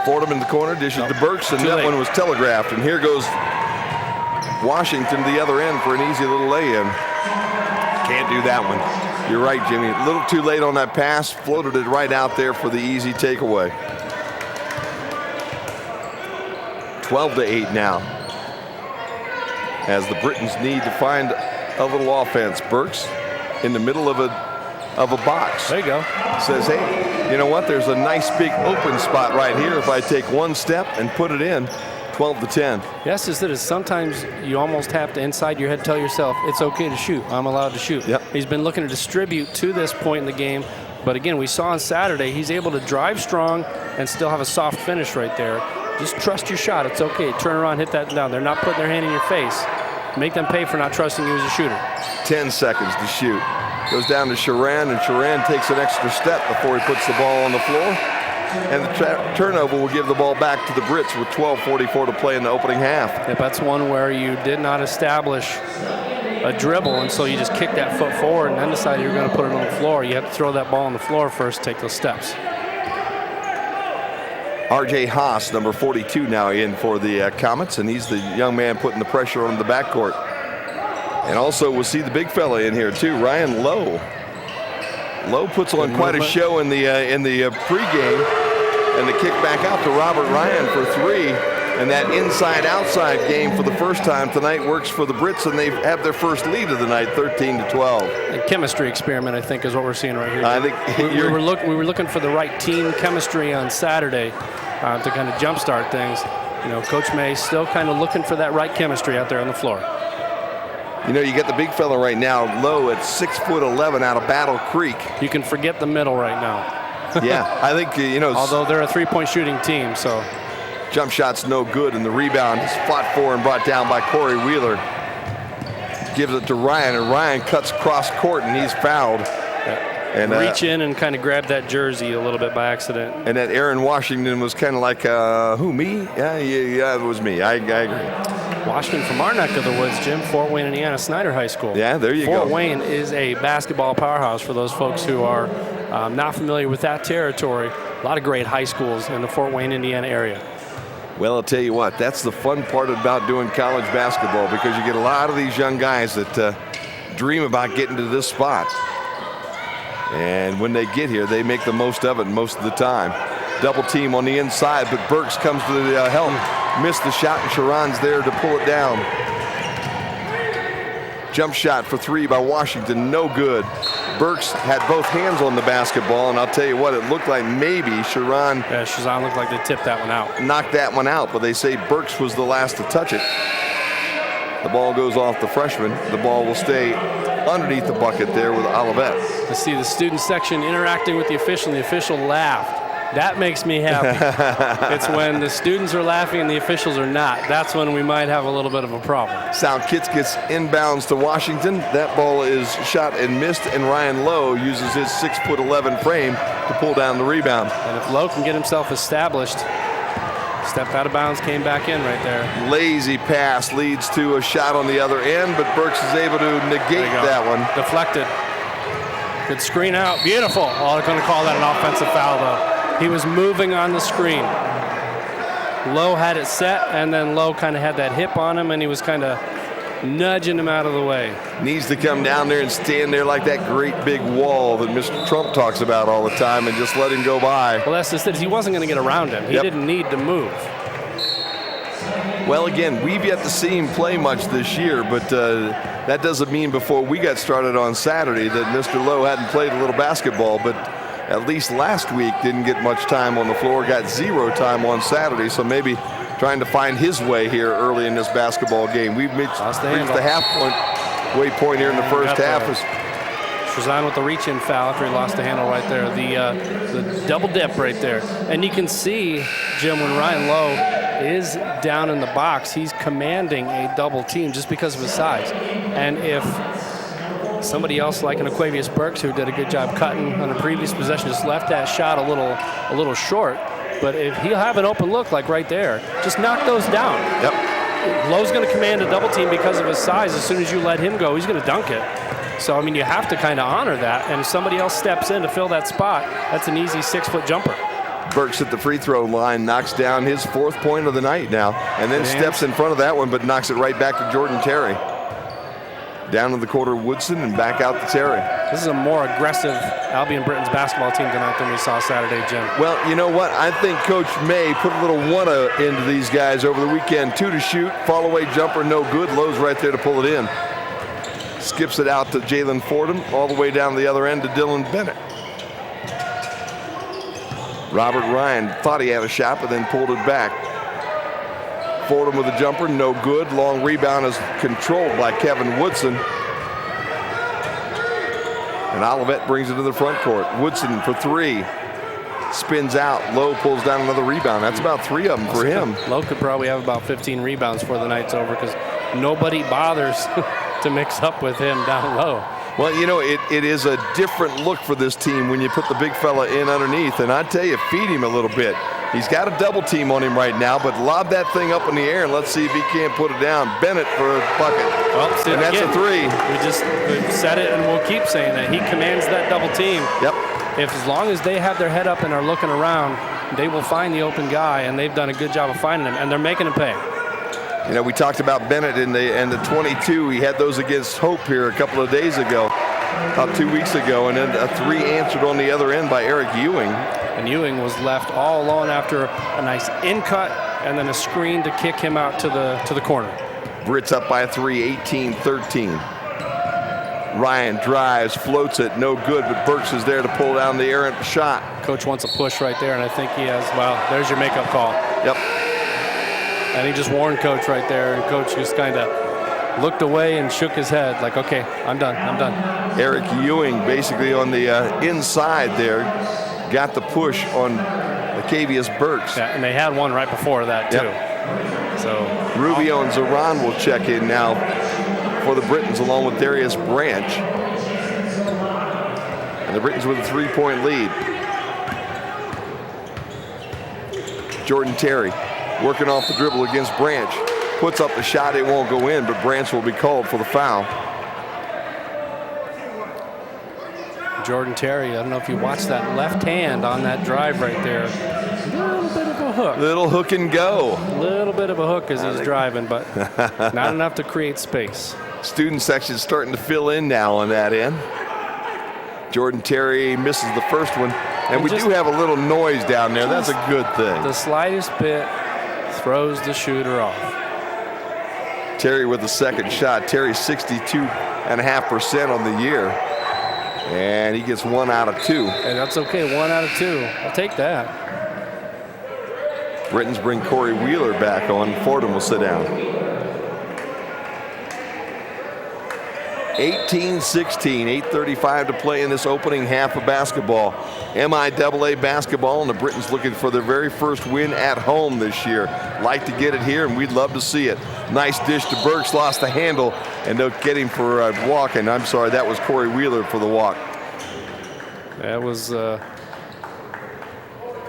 Fordham in the corner, dishes to Burks, and that one was telegraphed. And here goes Washington to the other end for an easy little lay-in. Can't do that one. You're right, Jimmy. A little too late on that pass, floated it right out there for the easy takeaway. 12-8 now, as the Britons need to find a little offense. Burks in the middle of a box. There you go. Says, hey, you know what? There's a nice big open spot right here. If I take one step and put it in, 12-10. Yes, is that is sometimes you almost have to inside your head tell yourself it's okay to shoot. I'm allowed to shoot. Yep. He's been looking to distribute to this point in the game, but again, we saw on Saturday he's able to drive strong and still have a soft finish right there. Just trust your shot. It's okay. Turn around, hit that down. They're not putting their hand in your face. Make them pay for not trusting you as a shooter. 10 seconds to shoot. Goes down to Sharan, and Sharan takes an extra step before he puts the ball on the floor. And the turnover will give the ball back to the Brits with 12:44 to play in the opening half. If that's one where you did not establish a dribble, and so you just kicked that foot forward and then decided you're going to put it on the floor, you have to throw that ball on the floor first, take those steps. R.J. Haas, number 42, now in for the Comets, and he's the young man putting the pressure on the backcourt. And also we'll see the big fella in here too, Ryan Lowe. Lowe puts on quite a show in the pregame, and the kick back out to Robert Ryan for 3. And that inside-outside game for the first time tonight works for the Brits, and they have their first lead of the night, 13-12. A chemistry experiment, I think, is what we're seeing right here. I think we were looking for the right team chemistry on Saturday to kind of jumpstart things. You know, Coach May still kind of looking for that right chemistry out there on the floor. You know, you get the big fella right now, Lowe at 6'11" out of Battle Creek. You can forget the middle right now. Yeah, I think, you know. Although they're a three-point shooting team, so. Jump shot's no good, and the rebound is fought for and brought down by Corey Wheeler. Gives it to Ryan, and Ryan cuts cross court, and he's fouled. And reach in and kind of grab that jersey a little bit by accident. And that Aaron Washington was kind of like, who, me? Yeah, it was me. I agree. Washington from our neck of the woods, Jim, Fort Wayne, Indiana, Snyder High School. Yeah, there you go. Fort Wayne is a basketball powerhouse for those folks who are not familiar with that territory. A lot of great high schools in the Fort Wayne, Indiana area. Well, I'll tell you what, that's the fun part about doing college basketball, because you get a lot of these young guys that dream about getting to this spot. And when they get here, they make the most of it most of the time. double team on the inside, but Burks comes to the help. Missed the shot, and Sharon's there to pull it down. Jump shot for three by Washington, no good. Burks had both hands on the basketball, and I'll tell you what, it looked like maybe Sharon. Yeah, Sharon looked like they tipped that one out. Knocked that one out, but they say Burks was the last to touch it. The ball goes off the freshman. The ball will stay underneath the bucket there with Olivet. Let's see the student section interacting with the official, and the official laughed. That makes me happy. It's when the students are laughing and the officials are not. That's when we might have a little bit of a problem. South Kitts gets inbounds to Washington. That ball is shot and missed, and Ryan Lowe uses his 6'11" frame to pull down the rebound. And if Lowe can get himself established, stepped out of bounds, came back in right there. Lazy pass leads to a shot on the other end, but Burks is able to negate that one. Deflected. Good screen out. Beautiful. Oh, they're going to call that an offensive foul, though. He was moving on the screen. Lowe had it set, and then Lowe kind of had that hip on him, and he was kind of nudging him out of the way. Needs to come down there and stand there like that great big wall that Mr. Trump talks about all the time and just let him go by. Well, that's just it. He wasn't going to get around him. He didn't need to move. Well, again, we've yet to see him play much this year, but that doesn't mean before we got started on Saturday that Mr. Lowe hadn't played a little basketball, but at least last week didn't get much time on the floor, got 0 time on Saturday, so maybe trying to find his way here early in this basketball game. We've reached the halfway point here in the first half. Shazan with the reach-in foul after he lost the handle right there. The double dip right there. And you can see, Jim, when Ryan Lowe is down in the box, he's commanding a double team just because of his size. And if somebody else like an Aquavius Burks, who did a good job cutting on the previous possession, just left that shot a little short. But if he'll have an open look like right there, just knock those down. Yep. Lowe's going to command a double team because of his size. As soon as you let him go, he's going to dunk it. So, I mean, you have to kind of honor that. And if somebody else steps in to fill that spot, that's an easy 6-foot jumper. Burks at the free throw line knocks down his 4th point of the night now, and then steps in front of that one, but knocks it right back to Jordan Terry. Down in the quarter, Woodson, and back out to Terry. This is a more aggressive Albion Britons basketball team tonight than we saw Saturday, Jim. Well, you know what? I think Coach May put a little one into these guys over the weekend. 2 to shoot, fall away jumper, no good. Lowe's right there to pull it in. Skips it out to Jalen Fordham, all the way down the other end to Dylan Bennett. Robert Ryan thought he had a shot, but then pulled it back. Fordham with a jumper, no good. Long rebound is controlled by Kevin Woodson. And Olivet brings it to the front court. Woodson for 3. Spins out. Lowe pulls down another rebound. That's about 3 of them for him. Lowe could probably have about 15 rebounds before the night's over because nobody bothers to mix up with him down low. Well, you know, it is a different look for this team when you put the big fella in underneath. And I tell you, feed him a little bit. He's got a double team on him right now, but lob that thing up in the air and let's see if he can't put it down. Bennett for a bucket. Well, and that's again, a 3. We've said it and we'll keep saying that. He commands that double team. Yep. If as long as they have their head up and are looking around, they will find the open guy, and they've done a good job of finding him, and they're making him pay. You know, we talked about Bennett in the 22. He had those against Hope here a couple of days ago, about 2 weeks ago, and then a 3 answered on the other end by Eric Ewing. And Ewing was left all alone after a nice in-cut and then a screen to kick him out to the corner. Brits up by 3, 18-13. Ryan drives, floats it, no good, but Burks is there to pull down the errant shot. Coach wants a push right there, and I think he has. Well, there's your makeup call. Yep. And he just warned Coach right there, and Coach just kind of looked away and shook his head like, okay, I'm done. Eric Ewing basically on the inside there got the push on Acavius Burks. Yeah, and they had one right before that, too. Yep. So Rubio and Zaran will check in now for the Britons along with Darius Branch. And the Britons with a 3-point lead. Jordan Terry working off the dribble against Branch. Puts up the shot, it won't go in, but Branch will be called for the foul. Jordan Terry, I don't know if you watched that left hand on that drive right there. A little bit of a hook. Little hook and go. A little bit of a hook as he's driving, but not enough to create space. Student section starting to fill in now on that end. Jordan Terry misses the first one. And we do have a little noise down there. That's a good thing. The slightest bit throws the shooter off. Terry with the second shot. Terry 62.5% on the year. And he gets 1 out of 2. And that's okay, 1 out of 2. I'll take that. Britons bring Corey Wheeler back on. Fordham will sit down. 18-16, 8:35 to play in this opening half of basketball. MIAA basketball, and the Britons looking for their very first win at home this year. Like to get it here, and we'd love to see it. Nice dish to Burks, lost the handle, and they'll get him for a walk. And I'm sorry, that was Corey Wheeler for the walk. That was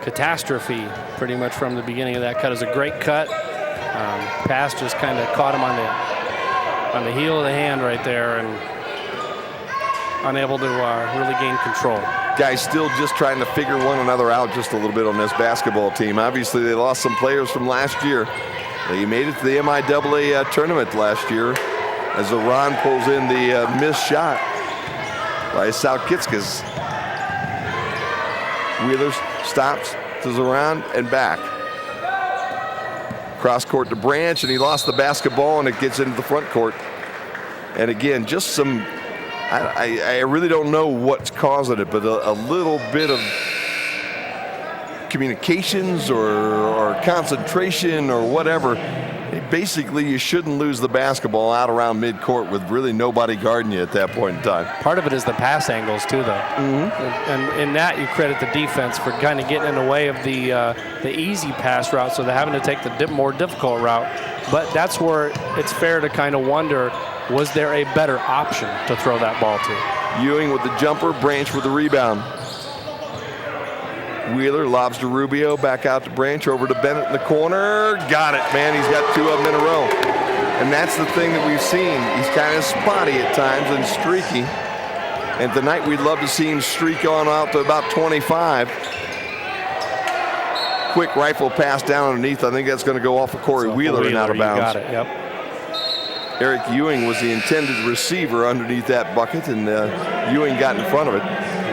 catastrophe pretty much from the beginning of that cut. It was a great cut. Pass just kind of caught him on the heel of the hand right there, and unable to really gain control. Guys still just trying to figure one another out just a little bit on this basketball team. Obviously, they lost some players from last year. They made it to the MIAA tournament last year as Iran pulls in the missed shot by Saukitskas. Wheeler stops to Zoran and back. Cross court to Branch, and he lost the basketball, and it gets into the front court. And again, just some, I really don't know what's causing it, but a little bit of communications or concentration or whatever. Basically, you shouldn't lose the basketball out around midcourt with really nobody guarding you at that point in time. Part of it is the pass angles too, though. And in that, you credit the defense for kind of getting in the way of the easy pass route, so they're having to take the more difficult route. But that's where it's fair to kind of wonder, was there a better option to throw that ball to? Ewing with the jumper, Branch with the rebound. Wheeler lobs to Rubio, back out to Branch, over to Bennett in the corner. Got it, man. He's got 2 of them in a row. And that's the thing that we've seen. He's kind of spotty at times and streaky. And tonight we'd love to see him streak on out to about 25. Quick rifle pass down underneath. I think that's going to go off of Corey Wheeler and out of bounds. Got it, yep. Eric Ewing was the intended receiver underneath that bucket, and Ewing got in front of it.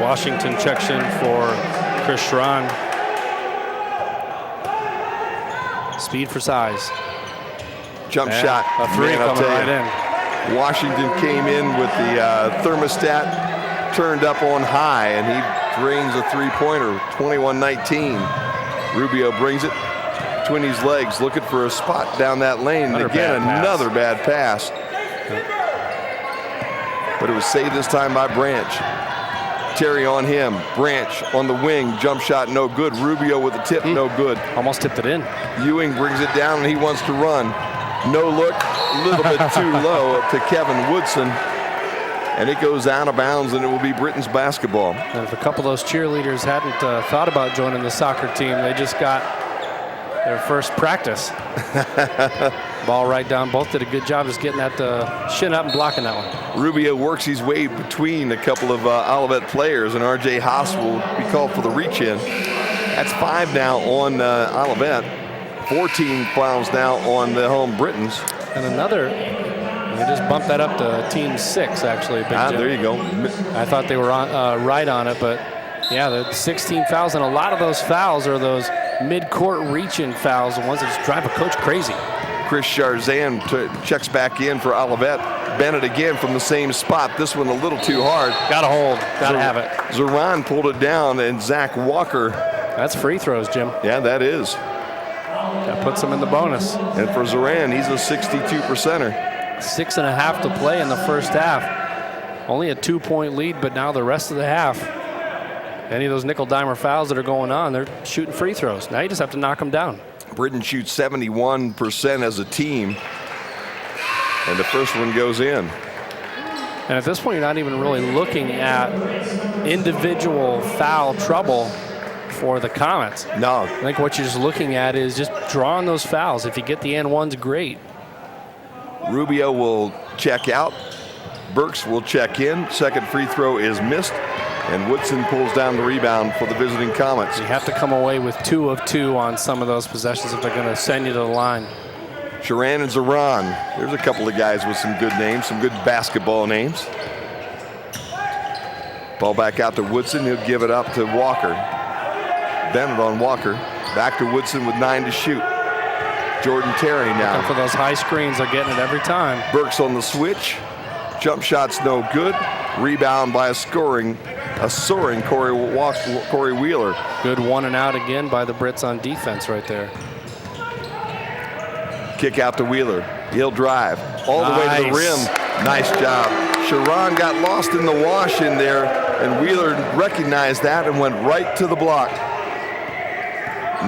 Washington checks in for Chris Sharon. Speed for size. Jump shot. A 3 Man, coming right in. Washington came in with the thermostat turned up on high, and he drains a 3-pointer, 21-19. Rubio brings it between his legs, looking for a spot down that lane. And again, another bad pass. But it was saved this time by Branch. Terry on him. Branch on the wing. Jump shot, no good. Rubio with the tip, no good. Almost tipped it in. Ewing brings it down, and he wants to run. No look, a little bit too low to Kevin Woodson. And it goes out of bounds, and it will be Britons basketball. And if a couple of those cheerleaders hadn't thought about joining the soccer team, they just got their first practice. Ball right down. Both did a good job just getting that shin up and blocking that one. Rubio works his way between a couple of Olivet players, and R.J. Haas will be called for the reach-in. That's 5 now on Olivet. 14 fouls now on the home Britons. And another, they just bumped that up to team 6, actually. There you go. I thought they were right on it, but yeah, the 16 fouls, and a lot of those fouls are those mid-court reach-in fouls, the ones that just drive a coach crazy. Chris Charzan checks back in for Olivet. Bennett again from the same spot. This one a little too hard. Got to hold. Got to have it. Zoran pulled it down, and Zach Walker. That's free throws, Jim. Yeah, that is. That puts him in the bonus. And for Zoran, he's a 62%er. 6.5 to play in the first half. Only a 2-point lead, but now the rest of the half, any of those nickel-dimer fouls that are going on, they're shooting free throws. Now you just have to knock them down. Britain shoots 71% as a team, and the first one goes in. And at this point, you're not even really looking at individual foul trouble for the Comets. No. I think what you're just looking at is just drawing those fouls. If you get the N1s, great. Rubio will check out. Burks will check in. Second free throw is missed. And Woodson pulls down the rebound for the visiting Comets. You have to come away with 2 of 2 on some of those possessions if they're going to send you to the line. Sharan and Zoran. There's a couple of guys with some good names, some good basketball names. Ball back out to Woodson. He'll give it up to Walker. Bennett on Walker. Back to Woodson with 9 to shoot. Jordan Terry now. Looking for those high screens, they're getting it every time. Burks on the switch. Jump shot's no good. Rebound by a soaring Corey Wheeler. Good 1 and out again by the Brits on defense right there. Kick out to Wheeler. He'll drive all the way to the rim. Nice job. Sharon got lost in the wash in there, and Wheeler recognized that and went right to the block.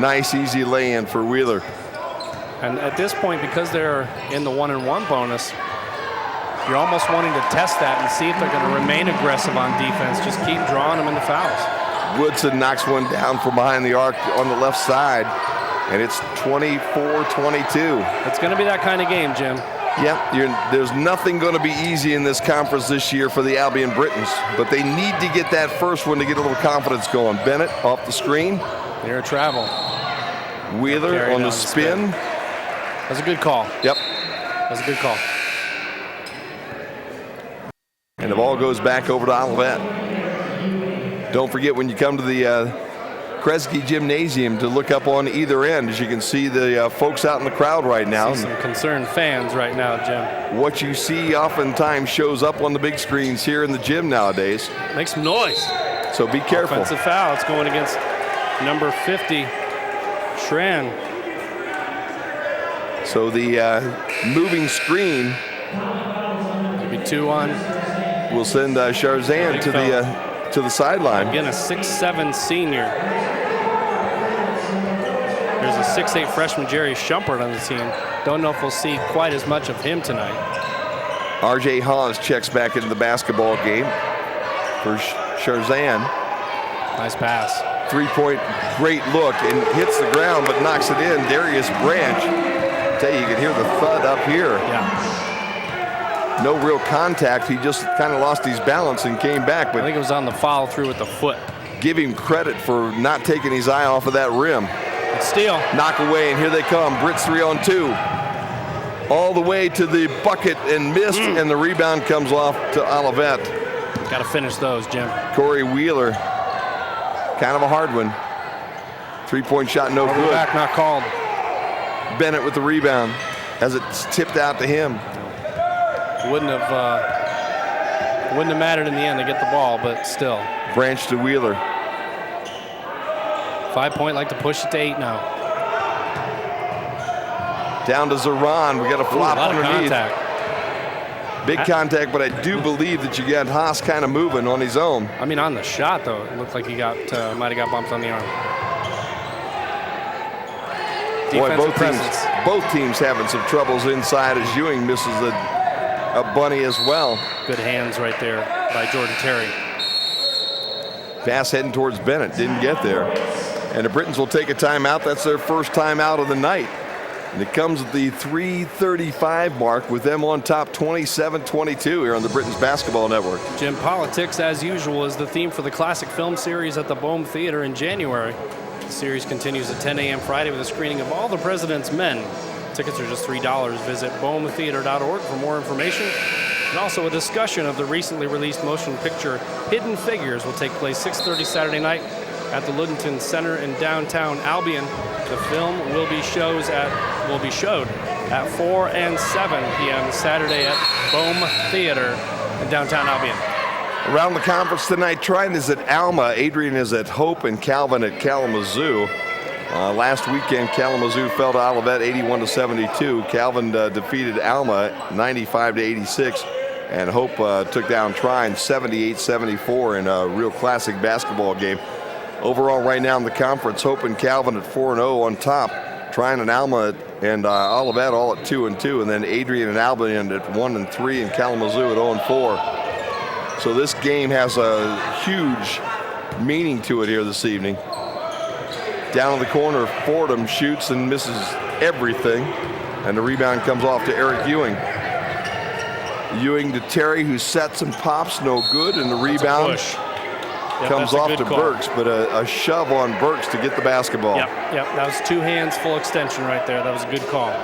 Nice, easy lay-in for Wheeler. And at this point, because they're in the 1-and-1 bonus, you're almost wanting to test that and see if they're going to remain aggressive on defense. Just keep drawing them in the fouls. Woodson knocks one down from behind the arc on the left side, and it's 24-22. It's going to be that kind of game, Jim. Yep, there's nothing going to be easy in this conference this year for the Albion Britons, but they need to get that first one to get a little confidence going. Bennett off the screen. They're travel. Wheeler on the spin. That's a good call. Yep. That's a good call. And the ball goes back over to Olivet. Don't forget when you come to the Kresge Gymnasium to look up on either end. As you can see the folks out in the crowd right now. See some concerned fans right now, Jim. What you see oftentimes shows up on the big screens here in the gym nowadays. Make some noise. So be careful. Offensive foul. It's going against number 50, Schran. So the moving screen. Maybe 2 on. Will send Charzan to the sideline. Again, a 6'7" senior. There's a 6'8" freshman, Jerry Shumpert, on the team. Don't know if we'll see quite as much of him tonight. R.J. Hawes checks back into the basketball game for Charzan. Nice pass. 3-point, great look, and hits the ground, but knocks it in. Darius Branch. I tell you can hear the thud up here. Yeah. No real contact. He just kind of lost his balance and came back. But I think it was on the follow through with the foot. Give him credit for not taking his eye off of that rim. Steal. Knock away, and here they come. Brits 3-on-2. All the way to the bucket and missed, and the rebound comes off to Olivet. Got to finish those, Jim. Corey Wheeler, kind of a hard one. 3-point shot, no good. Back not called. Bennett with the rebound as it's tipped out to him. Wouldn't have mattered in the end to get the ball, but still. Branch to Wheeler. 5-point, like to push it to 8 now. Down to Zeron. We got a flop underneath. Contact. Big contact, but I do believe that you got Haas kind of moving on his own. I mean, on the shot, though, it looked like he might have got bumped on the arm. Boy, both teams having some troubles inside as Ewing misses a bunny as well. Good hands right there by Jordan Terry. Pass heading towards Bennett, didn't get there. And the Britons will take a timeout. That's their first timeout of the night. And it comes at the 3:35 mark with them on top 27-22 here on the Britons Basketball Network. Jim, politics as usual is the theme for the classic film series at the Bohm Theater in January. The series continues at 10 a.m. Friday with a screening of All the President's Men. Tickets are just $3. Visit bohmtheater.org for more information. And also a discussion of the recently released motion picture Hidden Figures will take place 6:30 Saturday night at the Ludington Center in downtown Albion. The film will be showed at 4 and 7 p.m. Saturday at Bohm Theater in downtown Albion. Around the conference tonight, Triton is at Alma, Adrian is at Hope, and Calvin at Kalamazoo. Last weekend, Kalamazoo fell to Olivet 81-72. Calvin defeated Alma 95-86, and Hope took down Trine 78-74 in a real classic basketball game. Overall, right now in the conference, Hope and Calvin at 4-0 on top. Trine and Alma and Olivet all at 2-2, and then Adrian and Albion at 1-3, and Kalamazoo at 0-4. So this game has a huge meaning to it here this evening. Down in the corner, Fordham shoots and misses everything, and the rebound comes off to Eric Ewing. Ewing to Terry, who sets and pops, no good, and the rebound comes off to Burks, but a shove on Burks to get the basketball. Yep, that was 2 hands, full extension right there. That was a good call.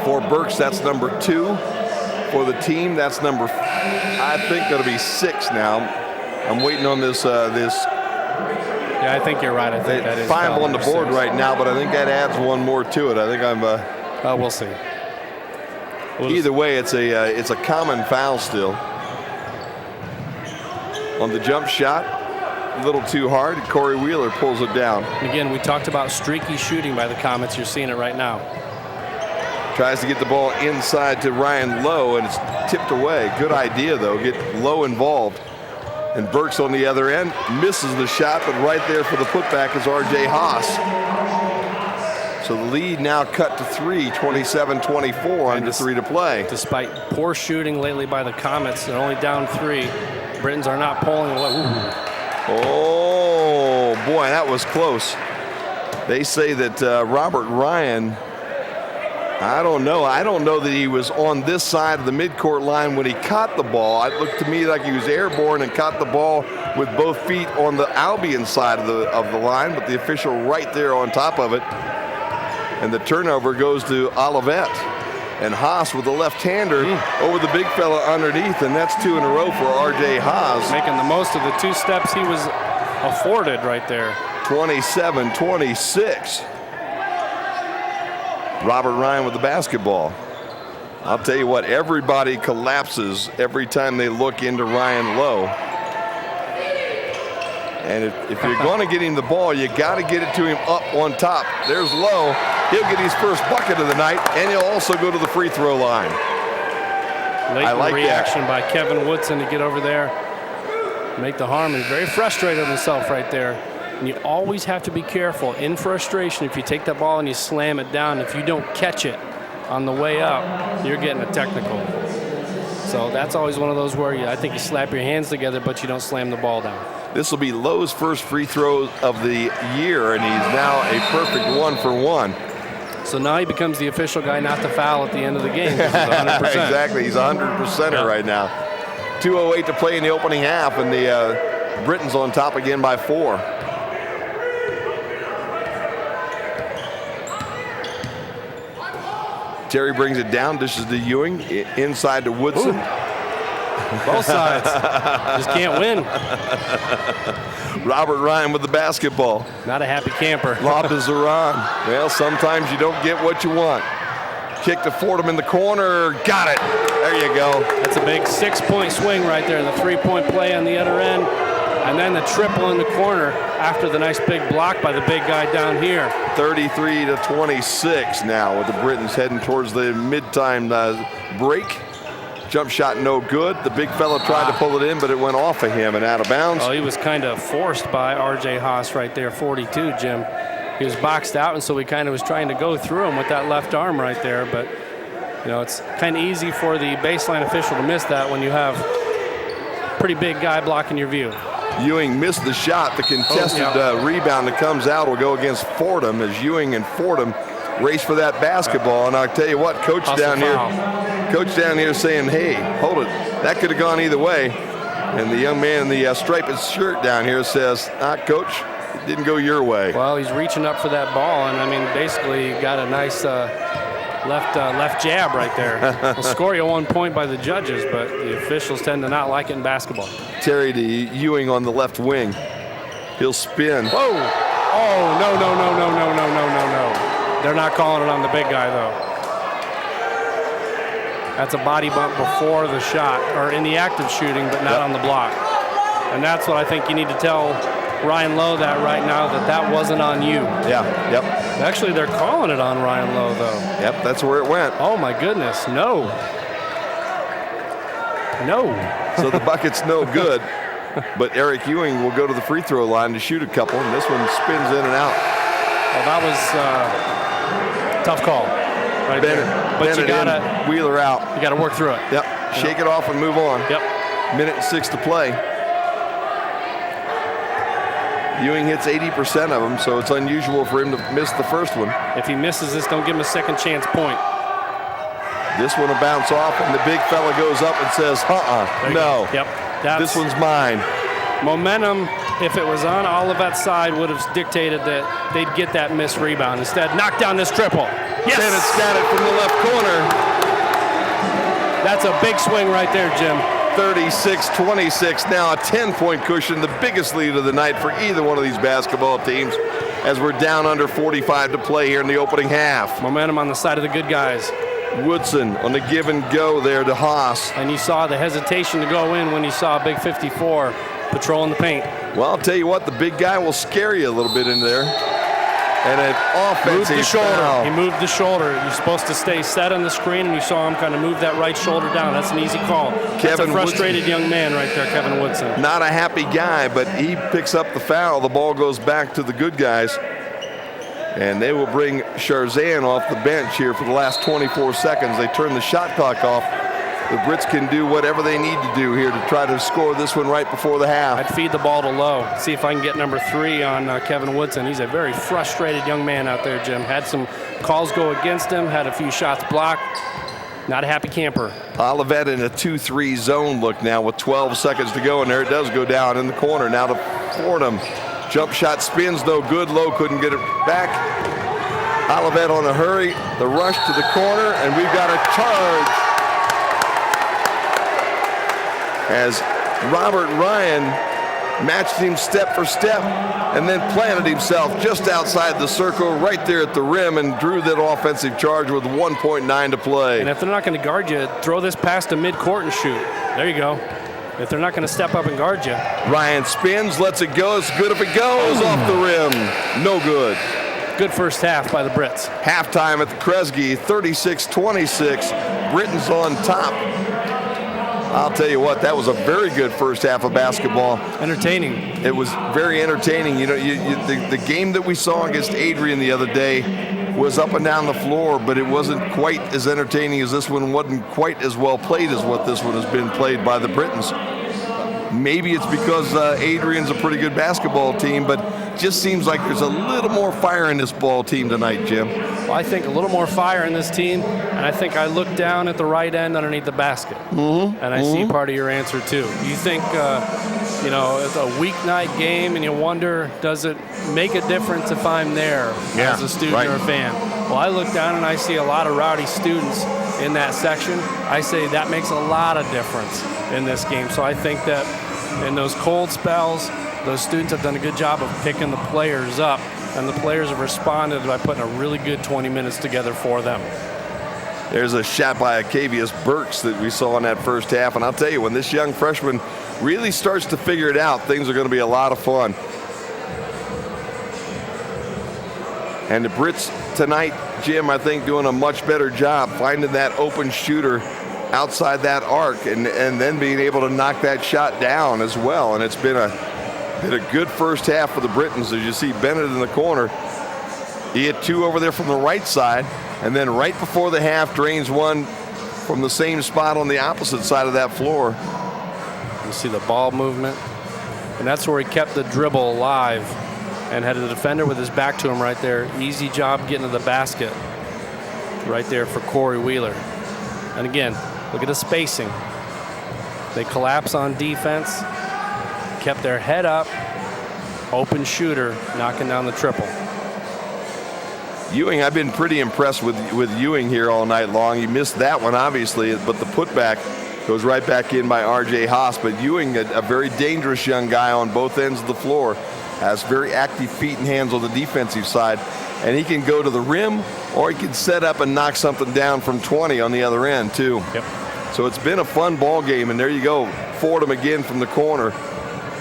For Burks, that's number 2. For the team, that's number, I think that'll be 6 now. I'm waiting on this Yeah, I think you're right. I think that is 5 foul on the number board 6. right now, but I think that adds one more to it. I think I'm. We'll see. Either way, it's a common foul still. On the jump shot, a little too hard. Corey Wheeler pulls it down. Again, we talked about streaky shooting by the Comets. You're seeing it right now. Tries to get the ball inside to Ryan Lowe, and it's tipped away. Good idea, though. Get Lowe involved. And Burks on the other end misses the shot, but right there for the putback is R.J. Haas. So the lead now cut to 3, 27-24, under 3 to play. Despite poor shooting lately by the Comets, they're only down 3. Britons are not pulling away. Ooh. Oh, boy, that was close. They say that Robert Ryan, I don't know that he was on this side of the midcourt line when he caught the ball. It looked to me like he was airborne and caught the ball with both feet on the Albion side of the line, but the official right there on top of it. And the turnover goes to Olivet. And Haas with the left-hander over the big fella underneath, and that's 2 in a row for R.J. Haas. Making the most of the 2 steps he was afforded right there. 27-26. Robert Ryan with the basketball. I'll tell you what, everybody collapses every time they look into Ryan Lowe. And if you're going to get him the ball, you got to get it to him up on top. There's Lowe. He'll get his first bucket of the night, and he'll also go to the free throw line. Late reaction by Kevin Woodson to get over there, make the harm. He's very frustrated with himself right there. And you always have to be careful in frustration. If you take that ball and you slam it down, if you don't catch it on the way up, you're getting a technical. So that's always one of those where I think you slap your hands together, but you don't slam the ball down. This will be Lowe's first free throw of the year, and he's now a perfect 1-for-1. So now he becomes the official guy not to foul at the end of the game. 100%. Exactly, he's 100%er right now. 2:08 to play in the opening half, and the Britons on top again by 4. Terry brings it down, dishes to Ewing, inside to Woodson. Ooh. Both sides. Just can't win. Robert Ryan with the basketball. Not a happy camper. Lob to Zaran. Well, sometimes you don't get what you want. Kick to Fordham in the corner. Got it. There you go. That's a big 6-point swing right there. The 3-point play on the other end. And then the triple in the corner after the nice big block by the big guy down here. 33-26 now with the Britons heading towards the mid-time break. Jump shot no good. The big fella tried to pull it in, but it went off of him and out of bounds. Oh, he was kind of forced by R.J. Haas right there, 42, Jim. He was boxed out, and so he kind of was trying to go through him with that left arm right there. But, you know, it's kind of easy for the baseline official to miss that when you have a pretty big guy blocking your view. Ewing missed the shot. The contested rebound that comes out will go against Fordham as Ewing and Fordham race for that basketball. And I'll tell you what, Coach down here saying, hey, hold it. That could have gone either way. And the young man in the striped shirt down here says, Coach, it didn't go your way. Well, he's reaching up for that ball, and, I mean, basically got a nice left jab right there. Will score you 1 point by the judges, but the officials tend to not like it in basketball. Terry to Ewing on the left wing. He'll spin. Whoa! Oh, no. They're not calling it on the big guy, though. That's a body bump before the shot, or in the act of shooting, but not on the block. And that's what I think you need to tell Ryan Lowe that right now, that wasn't on you. Yeah, yep. Actually, they're calling it on Ryan Lowe, though. Yep, that's where it went. Oh, my goodness, no. So the bucket's no good, but Eric Ewing will go to the free throw line to shoot a couple, and this one spins in and out. Well, that was a tough call right there. But you got to Wheeler out. You got to work through it. Yep, shake it off and move on. Yep. 1:06 to play. Ewing hits 80% of them, so it's unusual for him to miss the first one. If he misses this, don't give him a second chance point. This one will bounce off, and the big fella goes up and says, no. Yep. This one's mine. Momentum, if it was on Olivet's side, would have dictated that they'd get that missed rebound. Instead, knock down this triple. Yes! Bennett's got it from the left corner. That's a big swing right there, Jim. 36-26, now a 10-point cushion, the biggest lead of the night for either one of these basketball teams as we're down under 45 to play here in the opening half. Momentum on the side of the good guys. Woodson on the give and go there to Haas. And you saw the hesitation to go in when you saw a big 54 patrolling the paint. Well, I'll tell you what, the big guy will scare you a little bit in there. And an offensive Moved the shoulder. foul. He moved the shoulder. You're supposed to stay set on the screen, and you saw him kind of move that right shoulder down. That's an easy call. That's a frustrated young man right there, Kevin Woodson. Not a happy guy, but he picks up the foul. The ball goes back to the good guys. And they will bring Charzan off the bench here for the last 24 seconds. They turn the shot clock off. The Brits can do whatever they need to do here to try to score this one right before the half. I'd feed the ball to Lowe. See if I can get number 3 on Kevin Woodson. He's a very frustrated young man out there, Jim. Had some calls go against him, had a few shots blocked. Not a happy camper. Olivet in a 2-3 zone look now with 12 seconds to go, and there it does go down in the corner. Now to Fordham. Jump shot spins, no good. Lowe couldn't get it back. Olivet on a hurry. The rush to the corner, and we've got a charge. As Robert Ryan matched him step for step and then planted himself just outside the circle right there at the rim and drew that offensive charge with 1.9 to play. And if they're not going to guard you, throw this pass to midcourt and shoot. There you go. If they're not going to step up and guard you. Ryan spins, lets it go. It's good if it goes off the rim. No good. Good first half by the Brits. Halftime at the Kresge, 36-26. Britons on top. I'll tell you what, that was a very good first half of basketball. Entertaining. It was very entertaining. You know, the game that we saw against Adrian the other day was up and down the floor, but it wasn't quite as entertaining as this one. Wasn't quite as well played as what this one has been played by the Britons. Maybe it's because Adrian's a pretty good basketball team, but just seems like there's a little more fire in this ball team tonight, Jim. Well, I think a little more fire in this team, and I think I look down at the right end underneath the basket, and I see part of your answer too. You think, it's a weeknight game, and you wonder, does it make a difference if I'm there as a student or a fan? Well, I look down and I see a lot of rowdy students in that section. I say that makes a lot of difference in this game. So I think that in those cold spells, those students have done a good job of picking the players up, and the players have responded by putting a really good 20 minutes together for them. There's a shot by Acavius Burks that we saw in that first half, and I'll tell you, when this young freshman really starts to figure it out, things are going to be a lot of fun. And the Brits tonight, Jim, I think doing a much better job finding that open shooter outside that arc and then being able to knock that shot down as well. And it's been a good first half for the Britons. As you see Bennett in the corner, he hit 2 over there from the right side, and then right before the half drains 1 from the same spot on the opposite side of that floor. You see the ball movement, and that's where he kept the dribble alive and had a defender with his back to him right there. Easy job getting to the basket right there for Corey Wheeler. And again, look at the spacing. They collapse on defense, kept their head up, open shooter, knocking down the triple. Ewing, I've been pretty impressed with Ewing here all night long. He missed that one, obviously, but the putback goes right back in by R.J. Haas. But Ewing, a very dangerous young guy on both ends of the floor, has very active feet and hands on the defensive side, and he can go to the rim or he can set up and knock something down from 20 on the other end too. Yep. So it's been a fun ball game, and there you go, Fordham again from the corner.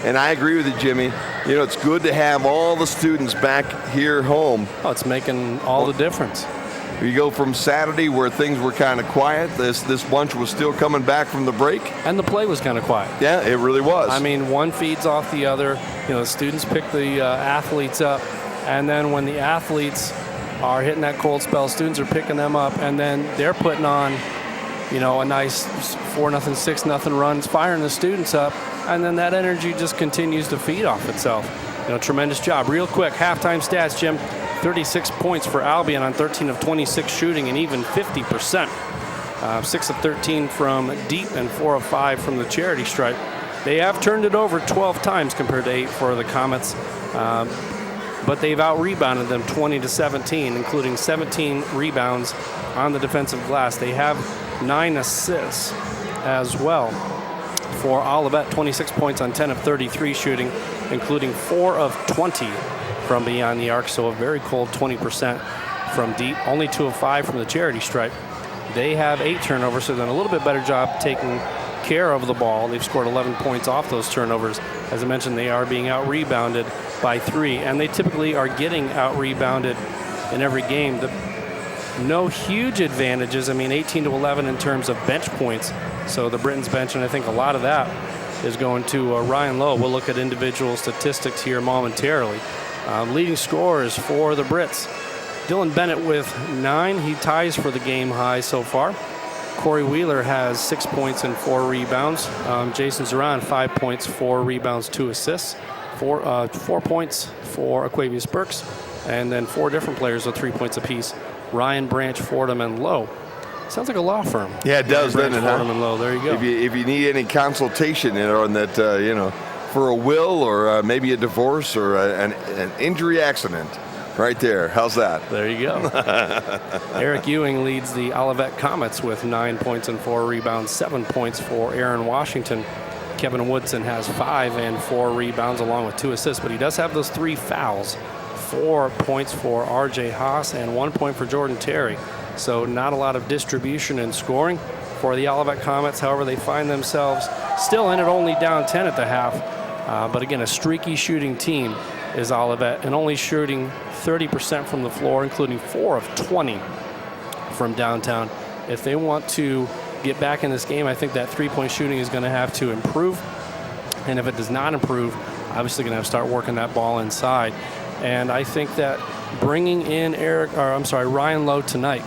And I agree with you, Jimmy. You know, it's good to have all the students back here home. Oh, it's making all the difference. You go from Saturday where things were kind of quiet. This bunch was still coming back from the break. And the play was kind of quiet. Yeah, it really was. I mean, one feeds off the other. You know, the students pick the athletes up. And then when the athletes are hitting that cold spell, students are picking them up. And then they're putting on, a nice 4-0, 6-0 runs, firing the students up. And then that energy just continues to feed off itself. Tremendous job. Real quick, halftime stats, Jim. 36 points for Albion on 13 of 26 shooting, and even 50%. 6 of 13 from deep and 4 of 5 from the charity stripe. They have turned it over 12 times compared to 8 for the Comets, but they've out-rebounded them 20-17, including 17 rebounds on the defensive glass. They have 9 assists as well For Olivet, 26 points on 10 of 33 shooting, including 4 of 20 from beyond the arc, so a very cold 20% from deep. Only 2 of 5 from the charity stripe. They have 8 turnovers, so they've done a little bit better job taking care of the ball. They've scored 11 points off those turnovers. As I mentioned, they are being out-rebounded by 3, and they typically are getting out-rebounded in every game. No huge advantages. I mean, 18-11 in terms of bench points. So the Britons bench, and I think a lot of that is going to Ryan Lowe. We'll look at individual statistics here momentarily. Leading scorers for the Brits. Dylan Bennett with 9. He ties for the game high so far. Corey Wheeler has 6 points and 4 rebounds. Jason Zaran, 5 points, 4 rebounds, 2 assists. 4 points for Aquavius Burks. And then 4 different players with 3 points apiece. Ryan, Branch, Fordham, and Lowe. Sounds like a law firm. Yeah, it does, doesn't it? Fordham and Lowe. There you go. If you need any consultation on that, for a will or maybe a divorce or an injury accident, right there. How's that? There you go. Eric Ewing leads the Olivet Comets with 9 points and 4 rebounds, 7 points for Aaron Washington. Kevin Woodson has 5 and 4 rebounds along with 2 assists, but he does have those 3 fouls. 4 points for R.J. Haas and 1 point for Jordan Terry. So not a lot of distribution and scoring for the Olivet Comets. However, they find themselves still in it, only down 10 at the half. But again, a streaky shooting team is Olivet, and only shooting 30% from the floor, including 4 of 20 from downtown. If they want to get back in this game, I think that 3-point shooting is going to have to improve. And if it does not improve, obviously going to have to start working that ball inside. And I think that bringing in Ryan Lowe tonight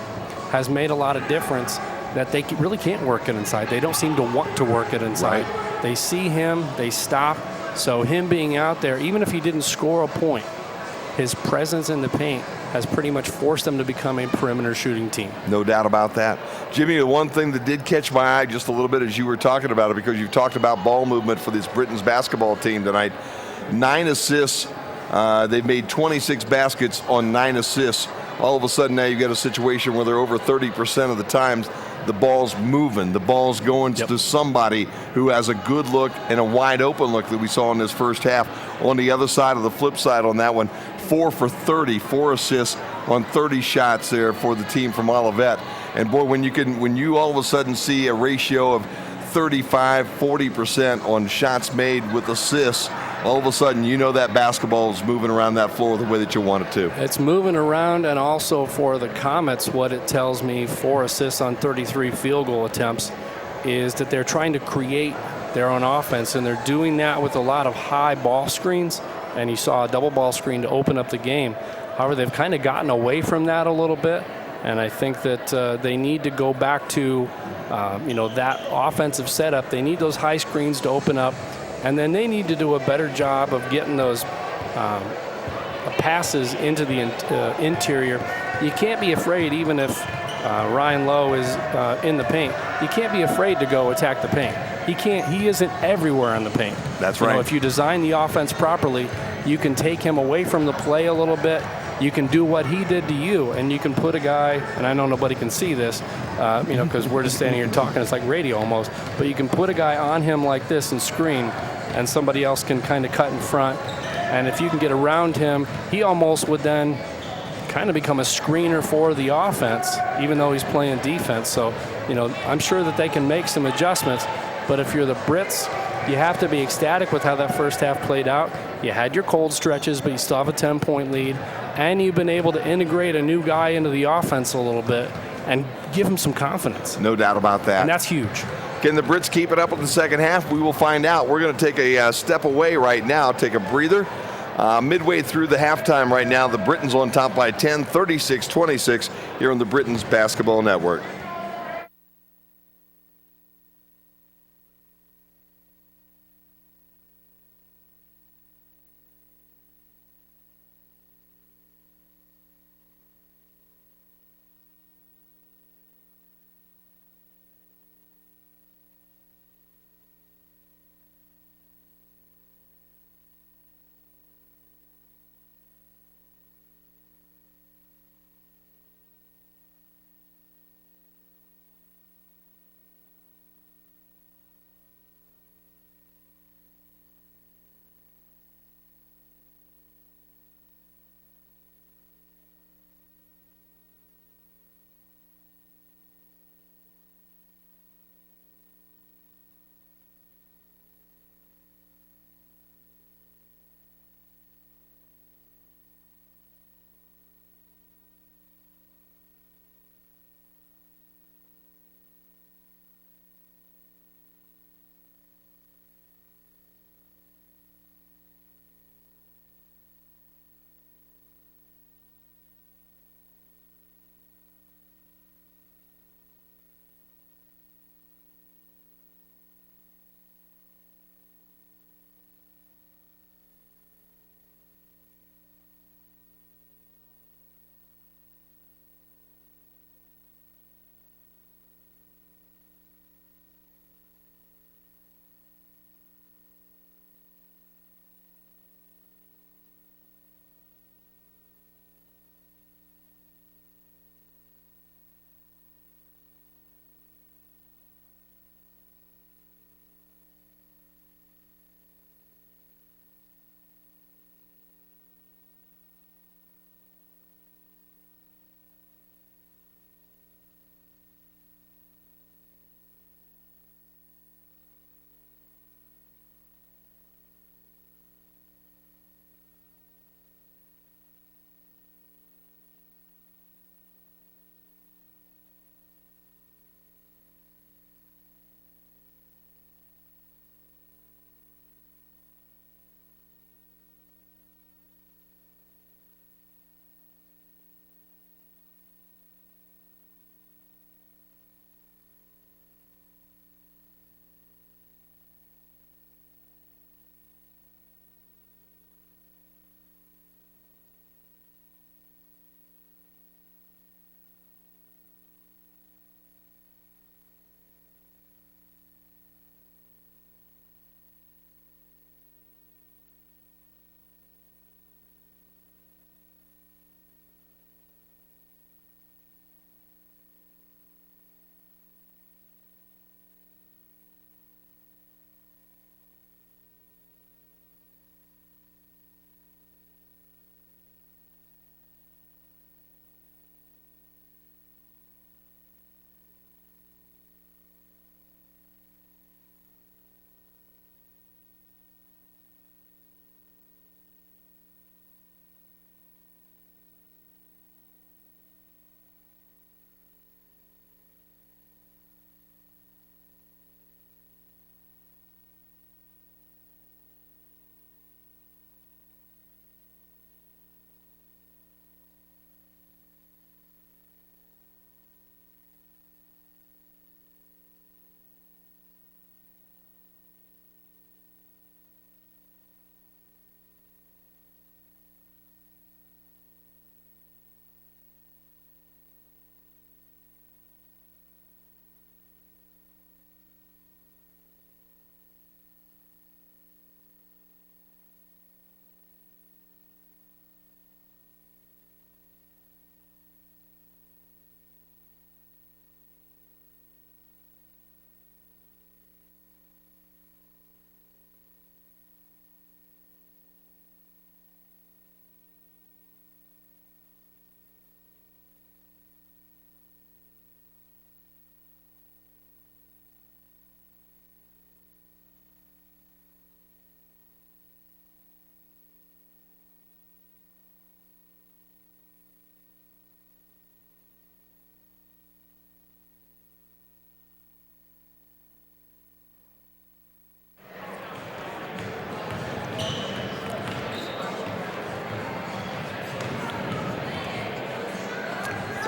has made a lot of difference, that they really can't work it inside. They don't seem to want to work it inside. Right. They see him, they stop. So him being out there, even if he didn't score a point, his presence in the paint has pretty much forced them to become a perimeter shooting team. No doubt about that. Jimmy, the one thing that did catch my eye just a little bit as you were talking about it, because you've talked about ball movement for this Britons basketball team tonight, 9 assists. They've made 26 baskets on 9 assists. All of a sudden now you've got a situation where they're over 30% of the times the ball's moving. The ball's going to somebody who has a good look and a wide open look that we saw in this first half. On the other side of the flip side on that one, 4 for 30, 4 assists on 30 shots there for the team from Olivet. And boy, when you all of a sudden see a ratio of 35-40% on shots made with assists, all of a sudden you know that basketball is moving around that floor the way that you want it to. It's moving around, and also for the Comets, what it tells me, 4 assists on 33 field goal attempts, is that they're trying to create their own offense, and they're doing that with a lot of high ball screens, and you saw a double ball screen to open up the game. However, they've kind of gotten away from that a little bit, and I think that they need to go back to that offensive setup. They need those high screens to open up, and then they need to do a better job of getting those passes into the interior. You can't be afraid, even if Ryan Lowe is in the paint, you can't be afraid to go attack the paint. He isn't everywhere in the paint. That's right. If you design the offense properly, you can take him away from the play a little bit. You can do what he did to you, and you can put a guy, and I know nobody can see this, because we're just standing here talking, it's like radio almost, but you can put a guy on him like this and screen, and somebody else can kind of cut in front. And if you can get around him, he almost would then kind of become a screener for the offense, even though he's playing defense. So, I'm sure that they can make some adjustments, but if you're the Brits, you have to be ecstatic with how that first half played out. You had your cold stretches, but you still have a 10-point lead, and you've been able to integrate a new guy into the offense a little bit and give him some confidence. No doubt about that. And that's huge. Can the Brits keep it up in the second half? We will find out. We're going to take a step away right now, take a breather. Midway through the halftime right now, the Britons on top by 10, 36-26 here on the Britons Basketball Network.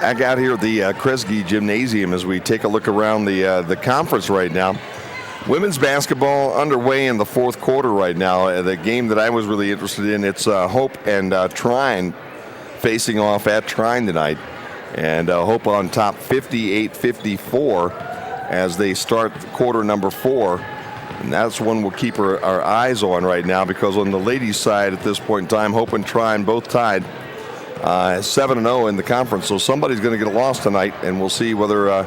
back out here at the Kresge Gymnasium as we take a look around the conference right now. Women's basketball underway in the fourth quarter right now. The game that I was really interested in, it's Hope and Trine facing off at Trine tonight. And Hope on top 58-54 as they start quarter number 4. And that's one we'll keep our eyes on right now, because on the ladies' side at this point in time, Hope and Trine both tied 7-0 in the conference. So somebody's going to get a loss tonight, and we'll see whether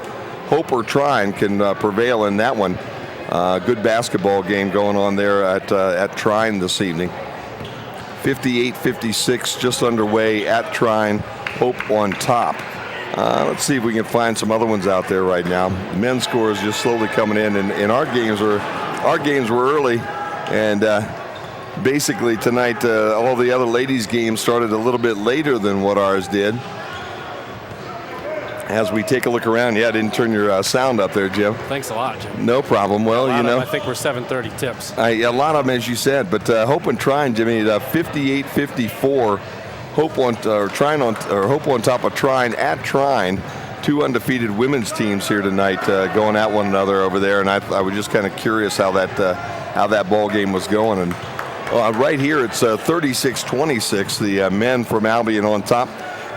Hope or Trine can prevail in that one. Good basketball game going on there at Trine this evening. 58-56 just underway at Trine. Hope on top. Let's see if we can find some other ones out there right now. Men's scores just slowly coming in, and our games were early, and basically tonight all the other ladies' games started a little bit later than what ours did. As we take a look around, I didn't turn your sound up there, Jim. Thanks a lot, Jim. No problem. Well, I think we're 7:30 tips. A lot of them, as you said, but Hope and Trine, Jimmy, 58-54. Hope on top of Trine at Trine. 2 undefeated women's teams here tonight, going at one another over there, and I was just kind of curious how that ball game was going. And right here, it's 36-26. The men from Albion on top.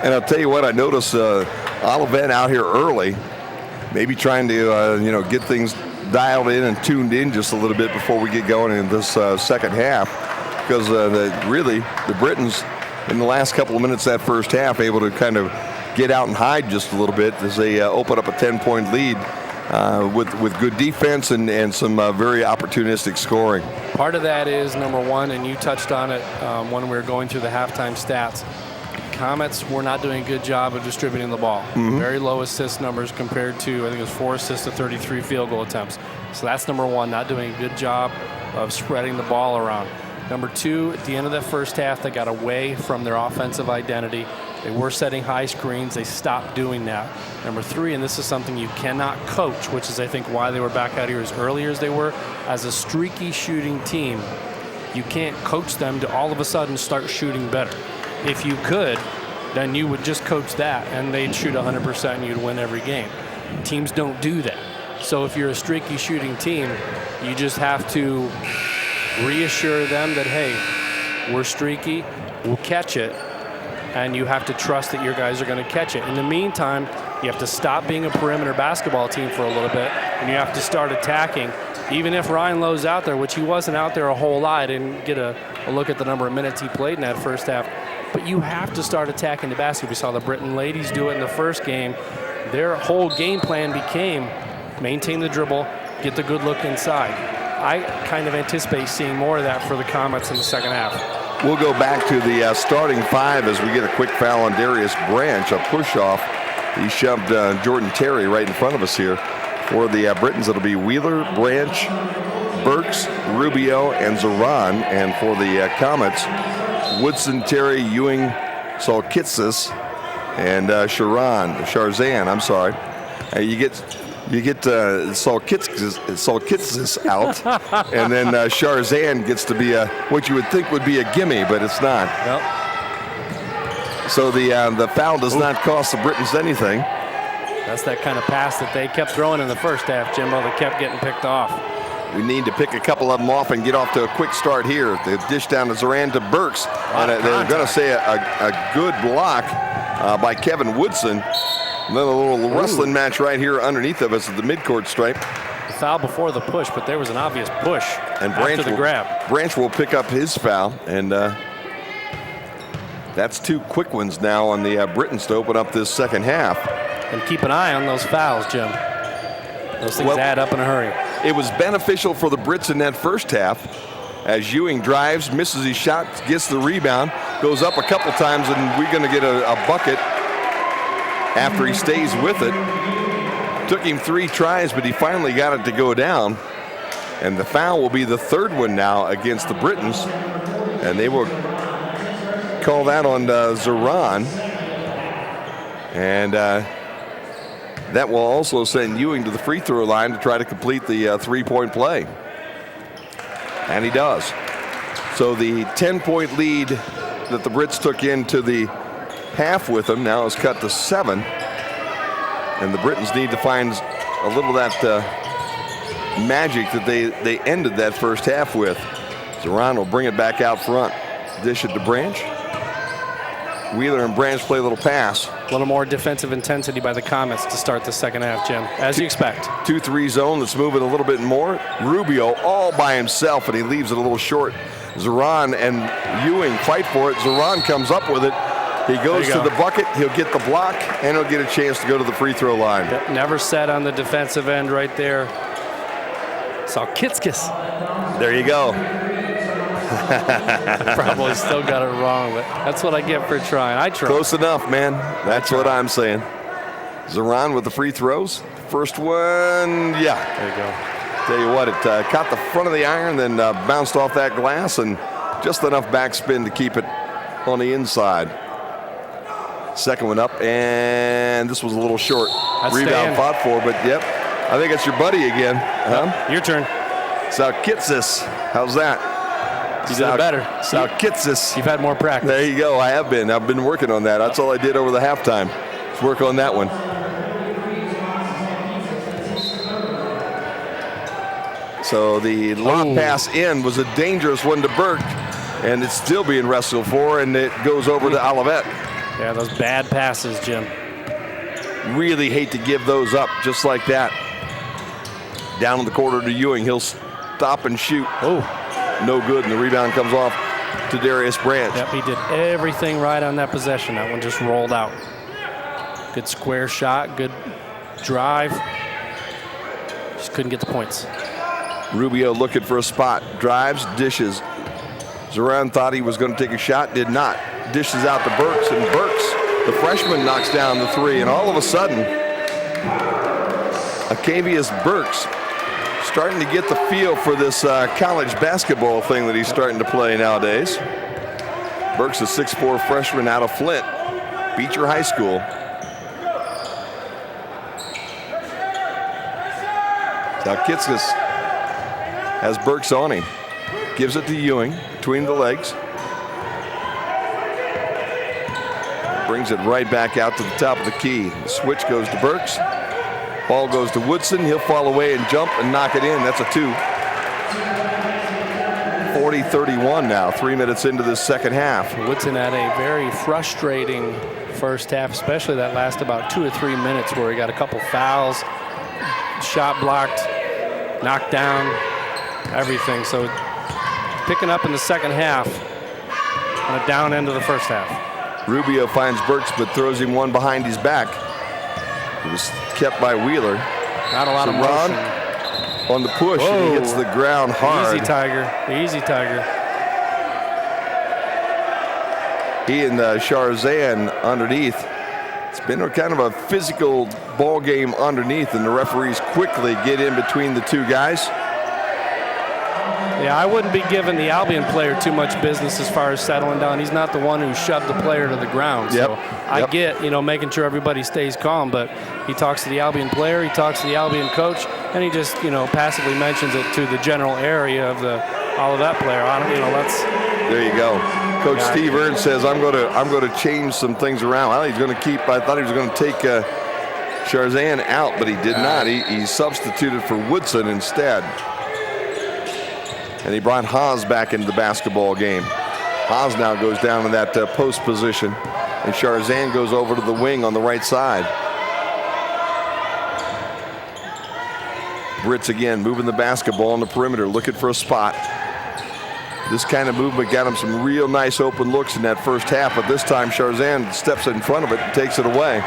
And I'll tell you what, I noticed Olivet out here early, maybe trying to get things dialed in and tuned in just a little bit before we get going in this second half, because really the Britons in the last couple of minutes that first half able to kind of get out and hide just a little bit as they open up a 10-point lead with good defense and some very opportunistic scoring. Part of that is, number one, and you touched on it when we were going through the halftime stats, Comets were not doing a good job of distributing the ball. Very low assist numbers compared to, I think it was 4 assists to 33 field goal attempts. So that's number one, not doing a good job of spreading the ball around. Number 2, at the end of that first half, they got away from their offensive identity. They were setting high screens. They stopped doing that. Number 3, and this is something you cannot coach, which is I think why they were back out here as early as they were. As a streaky shooting team, you can't coach them to all of a sudden start shooting better. If you could, then you would just coach that and they'd shoot 100% and you'd win every game. Teams don't do that. So if you're a streaky shooting team, you just have to reassure them that, hey, we're streaky, we'll catch it, and you have to trust that your guys are going to catch it. In the meantime, you have to stop being a perimeter basketball team for a little bit, and you have to start attacking. Even if Ryan Lowe's out there, which he wasn't out there a whole lot, I didn't get a look at the number of minutes he played in that first half, but you have to start attacking the basket. We saw the Briton ladies do it in the first game. Their whole game plan became maintain the dribble, get the good look inside. I kind of anticipate seeing more of that for the Comets in the second half. We'll go back to the starting 5 as we get a quick foul on Darius Branch, a push-off. He shoved Jordan Terry right in front of us here. For the Britons, it'll be Wheeler, Branch, Burks, Rubio, and Zoran. And for the Comets, Woodson, Terry, Ewing, Solkitsis, and Sharzan. I'm sorry. You get Solkitsis out, and then Sharzan gets to be what you would think would be a gimme, but it's not. Nope. So the foul does not cost the Britons anything. That's that kind of pass that they kept throwing in the first half, Jimbo, that kept getting picked off. We need to pick a couple of them off and get off to a quick start here. The dish down to Zoran to Burks. And they're going to say a good block by Kevin Woodson. And then a little wrestling match right here underneath of us at the midcourt stripe. The foul before the push, but there was an obvious push and after the grab. Branch will pick up his foul, and that's 2 quick ones now on the Britons to open up this second half. And keep an eye on those fouls, Jim. Those things add up in a hurry. It was beneficial for the Brits in that first half as Ewing drives, misses his shot, gets the rebound, goes up a couple times, and we're going to get a bucket after he stays with it. Took him 3 tries, but he finally got it to go down. And the foul will be the 3rd one now against the Britons. And they will call that on Zoran. And that will also send Ewing to the free throw line to try to complete the 3-point play. And he does. So the 10-point lead that the Brits took into the half with them now is cut to 7. And the Britons need to find a little of that magic that they ended that first half with. Zoran will bring it back out front. Dish it to Branch. Wheeler and Branch play a little pass. A little more defensive intensity by the Comets to start the second half, Jim, as you expect. 2-3 zone that's moving a little bit more. Rubio all by himself, and he leaves it a little short. Zoran and Ewing fight for it. Zoran comes up with it. He goes to the bucket. He'll get the block, and he'll get a chance to go to the free throw line. Yep, never set on the defensive end right there. Salkitskis. There you go. Probably still got it wrong, but that's what I get for trying. I try. Close enough, man. That's what I'm saying. Zoran with the free throws. First one, yeah. There you go. Tell you what, it caught the front of the iron, then bounced off that glass, and just enough backspin to keep it on the inside. Second one up, and this was a little short. That's Rebound fought for, but yep. I think it's your buddy again. Huh? Your turn. Salkitsis. How's that? You did it better. Salkitsis. You've had more practice. There you go. I have been. I've been working on that. That's all I did over the halftime. Let's work on that one. So the long pass in was a dangerous one to Burke, and it's still being wrestled for, and it goes over to Olivet. Yeah, those bad passes, Jim. Really hate to give those up just like that. Down in the corner to Ewing. He'll stop and shoot. Oh, no good, and the rebound comes off to Darius Branch. Yep, he did everything right on that possession. That one just rolled out. Good square shot, good drive. Just couldn't get the points. Rubio looking for a spot. Drives, dishes. Zoran thought he was going to take a shot, did not. Dishes out to Burks, and Burks, the freshman, knocks down the three, and all of a sudden, Acavius Burks starting to get the feel for this college basketball thing that he's starting to play nowadays. Burks, a 6'4" freshman out of Flint, Beecher High School. Salkitskis has Burks on him. Gives it to Ewing between the legs. Brings it right back out to the top of the key. The switch goes to Burks. Ball goes to Woodson. He'll fall away and jump and knock it in. That's a two. 40-31 now, 3 minutes into this second half. Woodson had a very frustrating first half, especially that last about 2 or 3 minutes where he got a couple fouls, shot blocked, knocked down, everything. So picking up in the second half on a down end of the first half. Rubio finds Burks but throws him one behind his back. It was kept by Wheeler. Not a lot of motion. On the push, and he hits the ground hard. Easy Tiger, the easy Tiger. He and Charzan underneath. It's been a kind of a physical ball game underneath, and the referees quickly get in between the two guys. Yeah, I wouldn't be giving the Albion player too much business as far as settling down. He's not the one who shoved the player to the ground. So I get, making sure everybody stays calm, but he talks to the Albion player, he talks to the Albion coach, and he just, passively mentions it to the general area of the Olivet player. There you go. Coach Steve Ernst says, I'm going to change some things around. I thought he was going to take Charzan out, but he did not. He substituted for Woodson instead. And he brought Haas back into the basketball game. Haas now goes down in that post position, and Charzan goes over to the wing on the right side. Brits again moving the basketball on the perimeter, looking for a spot. This kind of movement got him some real nice open looks in that first half, but this time Charzan steps in front of it and takes it away.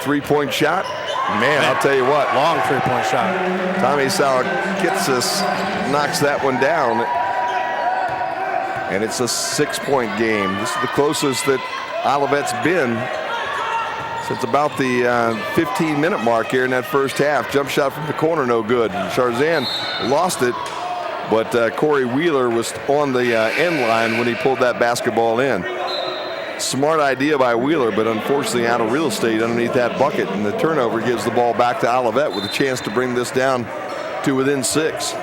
3-point shot. Man, I'll tell you what. Long 3-point shot. Tommy Salkitsis knocks that one down. And it's a 6-point game. This is the closest that Olivet's been since about the 15-minute mark here in that first half. Jump shot from the corner, no good. Charzan lost it, but Corey Wheeler was on the end line when he pulled that basketball in. Smart idea by Wheeler, but unfortunately out of real estate underneath that bucket, and the turnover gives the ball back to Olivet with a chance to bring this down to within 6. A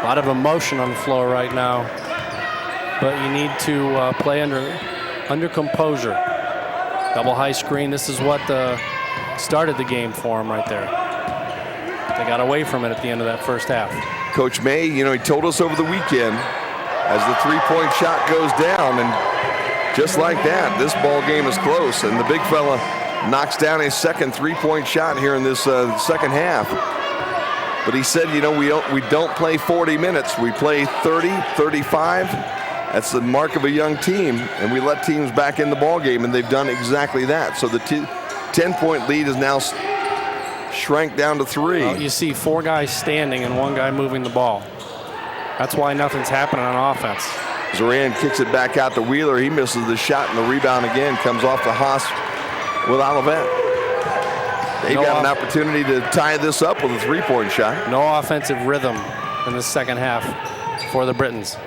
lot of emotion on the floor right now, but you need to play under composure. Double high screen. This is what started the game for them right there. They got away from it at the end of that first half. Coach May, you know, he told us over the weekend, as the three-point shot goes down, and just like that, this ball game is close, and the big fella knocks down a second three-point shot here in this second half. But he said, you know, we don't play 40 minutes. We play 30, 35. That's the mark of a young team, and we let teams back in the ball game, and they've done exactly that. So the 10-point lead is now shrank down to 3. Well, you see 4 guys standing and 1 guy moving the ball. That's why nothing's happening on offense. Zoran kicks it back out to Wheeler. He misses the shot, and the rebound again comes off the Haas with Olivet. They've got an opportunity to tie this up with a three-point shot. No offensive rhythm in the second half for the Britons.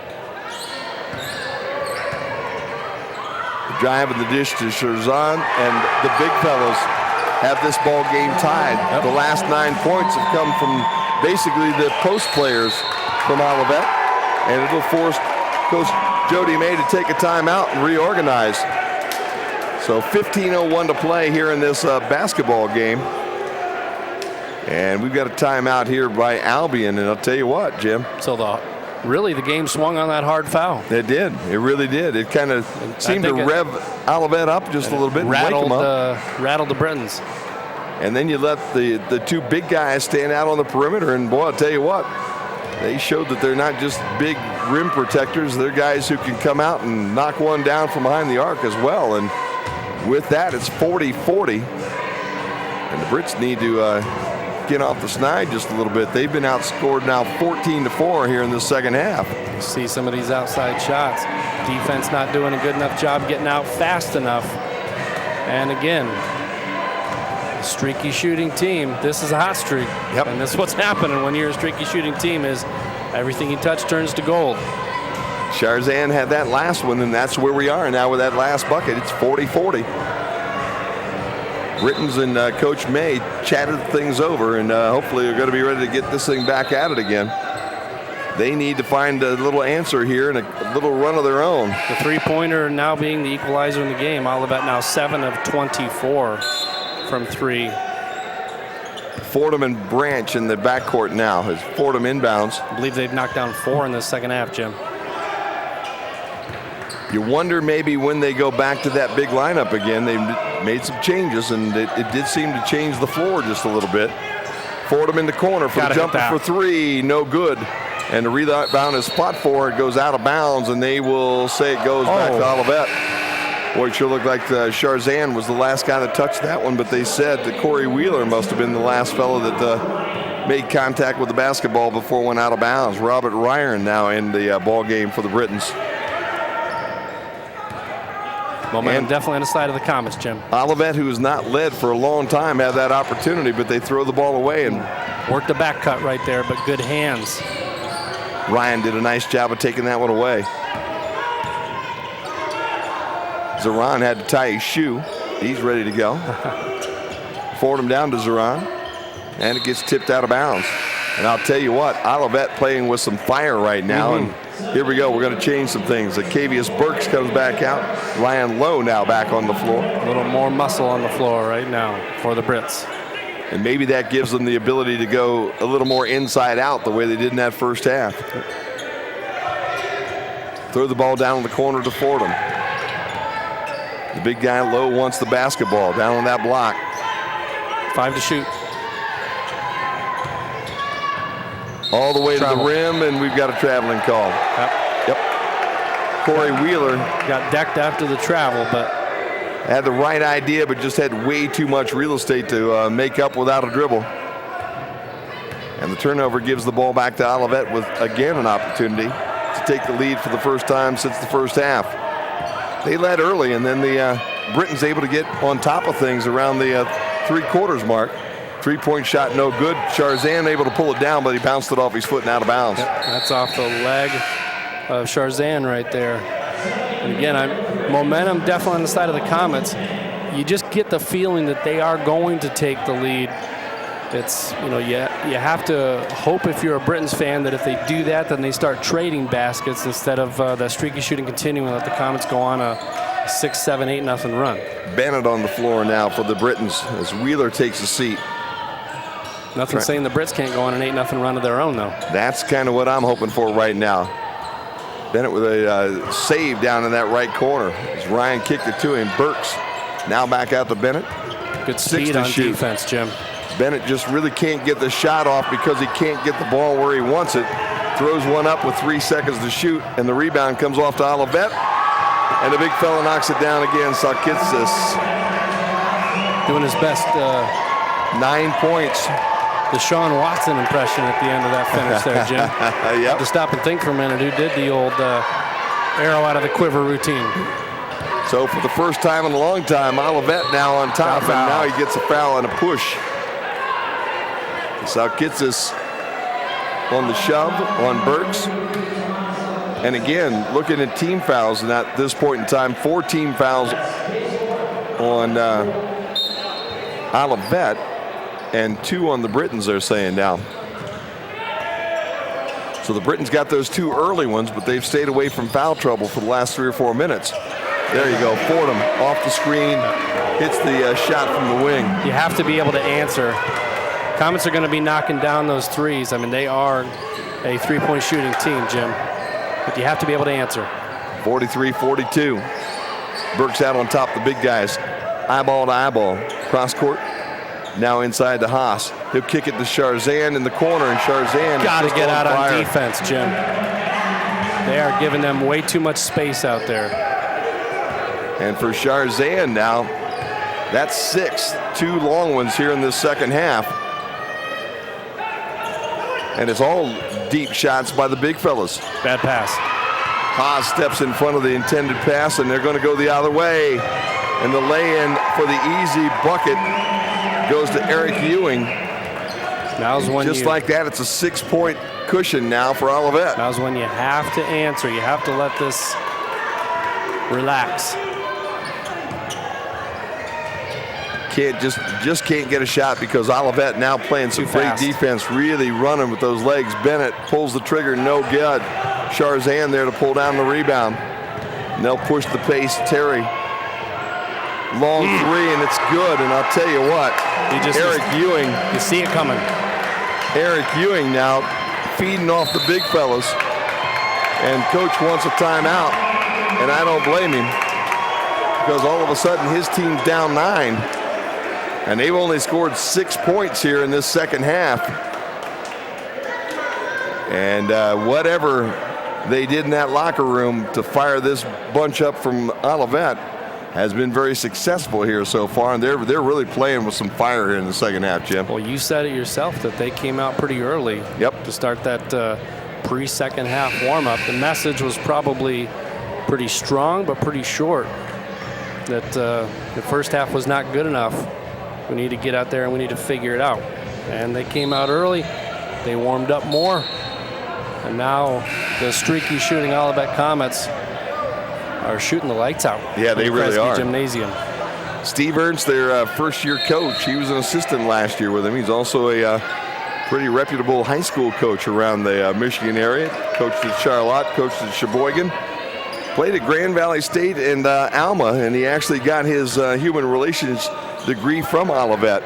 The drive of the dish to Sherzan, and the big fellows have this ball game tied. Yep. The last 9 points have come from basically the post players from Olivet, and it'll force Coach Jody May to take a timeout and reorganize. So 15:01 to play here in this basketball game. And we've got a timeout here by Albion, and I'll tell you what, Jim. So really the game swung on that hard foul. It did. It really did. It kind of seemed to rev Olivet up just a little bit and wake them up. Rattled the Britons. And then you let the 2 big guys stand out on the perimeter, and boy, I'll tell you what, they showed that they're not just big rim protectors. They're guys who can come out and knock one down from behind the arc as well. And with that, it's 40-40. And the Brits need to get off the snide just a little bit. They've been outscored now 14-4 here in the second half. You see some of these outside shots. Defense not doing a good enough job getting out fast enough. And again, streaky shooting team. This is a hot streak. Yep. And this is what's happening when you're a streaky shooting team is everything you touch turns to gold. Sherzan had that last one, and that's where we are now with that last bucket. It's 40-40. Britons and Coach May chatted things over, and hopefully they're going to be ready to get this thing back at it again. They need to find a little answer here and a little run of their own. The three-pointer now being the equalizer in the game. Olivet now 7 of 24 from 3. Fordham and Branch in the backcourt now as Fordham inbounds. I believe they've knocked down 4 in the second half, Jim. You wonder maybe when they go back to that big lineup again. They made some changes, and it did seem to change the floor just a little bit. Fordham in the corner for the jumper for 3, no good. And the rebound is fought for. It goes out of bounds, and they will say it goes back to Olivet. Boy, it sure looked like Sherzan was the last guy that touched that one, but they said that Corey Wheeler must have been the last fellow that made contact with the basketball before it went out of bounds. Robert Ryan now in the ball game for the Britons. Momentum definitely on the side of the Comets, Jim. Olivet, who has not led for a long time, had that opportunity, but they throw the ball away and worked the back cut right there, but good hands. Ryan did a nice job of taking that one away. Zoran had to tie his shoe. He's ready to go. Fordham down to Zoran, and it gets tipped out of bounds. And I'll tell you what, Olivet playing with some fire right now. And here we go. We're going to change some things. Acavius Burks comes back out. Ryan Lowe now back on the floor. A little more muscle on the floor right now for the Brits. And maybe that gives them the ability to go a little more inside out the way they did in that first half. Throw the ball down in the corner to Fordham. The big guy Lowe wants the basketball down on that block. 5 to shoot. All the way to the rim, and we've got a traveling call. Yep. Corey Wheeler got decked after the travel, but had the right idea, but just had way too much real estate to make up without a dribble. And the turnover gives the ball back to Olivet with, again, an opportunity to take the lead for the first time since the first half. They led early, and then the Britons able to get on top of things around the 3/4 mark. 3-point shot, no good. Sherzan able to pull it down, but he bounced it off his foot and out of bounds. Yep, that's off the leg of Sherzan right there. And again, momentum definitely on the side of the Comets. You just get the feeling that they are going to take the lead. It's, you know, you have to hope if you're a Britons fan that if they do that, then they start trading baskets instead of the streaky shooting continuing, let the Comets go on a 6, 7, 8 nothing run. Bennett on the floor now for the Britons as Wheeler takes a seat. Nothing saying the Brits can't go on an 8 nothing run of their own, though. That's kind of what I'm hoping for right now. Bennett with a save down in that right corner as Ryan kicked it to him. Burks now back out to Bennett. Good speed on defense, Jim. Bennett just really can't get the shot off because he can't get the ball where he wants it. Throws one up with 3 seconds to shoot, and the rebound comes off to Olivet. And the big fella knocks it down again. Sarkitsis doing his best. 9 points. The Sean Watson impression at the end of that finish there, Jim. Yep. To stop and think for a minute, who did the old arrow out of the quiver routine. So for the first time in a long time, Olivet now on top, and now he gets a foul and a push. Sarkitsis on the shove on Burks. And again, looking at team fouls, and at this point in time, 4 team fouls on Olivet and 2 on the Britons, they're saying now. So the Britons got those 2 early ones, but they've stayed away from foul trouble for the last 3 or 4 minutes. There you go, Fordham off the screen, hits the shot from the wing. You have to be able to answer. Comets are going to be knocking down those threes. I mean, they are a 3-point shooting team, Jim. But you have to be able to answer. 43-42. Burks out on top, the big guys. Eyeball to eyeball. Cross court. Now inside to Haas. He'll kick it to Charzan in the corner, and Charzan got to get out on defense, Jim. They are giving them way too much space out there. And for Charzan now, that's 6. 2 long ones here in this second half. And it's all deep shots by the big fellas. Bad pass. Haas steps in front of the intended pass, and they're going to go the other way. And the lay-in for the easy bucket goes to Eric Ewing. Now's when just like that, it's a 6-point cushion now for Olivet. Now's when you have to answer. You have to let this relax. Just can't get a shot because Olivet now playing some great defense, really running with those legs. Bennett pulls the trigger, no good. Charzan there to pull down the rebound. And they'll push the pace. Terry, long 3, and it's good. And I'll tell you what, Eric Ewing. You see it coming. Eric Ewing now feeding off the big fellas. And coach wants a timeout, and I don't blame him because all of a sudden his team's down 9. And they've only scored 6 points here in this second half. And whatever they did in that locker room to fire this bunch up from Olivet has been very successful here so far. And they're really playing with some fire here in the second half, Jim. Well, you said it yourself that they came out pretty early. Yep. To start that pre-second half warm-up. The message was probably pretty strong, but pretty short. That the first half was not good enough. We need to get out there and we need to figure it out. And they came out early. They warmed up more. And now the streaky shooting Olivet Comets are shooting the lights out. Yeah, they really Kresge are. Gymnasium. Steve Ernst, their first-year coach. He was an assistant last year with them. He's also a pretty reputable high school coach around the Michigan area. Coached at Charlotte, coached at Sheboygan. Played at Grand Valley State and Alma, and he actually got his human relations degree from Olivet.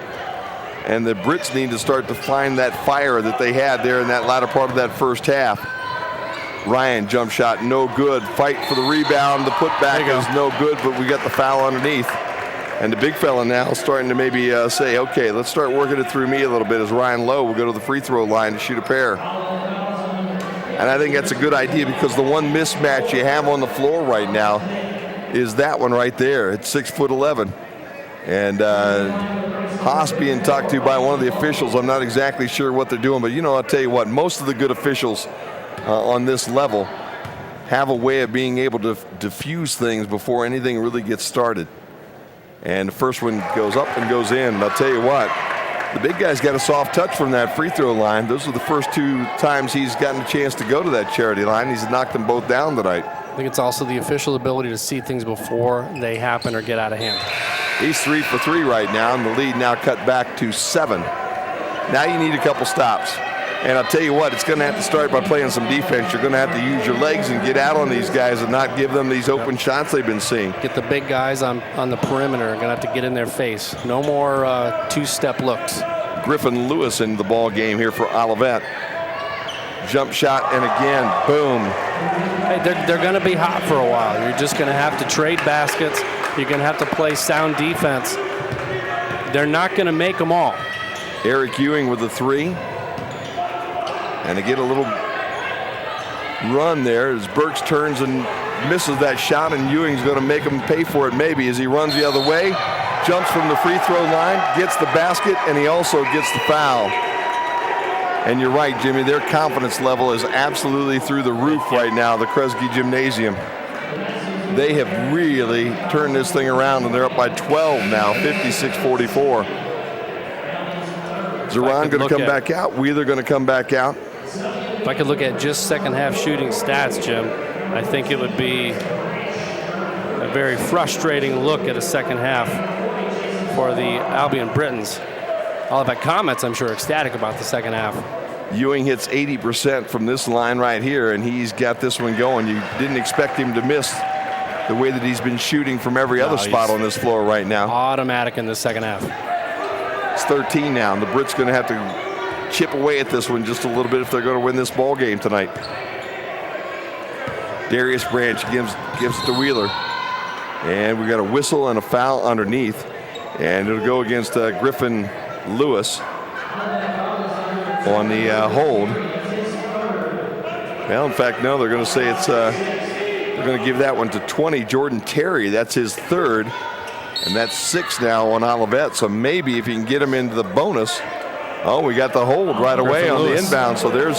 And the Brits need to start to find that fire that they had there in that latter part of that first half. Ryan, jump shot, no good. Fight for the rebound. The putback is no good, but we got the foul underneath. And the big fella now starting to maybe say, okay, let's start working it through me a little bit as Ryan Lowe will go to the free throw line to shoot a pair. And I think that's a good idea because the one mismatch you have on the floor right now is that one right there. It's 6'11". And Haas being talked to by one of the officials. I'm not exactly sure what they're doing, but I'll tell you what, most of the good officials on this level have a way of being able to diffuse things before anything really gets started. And the first one goes up and goes in. And I'll tell you what, the big guy's got a soft touch from that free throw line. Those are the first 2 times he's gotten a chance to go to that charity line. He's knocked them both down tonight. I think it's also the official ability to see things before they happen or get out of hand. He's 3 for 3 right now, and the lead now cut back to 7. Now you need a couple stops. And I'll tell you what, it's going to have to start by playing some defense. You're going to have to use your legs and get out on these guys and not give them these open shots they've been seeing. Get the big guys on the perimeter. Going to have to get in their face. No more two-step looks. Griffin Lewis in the ball game here for Olivet. Jump shot, and again, boom. Hey, they're going to be hot for a while. You're just going to have to trade baskets. You're going to have to play sound defense. They're not going to make them all. Eric Ewing with the 3. And they get a little run there as Burks turns and misses that shot, and Ewing's going to make him pay for it maybe as he runs the other way, jumps from the free throw line, gets the basket, and he also gets the foul. And you're right, Jimmy, their confidence level is absolutely through the roof right now, the Kresge Gymnasium. They have really turned this thing around, and they're up by 12 now, 56-44. Zeron going to come back out. Wheeler going to come back out. If I could look at just second half shooting stats, Jim, I think it would be a very frustrating look at a second half for the Albion Britons. Olivet Comets, I'm sure, ecstatic about the second half. Ewing hits 80% from this line right here, and he's got this one going. You didn't expect him to miss the way that he's been shooting from every other spot on this floor right now. Automatic in the second half. It's 13 now, and the Brits going to have to chip away at this one just a little bit if they're going to win this ball game tonight. Darius Branch gives it to Wheeler, and we got a whistle and a foul underneath, and it'll go against Griffin Lewis on the hold. Well, in fact, no, they're going to say it's they're going to give that one to 20. Jordan Terry, that's his 3rd, and that's 6 now on Olivet. So maybe if you can get him into the bonus. Oh, we got the hold right away on the inbound. So there's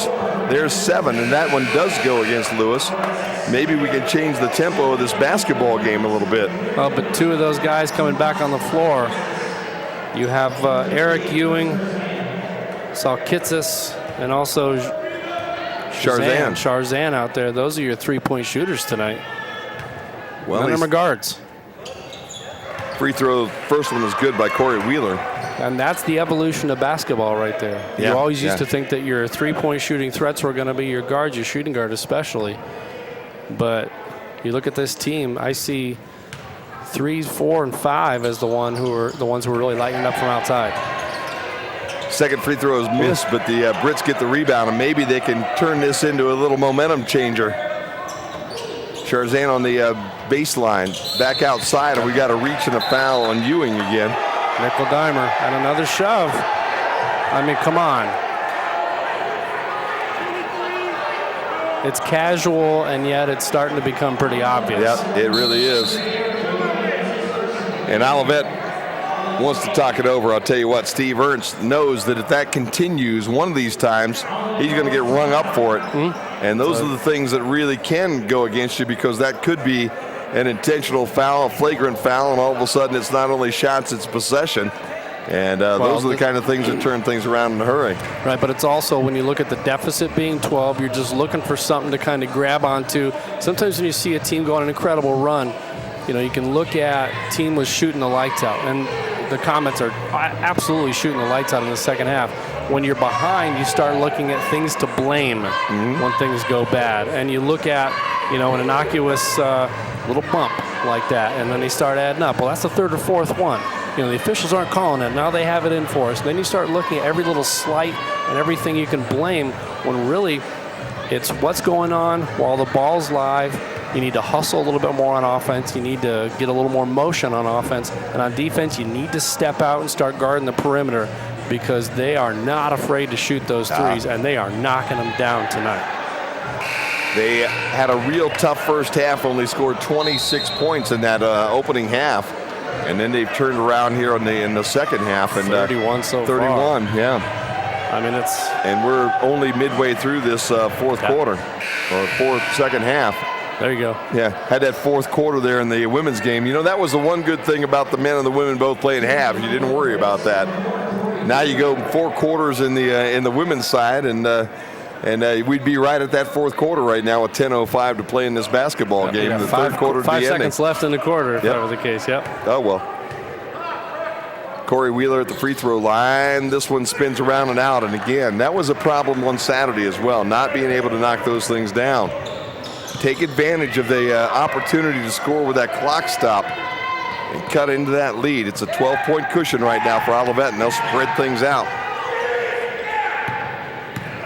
7, and that one does go against Lewis. Maybe we can change the tempo of this basketball game a little bit. Well, but 2 of those guys coming back on the floor. You have Eric Ewing, Salkitsis, and also Sharzan out there. Those are your 3-point shooters tonight. Well, none of them are guards. Free throw, first one is good by Corey Wheeler. And that's the evolution of basketball right there. Yeah, you always used to think that your 3-point shooting threats were going to be your guards, your shooting guard especially. But you look at this team, I see 3, 4, and 5 as the ones who are really lighting up from outside. Second free throw is missed, but the Brits get the rebound, and maybe they can turn this into a little momentum changer. Sharzan on the baseline, back outside, and we got a reach and a foul on Ewing again. Nickel dimer and another shove. I mean, come on. It's casual, and yet it's starting to become pretty obvious. Yep, it really is. And Olivet wants to talk it over. I'll tell you what, Steve Ernst knows that if that continues one of these times, he's going to get rung up for it. And those are the things that really can go against you, because that could be an intentional foul, a flagrant foul, and all of a sudden it's not only shots, it's possession. And those are the kind of things that turn things around in a hurry. Right, but it's also, when you look at the deficit being 12, you're just looking for something to kind of grab onto. Sometimes when you see a team go on an incredible run, you know, you can look at team was shooting the lights out, and the Comets are absolutely shooting the lights out in the second half. When you're behind, you start looking at things to blame when things go bad. And you look at, you know, an innocuous little bump like that, and then they start adding up. Well, that's the 3rd or 4th one. You know, the officials aren't calling it. Now they have it in for us. Then you start looking at every little slight and everything you can blame, when really it's what's going on while the ball's live. You need to hustle a little bit more on offense. You need to get a little more motion on offense. And on defense, you need to step out and start guarding the perimeter, because they are not afraid to shoot those threes, and they are knocking them down tonight. They had a real tough first half, only scored 26 points in that opening half. And then they've turned around here in the second half. And 31 so 31, far. Yeah. I mean, it's... And we're only midway through this fourth quarter, or second half. There you go. Yeah, had that fourth quarter there in the women's game. You know, that was the one good thing about the men and the women both playing half. You didn't worry about that. Now you go 4 quarters in the women's side, and we'd be right at that fourth quarter right now with 10:05 to play in this basketball game. The third quarter to be ending. 5 seconds left in the quarter, if that was the case. Yep. Oh well. Corey Wheeler at the free throw line. This one spins around and out. And again, that was a problem on Saturday as well, not being able to knock those things down. Take advantage of the opportunity to score with that clock stop and cut into that lead. It's a 12-point cushion right now for Olivet, and they'll spread things out.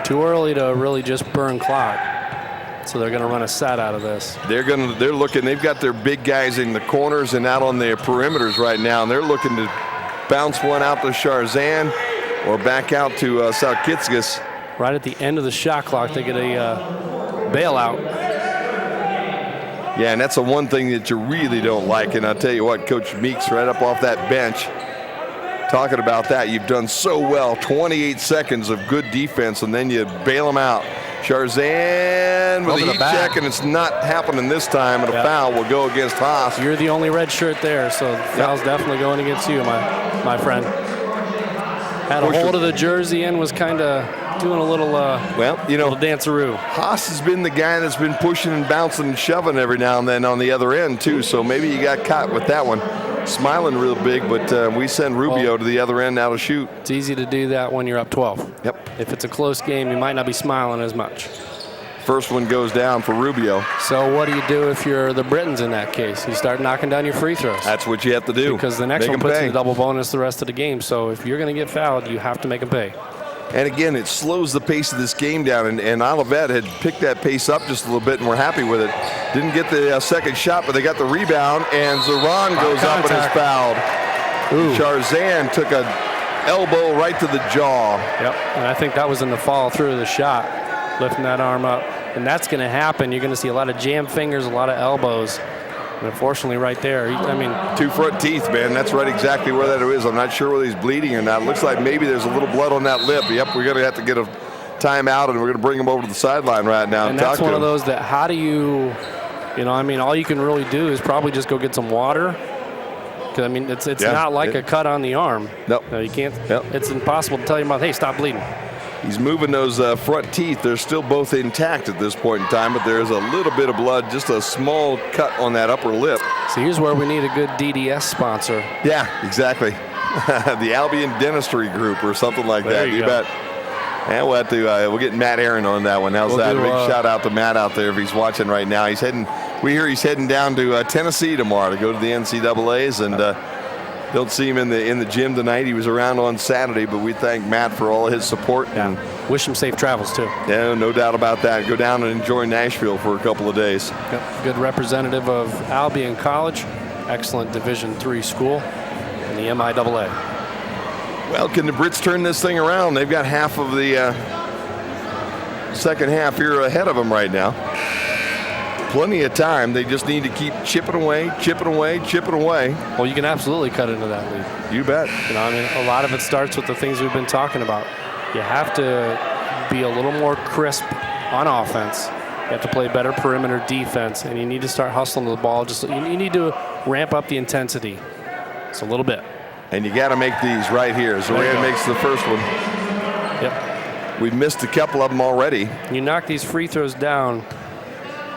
Too early to really just burn clock. So they're going to run a set out of this. They're looking. They've got their big guys in the corners and out on their perimeters right now, and they're looking to bounce one out to Charzan or back out to Salkitskas. Right at the end of the shot clock, they get a bailout. Yeah, and that's the one thing that you really don't like. And I'll tell you what, Coach Meeks right up off that bench talking about that. You've done so well, 28 seconds of good defense, and then you bail them out. Charzan with a heat check, and it's not happening this time, and a foul will go against Haas. You're the only red shirt there, so the foul's definitely going against you, my friend. Had a hold of the jersey and was kind of doing a little little danceroo. Haas has been the guy that's been pushing and bouncing and shoving every now and then on the other end too, so maybe you got caught with that one. Smiling real big, but we send Rubio to the other end now to shoot. It's easy to do that when you're up 12. Yep. If it's a close game, you might not be smiling as much. First one goes down for Rubio. So what do you do if you're the Britons in that case? You start knocking down your free throws. That's what you have to do. Because the next one puts in a double bonus the rest of the game. So if you're going to get fouled, you have to make them pay. And again, it slows the pace of this game down, and Olivet had picked that pace up just a little bit, and we're happy with it. Didn't get the second shot, but they got the rebound, and Zoran goes up and is fouled. Charzan took an elbow right to the jaw. Yep, and I think that was in the follow through of the shot, lifting that arm up. And that's going to happen. You're going to see a lot of jam fingers, a lot of elbows. And unfortunately, right there, I mean, 2 front teeth, man. That's right exactly where that is. I'm not sure whether he's bleeding or not. It looks like maybe there's a little blood on that lip. Yep, we're going to have to get a timeout, and we're going to bring him over to the sideline right now. And that's one of those that how do you I mean, all you can really do is probably just go get some water. Because, I mean, it's not like a cut on the arm. Nope. No, you can't. Yep. It's impossible to tell your mouth, hey, stop bleeding. He's moving those front teeth. They're still both intact at this point in time, but there's a little bit of blood, just a small cut on that upper lip. So here's where we need a good DDS sponsor. Yeah, exactly. The Albion Dentistry Group or something like that. You bet. And we'll have to. We'll get Matt Aaron on that one. How's that? Big shout out to Matt out there if he's watching right now. He's heading. We hear he's heading down to Tennessee tomorrow to go to the NCAA's, and don't see him in the gym tonight. He was around on Saturday, but we thank Matt for all his support. Yeah. And wish him safe travels too. Yeah, no doubt about that. Go down and enjoy Nashville for a couple of days. Good representative of Albion College, excellent Division III school in the MIAA. Well, can the Brits turn this thing around? They've got half of the second half here ahead of them right now. Plenty of time. They just need to keep chipping away, chipping away, chipping away. Well, you can absolutely cut into that lead. You bet. I mean, a lot of it starts with the things we've been talking about. You have to be a little more crisp on offense. You have to play better perimeter defense, and you need to start hustling the ball. You need to ramp up the intensity. It's a little bit. And you got to make these right here. Zoran makes the first one. Yep. We've missed a couple of them already. You knock these free throws down,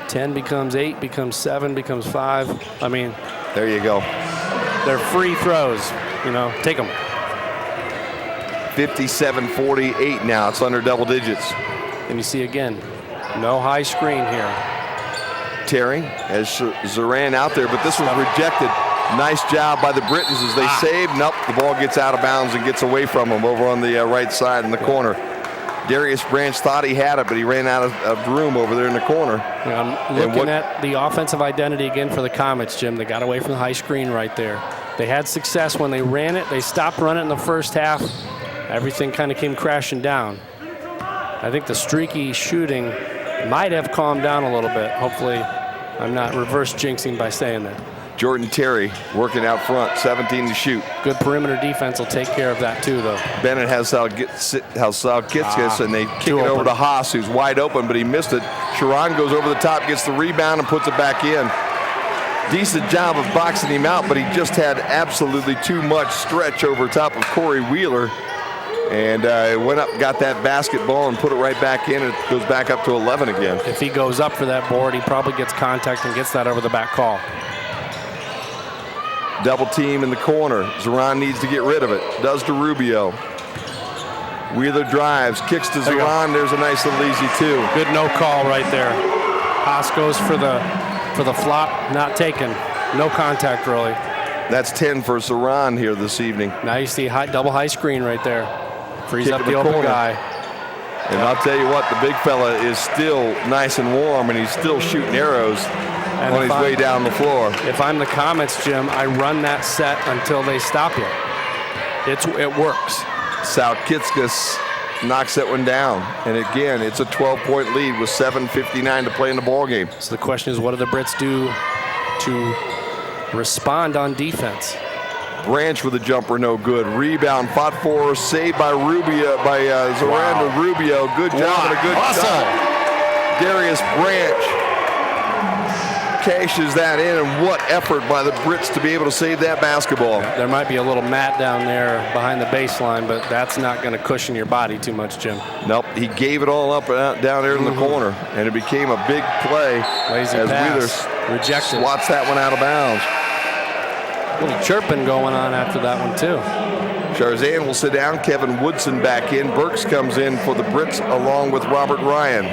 10 becomes 8, becomes 7, becomes 5. I mean, there you go. They're free throws. Take them. 57-48 now. It's under double digits. And you see again, no high screen here. Terry has Zoran out there, but this was rejected. Nice job by the Britons as they saved. Nope, the ball gets out of bounds and gets away from him over on the right side in the corner. Darius Branch thought he had it, but he ran out of room over there in the corner. I'm looking at the offensive identity again for the Comets, Jim. They got away from the high screen right there. They had success when they ran it. They stopped running in the first half. Everything kind of came crashing down. I think the streaky shooting might have calmed down a little bit. Hopefully, I'm not reverse jinxing by saying that. Jordan Terry working out front, 17 to shoot. Good perimeter defense will take care of that too, though. Bennett has Salkitskas, and they kick it over to Haas, who's wide open, but he missed it. Sharon goes over the top, gets the rebound, and puts it back in. Decent job of boxing him out, but he just had absolutely too much stretch over top of Corey Wheeler. And went up, got that basketball, and put it right back in. It goes back up to 11 again. If he goes up for that board, he probably gets contact and gets that over the back call. Double team in the corner. Zoran needs to get rid of it. Does to Rubio. Wheeler drives, kicks to Zoran. There's a nice little easy two. Good no call right there. Haas goes for the flop, not taken. No contact really. That's 10 for Zoran here this evening. Now you see double high screen right there. Frees Kick up in the the open corner. guy. And I'll tell you what, the big fella is still nice and warm, and he's still shooting arrows on his way down the floor. If I'm the Comets, Jim, I run that set until they stop you. It works. Saukitskis knocks that one down. And again, it's a 12-point lead with 7:59 to play in the ballgame. So the question is, what do the Brits do to respond on defense? Branch with a jumper, no good. Rebound, fought for, saved by Rubio, by Zoran to Rubio. Good job and a good shot. Darius Branch cashes that in, and what effort by the Brits to be able to save that basketball. There might be a little mat down there behind the baseline, but that's not going to cushion your body too much, Jim. Nope, he gave it all up down there in the corner, and it became a big play. Lazy as pass. Wheeler Rejected. swats that one out of bounds. A little chirping going on after that one, too. Charzan will sit down. Kevin Woodson back in. Burks comes in for the Brits along with Robert Ryan.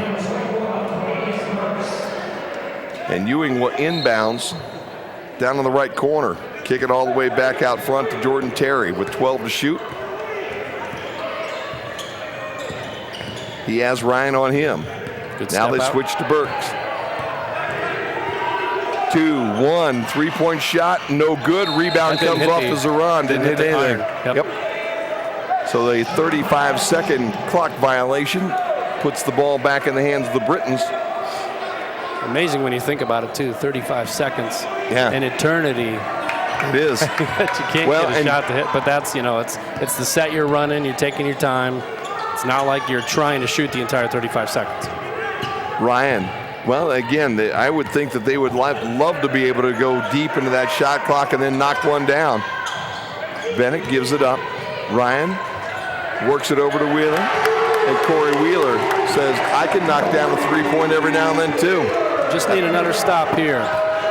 And Ewing will inbounds down in the right corner. Kick it all the way back out front to Jordan Terry with 12 to shoot. He has Ryan on him. Good Now they step out. switch to Burks. 2-1, three-point shot, no good. Rebound That didn't comes hit off the- to Zoran. Didn't hit the anything. iron. Yep. So the 35-second clock violation puts the ball back in the hands of the Britons. Amazing when you think about it, too. 35 seconds. Yeah. An eternity. It is. You can't get a shot to hit, but that's, it's the set you're running. You're taking your time. It's not like you're trying to shoot the entire 35 seconds. Ryan. Well, again, I would think that they would love to be able to go deep into that shot clock and then knock one down. Bennett gives it up. Ryan works it over to Wheeler. And Corey Wheeler says, I can knock down a three-point every now and then, too. Just need another stop here.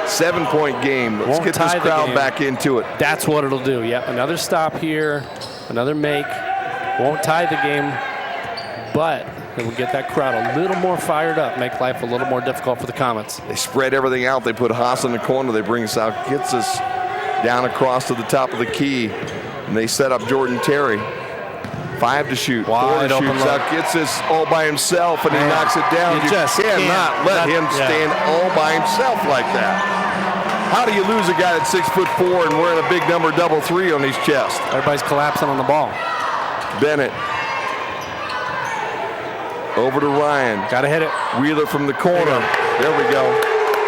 7-point game. Let's Won't get this tie the crowd game. back into it. That's what it'll do. Yep, another stop here, another make. Won't tie the game, but it will get that crowd a little more fired up, make life a little more difficult for the Comets. They spread everything out. They put Haas in the corner. They bring Saukitskis down across to the top of the key. And they set up Jordan Terry. 5 to shoot. 4 Wide to shoot. open look. Saukitskis all by himself, and he knocks it down. You You just cannot can't let him yeah. stand all by himself like that. How do you lose a guy that's 6'4" and wearing a big number 3 on his chest? Everybody's collapsing on the ball. Bennett. Over to Ryan. Got to hit it. Wheeler from the corner. There we go.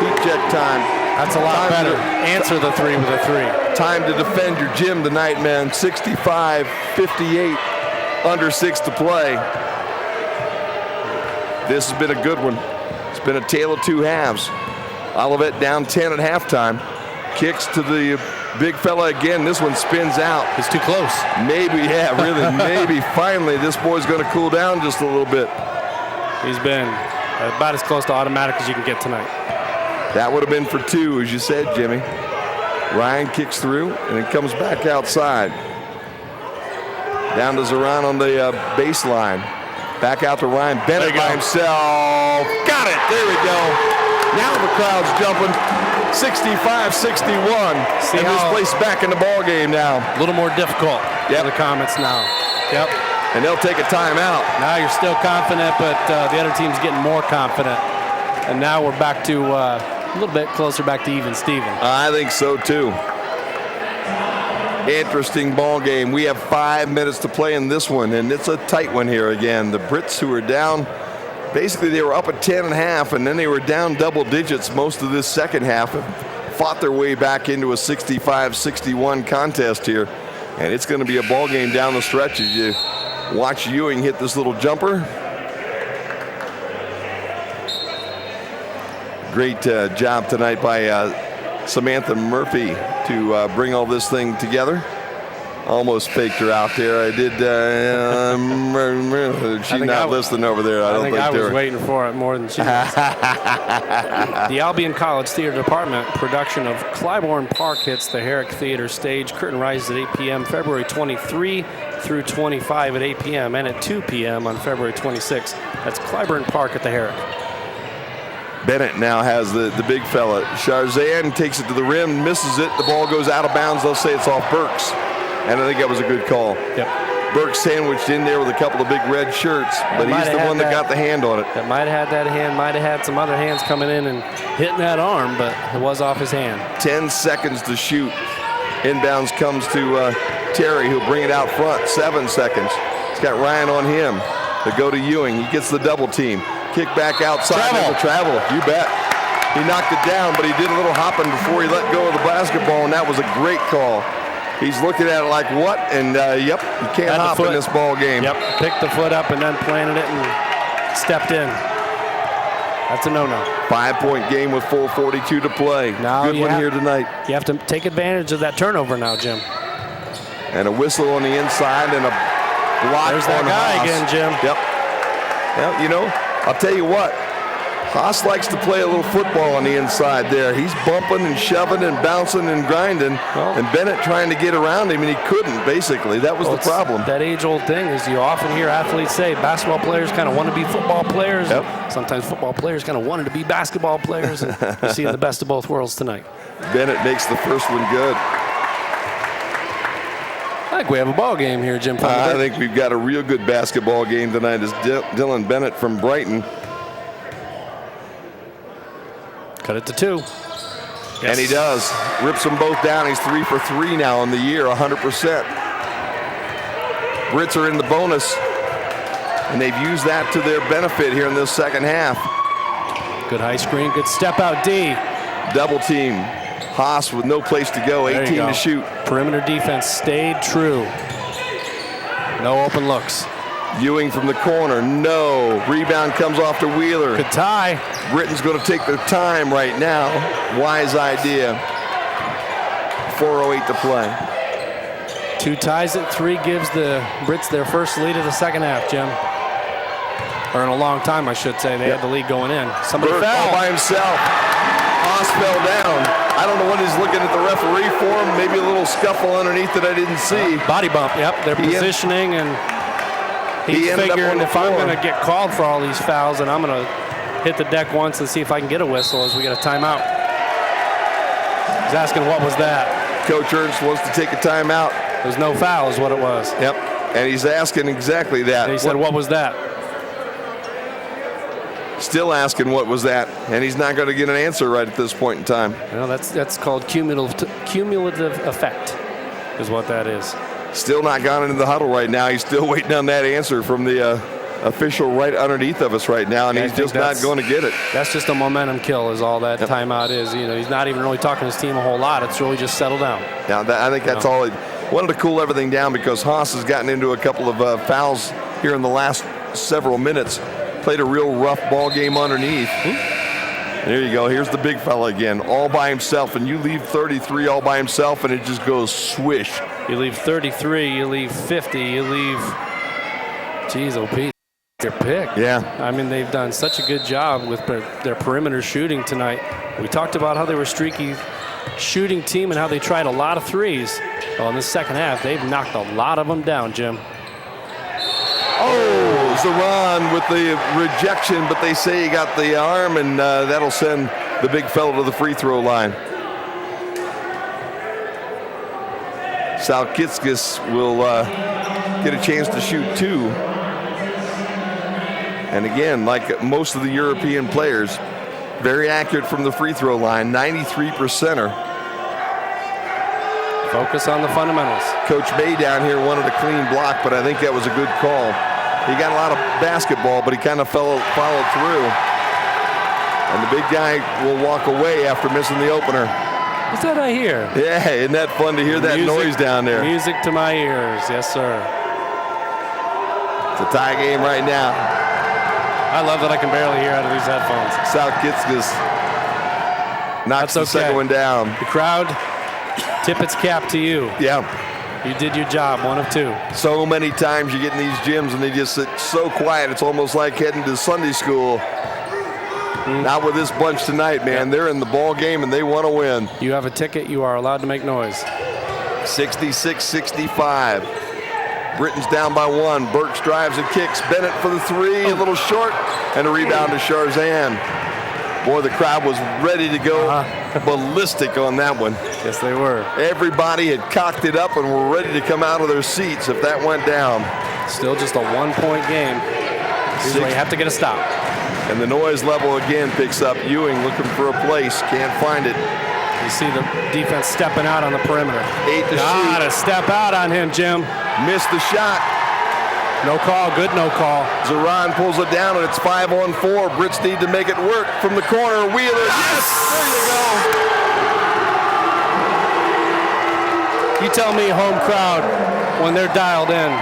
Heat check time. That's a lot Time better. to- Answer the three with a three. Time to defend your gym tonight, man. 65-58, under 6 to play. This has been a good one. It's been a tale of two halves. Olivet down 10 at halftime. Kicks to the big fella again. This one spins out. He's too close. Maybe, yeah, really, maybe finally this boy's going to cool down just a little bit. He's been about as close to automatic as you can get tonight. That would have been for 2, as you said, Jimmy. Ryan kicks through, and it comes back outside. Down to Zoran on the baseline. Back out to Ryan. Bennett by himself. Got it. There we go. Now the crowd's jumping. 65-61. And this place back in the ball game now. A little more difficult for the Comets now. Yep. And they'll take a timeout. Now you're still confident, but the other team's getting more confident. And now we're back to a little bit closer back to even Steven. I think so, too. Interesting ball game. We have 5 minutes to play in this one, and it's a tight one here again. The Brits, who are down, basically they were up at 10.5, and then they were down double digits most of this second half, have fought their way back into a 65-61 contest here. And it's going to be a ball game down the stretch as you watch Ewing hit this little jumper. Great job tonight by Samantha Murphy to bring all this thing together. Almost faked her out there. I did bothered. She's not listening over there. I don't think I was waiting for it more than she was. The Albion College Theater Department production of Clybourne Park hits the Herrick Theater stage. Curtain rises at 8 p.m. February 23 through 25 at 8 p.m. and at 2 p.m. on February 26. That's Clybourne Park at the Herrick. Bennett now has the big fella. Charzan takes it to the rim, misses it. The ball goes out of bounds. They'll say it's off Burks. And I think that was a good call. Yep. Burks sandwiched in there with a couple of big red shirts, but he's the one that got the hand on it. That might have had that hand, might have had some other hands coming in and hitting that arm, but it was off his hand. 10 seconds to shoot. Inbounds comes to Terry, who'll bring it out front. 7 seconds. He's got Ryan on him. They go to Ewing. He gets the double team. Kick back outside. Travel. You bet. He knocked it down, but he did a little hopping before he let go of the basketball, and that was a great call. He's looking at it like, what? And, yep, you can't hop in this ball game. Yep, picked the foot up and then planted it and stepped in. That's a no-no. 5-point game with 4:42 to play. Now Good one here tonight. You have to take advantage of that turnover now, Jim. And a whistle on the inside and a block. There's that guy again, Jim. Yep. Well, you know, I'll tell you what. Haas likes to play a little football on the inside there. He's bumping and shoving and bouncing and grinding, and Bennett trying to get around him, and he couldn't, basically. That was the problem. That age-old thing is you often hear athletes say basketball players kind of want to be football players. Yep. Sometimes football players kind of wanted to be basketball players. And you see the best of both worlds tonight. Bennett makes the first one good. I think we have a ball game here, Jim. I think we've got a real good basketball game tonight as Dylan Bennett from Brighton. Cut it to 2. Yes. And he does. Rips them both down. He's 3 for 3 now in the year, 100%. Brits are in the bonus, and they've used that to their benefit here in this second half. Good high screen, good step out D. Double team. Haas with no place to go, 18 to shoot. Perimeter defense stayed true. No open looks. Ewing from the corner, no. Rebound comes off to Wheeler. Good tie. Britton's going to take their time right now. Wise idea. 4:08 to play. 2 ties at 3 gives the Brits their first lead of the second half, Jim. Or in a long time, I should say. They had the lead going in. Somebody Burke fell. all by himself. Haas fell down. I don't know what he's looking at the referee for. Maybe a little scuffle underneath that I didn't see. Body bump, yep. They're positioning, and he's figuring if I'm going to get called for all these fouls, then I'm going to hit the deck once and see if I can get a whistle as we get a timeout. He's asking what was that. Coach Ernst wants to take a timeout. There's no foul is what it was. Yep, and he's asking exactly that. And he said, what was that? Still asking what was that, and he's not going to get an answer right at this point in time. No, that's called cumulative effect is what that is. Still not gone into the huddle right now. He's still waiting on that answer from the official right underneath of us right now, and he's just not going to get it. That's just a momentum kill is all that timeout is. You know, he's not even really talking to his team a whole lot. It's really just settle down. Now, I think that's all. Wanted to cool everything down because Haas has gotten into a couple of fouls here in the last several minutes. Played a real rough ball game underneath. There you go. Here's the big fella again, all by himself, and you leave 33 all by himself, and it just goes swish. You leave 33, you leave 50, you leave. Geez, oh Pete, your pick. Yeah. I mean, they've done such a good job with their perimeter shooting tonight. We talked about how they were a streaky shooting team and how they tried a lot of threes. Well, in the second half, they've knocked a lot of them down, Jim. Oh, Zaran with the rejection, but they say he got the arm, and that'll send the big fellow to the free throw line. Salkitskis will get a chance to shoot 2. And again, like most of the European players, very accurate from the free throw line, 93%er. Focus on the fundamentals. Coach May down here wanted a clean block, but I think that was a good call. He got a lot of basketball, but he kind of followed through. And the big guy will walk away after missing the opener. What's that I hear? Yeah, isn't that fun to hear that noise down there? Music to my ears, yes, sir. It's a tie game right now. I love that I can barely hear out of these headphones. Salkitskis knocks the second one down. The crowd, tip its cap to you. Yeah. You did your job, 1 of 2. So many times you get in these gyms and they just sit so quiet. It's almost like heading to Sunday school. Not with this bunch tonight, man. They're in the ball game and they want to win. You have a ticket. You are allowed to make noise. 66-65. Britons down by 1. Burks drives and kicks. Bennett for the 3, a little short, and a rebound to Charzan. Boy, the crowd was ready to go ballistic on that one. Yes, they were. Everybody had cocked it up and were ready to come out of their seats if that went down. Still just a 1-point game. Usually you have to get a stop. And the noise level again picks up. Ewing looking for a place, can't find it. You see the defense stepping out on the perimeter. 8 to shoot. Gotta step out on him, Jim. Missed the shot. No call, good no call. Zoran pulls it down and it's 5-on-4. Brits need to make it work from the corner. Wheeler, yes! There you go. You tell me, home crowd, when they're dialed in,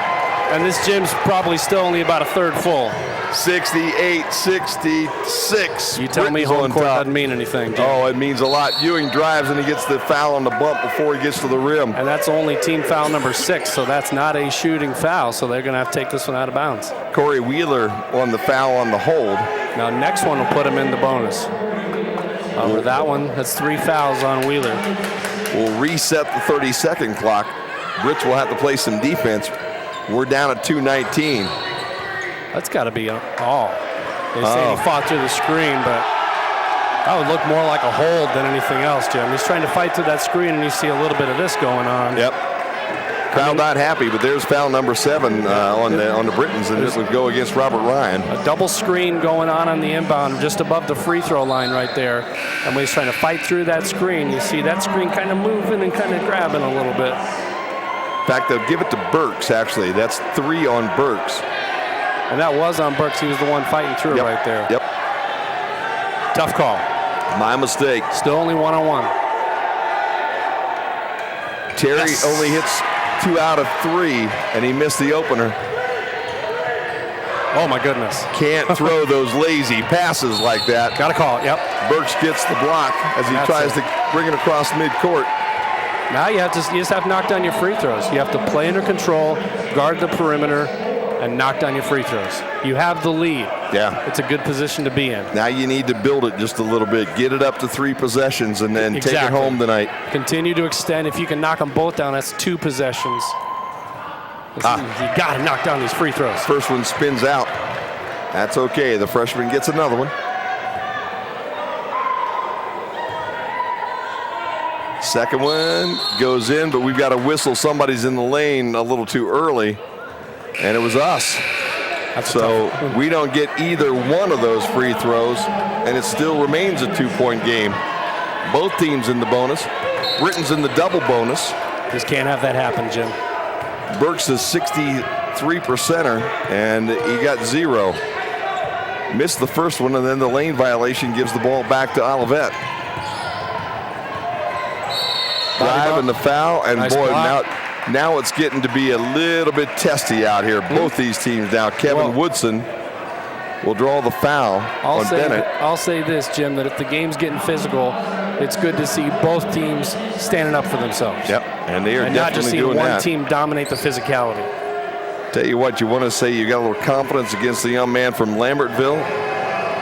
and this gym's probably still only about a third full. 68-66. You tell me home court doesn't mean anything, Jim. Oh, it means a lot. Ewing drives and he gets the foul on the bump before he gets to the rim. And that's only team foul number 6, so that's not a shooting foul, so they're going to have to take this one out of bounds. Corey Wheeler on the foul on the hold. Now, next one will put him in the bonus. For that one, that's 3 fouls on Wheeler. We'll reset the 30-second clock. Brits will have to play some defense. We're down at 2:19. That's got to be an all. They say he fought through the screen, but that would look more like a hold than anything else, Jim. He's trying to fight through that screen, and you see a little bit of this going on. Yep. Crowd not happy, but there's foul number 7 on the Britons, and this would go against Robert Ryan. A double screen going on the inbound, just above the free throw line right there. And when he's trying to fight through that screen, you see that screen kind of moving and kind of grabbing a little bit. In fact, they'll give it to Burks, actually. That's 3 on Burks. And that was on Burks. He was the one fighting through right there. Yep. Tough call. My mistake. Still only 1-on-1. Terry only hits 2 out of 3, and he missed the opener. Oh, my goodness. Can't throw those lazy passes like that. Got to call it, yep. Burks gets the block as he tries to bring it across midcourt. Now you just have to knock down your free throws. You have to play under control, guard the perimeter, and knock down your free throws. You have the lead. Yeah. It's a good position to be in. Now you need to build it just a little bit. Get it up to 3 possessions and then take it home tonight. Continue to extend. If you can knock them both down, that's 2 possessions. You got to knock down these free throws. First one spins out. That's okay. The freshman gets another one. Second one goes in, but we've got to whistle. Somebody's in the lane a little too early, and it was us. So we don't get either one of those free throws, and it still remains a 2-point game. Both teams in the bonus. Britons in the double bonus. Just can't have that happen, Jim. Burks is 63%er, and he got 0. Missed the first one, and then the lane violation gives the ball back to Olivet. Drive and the foul, and nice boy, block. now it's getting to be a little bit testy out here. Both these teams now. Kevin Woodson will draw the foul on Bennett. I'll say this, Jim, that if the game's getting physical, it's good to see both teams standing up for themselves. Yep, and they are not just definitely seeing doing one that. team dominate the physicality. Tell you what, you want to say you got a little confidence against the young man from Lambertville.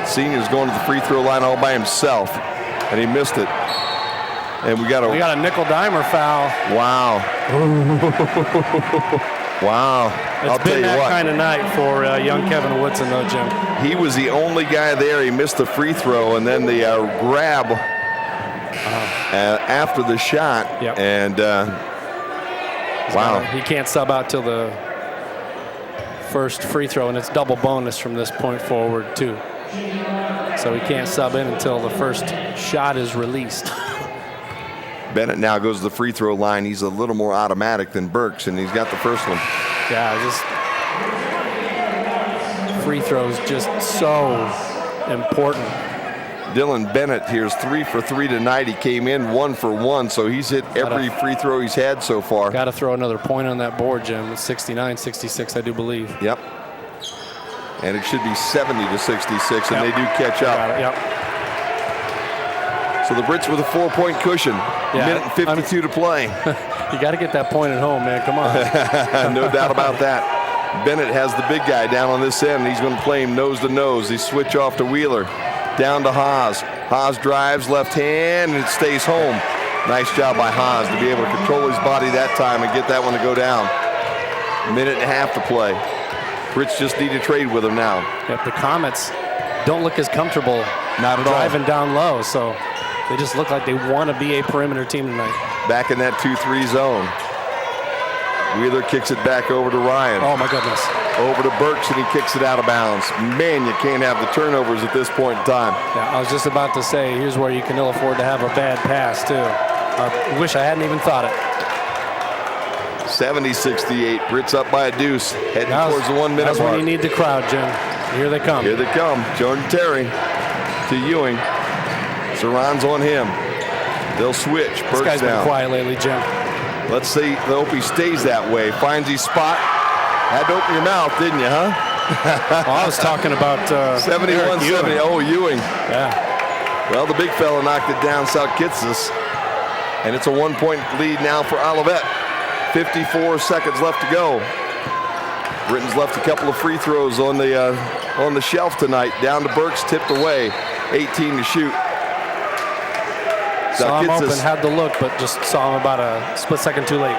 Senior's going to the free throw line all by himself, and he missed it. And we got a nickel dimer foul. Wow. Wow. I'll tell you what. It's been that kind of night for young Kevin Woodson, though, Jim. He was the only guy there. He missed the free throw, and then the grab after the shot. Yep. And wow. He can't sub out till the first free throw, and it's double bonus from this point forward, too. So he can't sub in until the first shot is released. Bennett now goes to the free throw line. He's a little more automatic than Burks, and he's got the first one. Yeah, just free throws just so important. Dylan Bennett here's 3 for 3 tonight. He came in 1 for 1, so he's hit every free throw he's had so far. Got to throw another point on that board, Jim. It's 69-66, I do believe. Yep. And it should be 70-66, and they do catch up. Yep. So the Brits with a 4-point cushion. Minute and 52 to play. You got to get that point at home, man. Come on. No doubt about that. Bennett has the big guy down on this end. He's going to play him nose to nose. They switch off to Wheeler. Down to Haas. Haas drives left hand, and it stays home. Nice job by Haas to be able to control his body that time and get that one to go down. Minute and a half to play. Brits just need to trade with him now. Yep, the Comets don't look as comfortable Not at driving all. down low, so they just look like they want to be a perimeter team tonight. Back in that 2-3 zone. Wheeler kicks it back over to Ryan. Oh, my goodness. Over to Burks, and he kicks it out of bounds. Man, you can't have the turnovers at this point in time. Yeah, I was just about to say, here's where you can ill afford to have a bad pass, too. I wish I hadn't even thought it. 70-68. Brits up by a deuce. Heading towards the 1 minute That's mark. when you need the crowd, Jim. Here they come. Here they come. Jordan Terry to Ewing. Saran's on him. They'll switch. This Burks guy's down. been quiet lately, Jim. Let's see. I hope he stays that way. Finds his spot. Had to open your mouth, didn't you, huh? Well, I was talking about 71-70. Oh, Ewing. Yeah. Well, the big fella knocked it down South Kitsis. And it's a 1-point lead now for Olivet. 54 seconds left to go. Britons left a couple of free throws on the shelf tonight. Down to Burks, tipped away. 18 to shoot. Saw him open, had the look, but just saw him about a split second too late.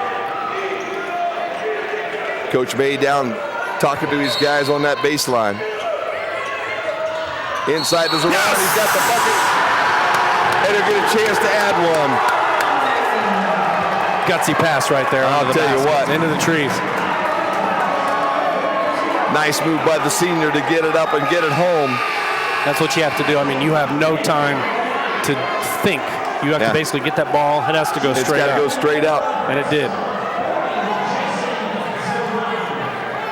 Coach May down talking to his guys on that baseline. Inside to Zaran, he's got the bucket. And he'll get a chance to add one. Gutsy pass right there. I'll tell you what. Into the trees. Nice move by the senior to get it up and get it home. That's what you have to do. I mean, you have no time to think. You have to basically get that ball. It has to go straight up. It's got to go straight up. And it did.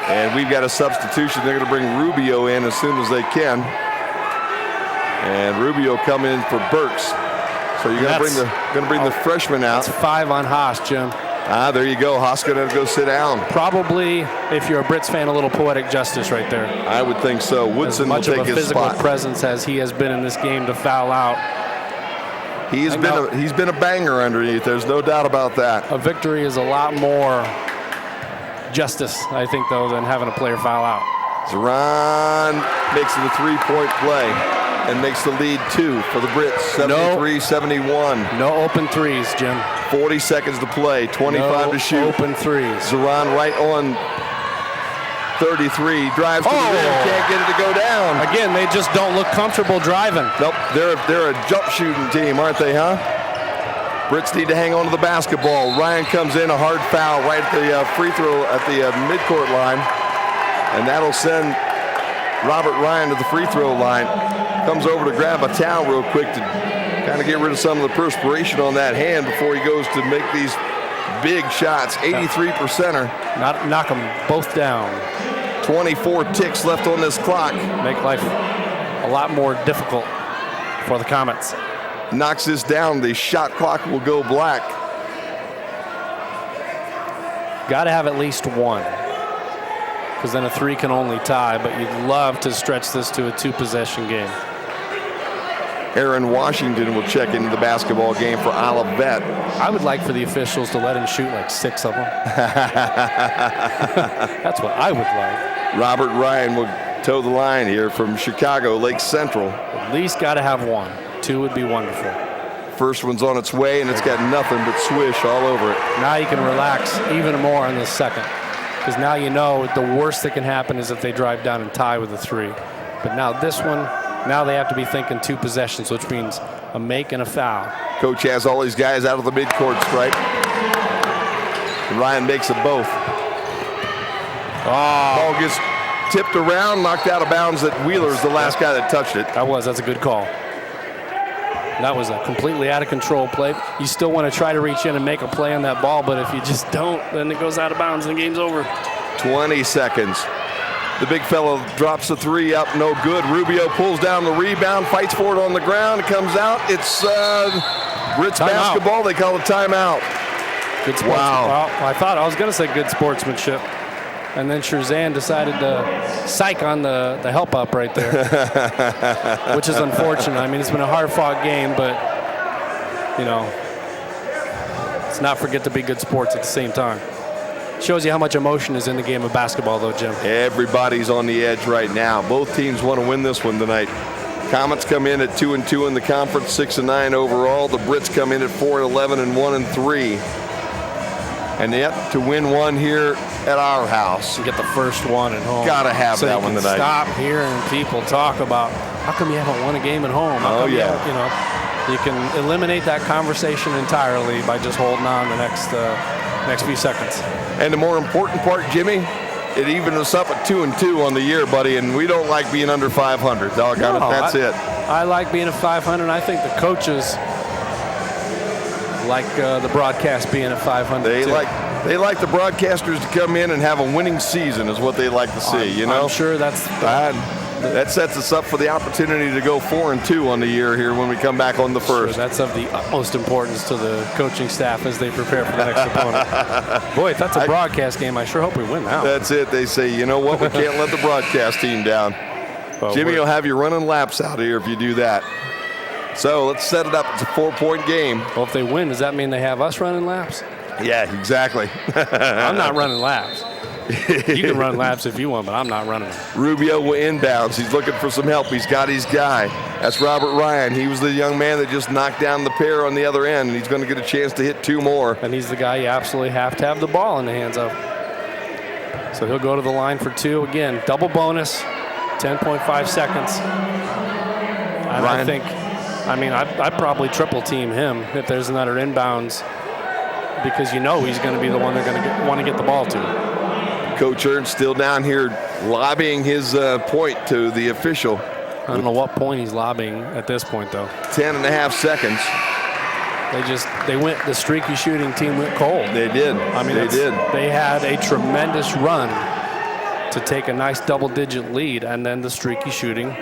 And we've got a substitution. They're going to bring Rubio in as soon as they can. And Rubio coming in for Burks. So you're going to bring the freshman out. That's 5 on Haas, Jim. There you go. Haas going to go sit down. Probably, if you're a Brits fan, a little poetic justice right there. I would think so. Woodson will take his spot. As much of a physical presence as he has been in this game to foul out. He's been a banger underneath. There's no doubt about that. A victory is a lot more justice, I think, though, than having a player foul out. Zaran makes it a 3-point play and makes the lead 2 for the Brits. 73-71. No open threes, Jim. 40 seconds to play. 25 to shoot. Open threes. Zaran right on 33. Drives to the rim. Can't get it to go down. Again, they just don't look comfortable driving. Nope. They're a jump shooting team, aren't they, huh? Brits need to hang on to the basketball. Ryan comes in, a hard foul right at the free throw at the midcourt line. And that'll send Robert Ryan to the free throw line. Comes over to grab a towel real quick to kind of get rid of some of the perspiration on that hand before he goes to make these big shots. 83%er. Knock them both down. 24 ticks left on this clock. Make life a lot more difficult for the Comets. Knocks this down, the shot clock will go black. Got to have at least one, because then a 3 can only tie, but you'd love to stretch this to a 2-possession game. Aaron Washington will check into the basketball game for Olivet. I would like for the officials to let him shoot like 6 of them. That's what I would like. Robert Ryan will toe the line here from Chicago, Lake Central. At least got to have 1. 2 would be wonderful. First one's on its way, and it's got nothing but swish all over it. Now you can relax even more on the second, because now you know the worst that can happen is if they drive down and tie with a 3. But now this one, now they have to be thinking 2 possessions, which means a make and a foul. Coach has all these guys out of the midcourt stripe. And Ryan makes them both. Ball gets tipped around, knocked out of bounds. That Wheeler's the last guy that touched it. That's a good call. That was a completely out of control play. You still want to try to reach in and make a play on that ball, but if you just don't, then it goes out of bounds and the game's over. 20 seconds. The big fellow drops the 3 up, no good. Rubio pulls down the rebound, fights for it on the ground. It comes out. It's Brits basketball. They call it timeout. Good sportsmanship. Wow. Well, I was going to say good sportsmanship. And then Sherzan decided to psych on the help up right there, which is unfortunate. I mean, it's been a hard-fought game, but let's not forget to be good sports at the same time. Shows you how much emotion is in the game of basketball, though, Jim. Everybody's on the edge right now. Both teams want to win this one tonight. Comets come in at 2-2 in the conference, 6-9 overall. The Brits come in at 4-11 and 1-3. And yet to win one here at our house. And get the first one at home. Gotta have so that you one can tonight. Stop hearing people talk about how come you haven't won a game at home. How come you can eliminate that conversation entirely by just holding on the next few seconds. And the more important part, Jimmy, it evened us up at 2-2 on the year, buddy, and we don't like being under 500. Doggone it, that's it. I like being at 500. I think the coaches like the broadcast being at 500. They like the broadcasters to come in and have a winning season is what they like to see. I'm sure that's that sets us up for the opportunity to go 4-2 on the year here when we come back on the first. Sure, that's of the utmost importance to the coaching staff as they prepare for the next opponent. Boy, if that's a broadcast game, I sure hope we win now. That's it. They say, you know what, we can't let the broadcast team down. Well, Jimmy will have you running laps out here if you do that. So let's set it up. It's a 4-point game. Well, if they win, does that mean they have us running laps? Yeah, exactly. I'm not running laps. You can run laps if you want, but I'm not running them. Rubio will inbounds. He's looking for some help. He's got his guy. That's Robert Ryan. He was the young man that just knocked down the pair on the other end, and he's going to get a chance to hit two more. And he's the guy you absolutely have to have the ball in the hands of. So he'll go to the line for two. Again, double bonus, 10.5 seconds. And Ryan. I'd probably triple team him if there's another inbounds because he's going to be the one they're going to want to get the ball to. Coach Ernst still down here lobbying his point to the official. I don't know what point he's lobbying at this point, though. 10.5 seconds. The streaky shooting team went cold. They did. They did. They had a tremendous run to take a nice double-digit lead, and then the streaky shooting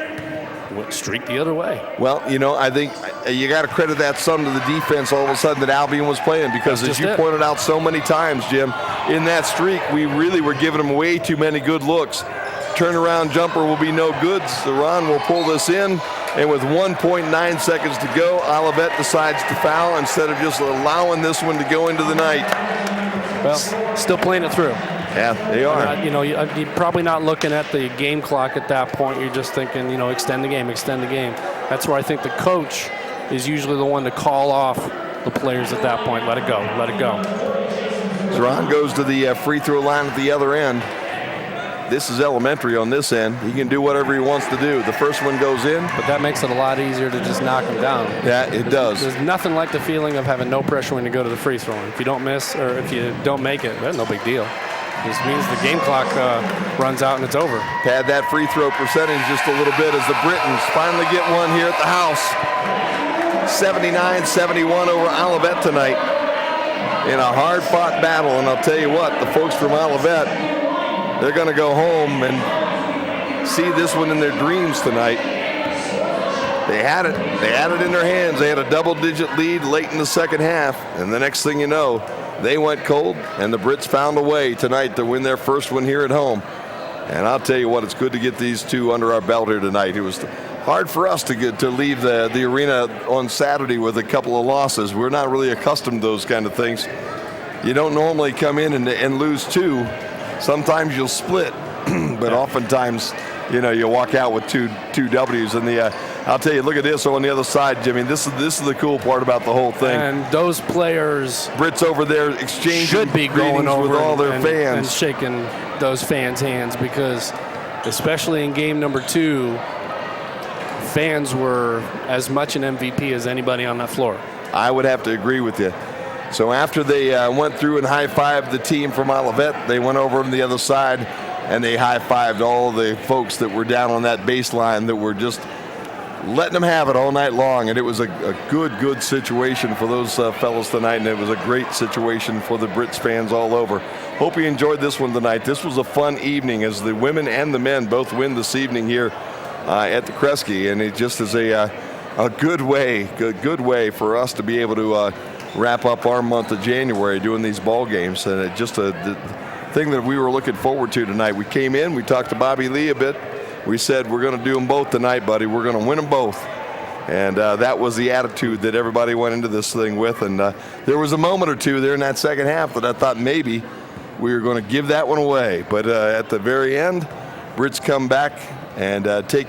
went streak the other way. Well, I think you got to credit that some to the defense all of a sudden that Albion was playing because as you pointed out so many times, Jim, in that streak, we really were giving them way too many good looks. Turnaround jumper will be no good. Saran will pull this in, and with 1.9 seconds to go, Olivet decides to foul instead of just allowing this one to go into the night. Well, still playing it through. Yeah, they are. You're probably not looking at the game clock at that point. You're just thinking, extend the game. That's where I think the coach is usually the one to call off the players at that point. Let it go. Saran goes to the free throw line at the other end. This is elementary on this end. He can do whatever he wants to do. The first one goes in. But that makes it a lot easier to just knock him down. Yeah, it does. There's nothing like the feeling of having no pressure when you go to the free throw. If you don't miss or if you don't make it, that's no big deal. This means the game clock runs out and it's over. Pad that free throw percentage just a little bit as the Britons finally get one here at the house. 79-71 over Olivet tonight in a hard-fought battle. And I'll tell you what, the folks from Olivet, they're going to go home and see this one in their dreams tonight. They had it. They had it in their hands. They had a double-digit lead late in the second half. And the next thing you know, they went cold, and the Brits found a way tonight to win their first one here at home. And I'll tell you what, it's good to get these two under our belt here tonight. It was hard for us to leave the arena on Saturday with a couple of losses. We're not really accustomed to those kind of things. You don't normally come in and lose two. Sometimes you'll split, but oftentimes, you walk out with two W's. And I'll tell you, look at this on the other side, Jimmy. This is the cool part about the whole thing. And those players, Brits over there exchanging should be going over with all their fans and shaking those fans' hands because, especially in game number 2, fans were as much an MVP as anybody on that floor. I would have to agree with you. So after they went through and high-fived the team from Olivet, they went over on the other side and they high-fived all the folks that were down on that baseline that were just letting them have it all night long. And it was a good situation for those fellows tonight, and it was a great situation for the Brits fans all over. Hope you enjoyed this one tonight. This was a fun evening as the women and the men both win this evening here at the Kresge, and it just is a good way for us to be able to wrap up our month of January doing these ball games. And it just the thing that we were looking forward to tonight. We came in, we talked to Bobby Lee a bit. We said we're going to do them both tonight, buddy. We're going to win them both. And that was the attitude that everybody went into this thing with. And there was a moment or two there in that second half that I thought maybe we were going to give that one away. But at the very end, Brits come back and take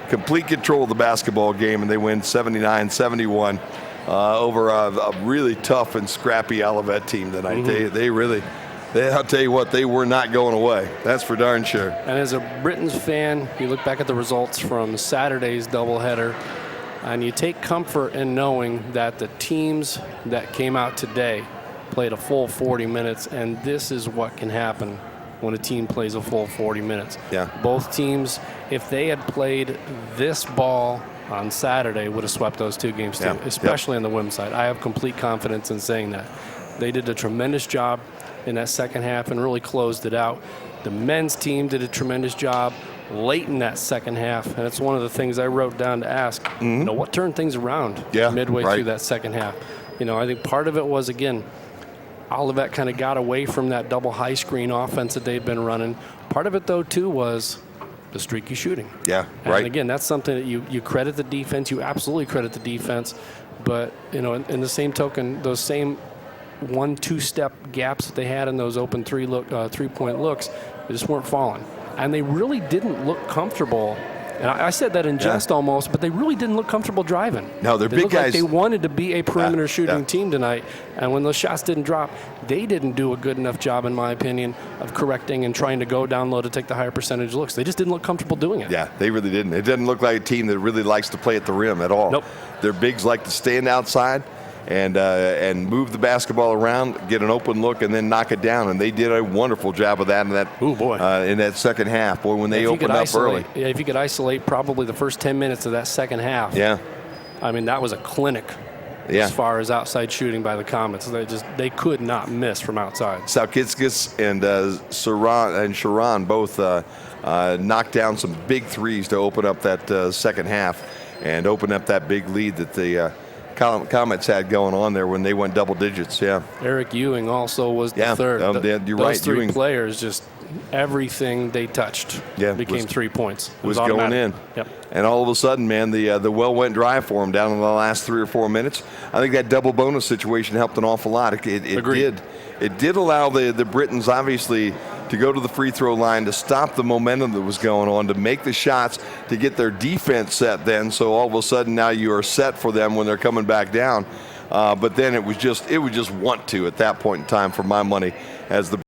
complete control of the basketball game, and they win 79-71 over a really tough and scrappy Olivet team tonight. I'll tell you what, they were not going away. That's for darn sure. And as a Britons fan, you look back at the results from Saturday's doubleheader, and you take comfort in knowing that the teams that came out today played a full 40 minutes, and this is what can happen when a team plays a full 40 minutes. Yeah. Both teams, if they had played this ball on Saturday, would have swept those two games too, especially on the women's side. I have complete confidence in saying that. They did a tremendous job in that second half and really closed it out. The men's team did a tremendous job late in that second half, and it's one of the things I wrote down to ask, what turned things around midway through that second half? I think part of it was, again, Olivet kind of got away from that double high screen offense that they'd been running. Part of it, though, too, was the streaky shooting. Yeah, and again, that's something that you credit the defense. You absolutely credit the defense. But, in the same token, those same 1-2 step gaps that they had in those open three-point looks, they just weren't falling. And they really didn't look comfortable. And I said that in jest almost, but they really didn't look comfortable driving. No, they're big guys. Like they wanted to be a perimeter shooting team tonight. And when those shots didn't drop, they didn't do a good enough job, in my opinion, of correcting and trying to go down low to take the higher percentage looks. They just didn't look comfortable doing it. Yeah, they really didn't. It didn't look like a team that really likes to play at the rim at all. Nope. Their bigs like to stand outside and move the basketball around, get an open look, and then knock it down. And they did a wonderful job of that in that second half. Boy, when they opened up early. Yeah, if you could isolate probably the first 10 minutes of that second half. Yeah. I mean, that was a clinic as far as outside shooting by the Comets. They could not miss from outside. Salkitskis and Sharon both knocked down some big threes to open up that second half and open up that big lead that the Comets had going on there when they went double digits. Eric Ewing also was the third. You're those right. three Ewing players, just everything they touched became 3 points. Was going in. Yep. And all of a sudden, man, the well went dry for them down in the last 3 or 4 minutes. I think that double bonus situation helped an awful lot. It did. It did allow the Britons, obviously, to go to the free throw line, to stop the momentum that was going on, to make the shots, to get their defense set then. So all of a sudden now you are set for them when they're coming back down. But then it was just want to at that point in time, for my money, as the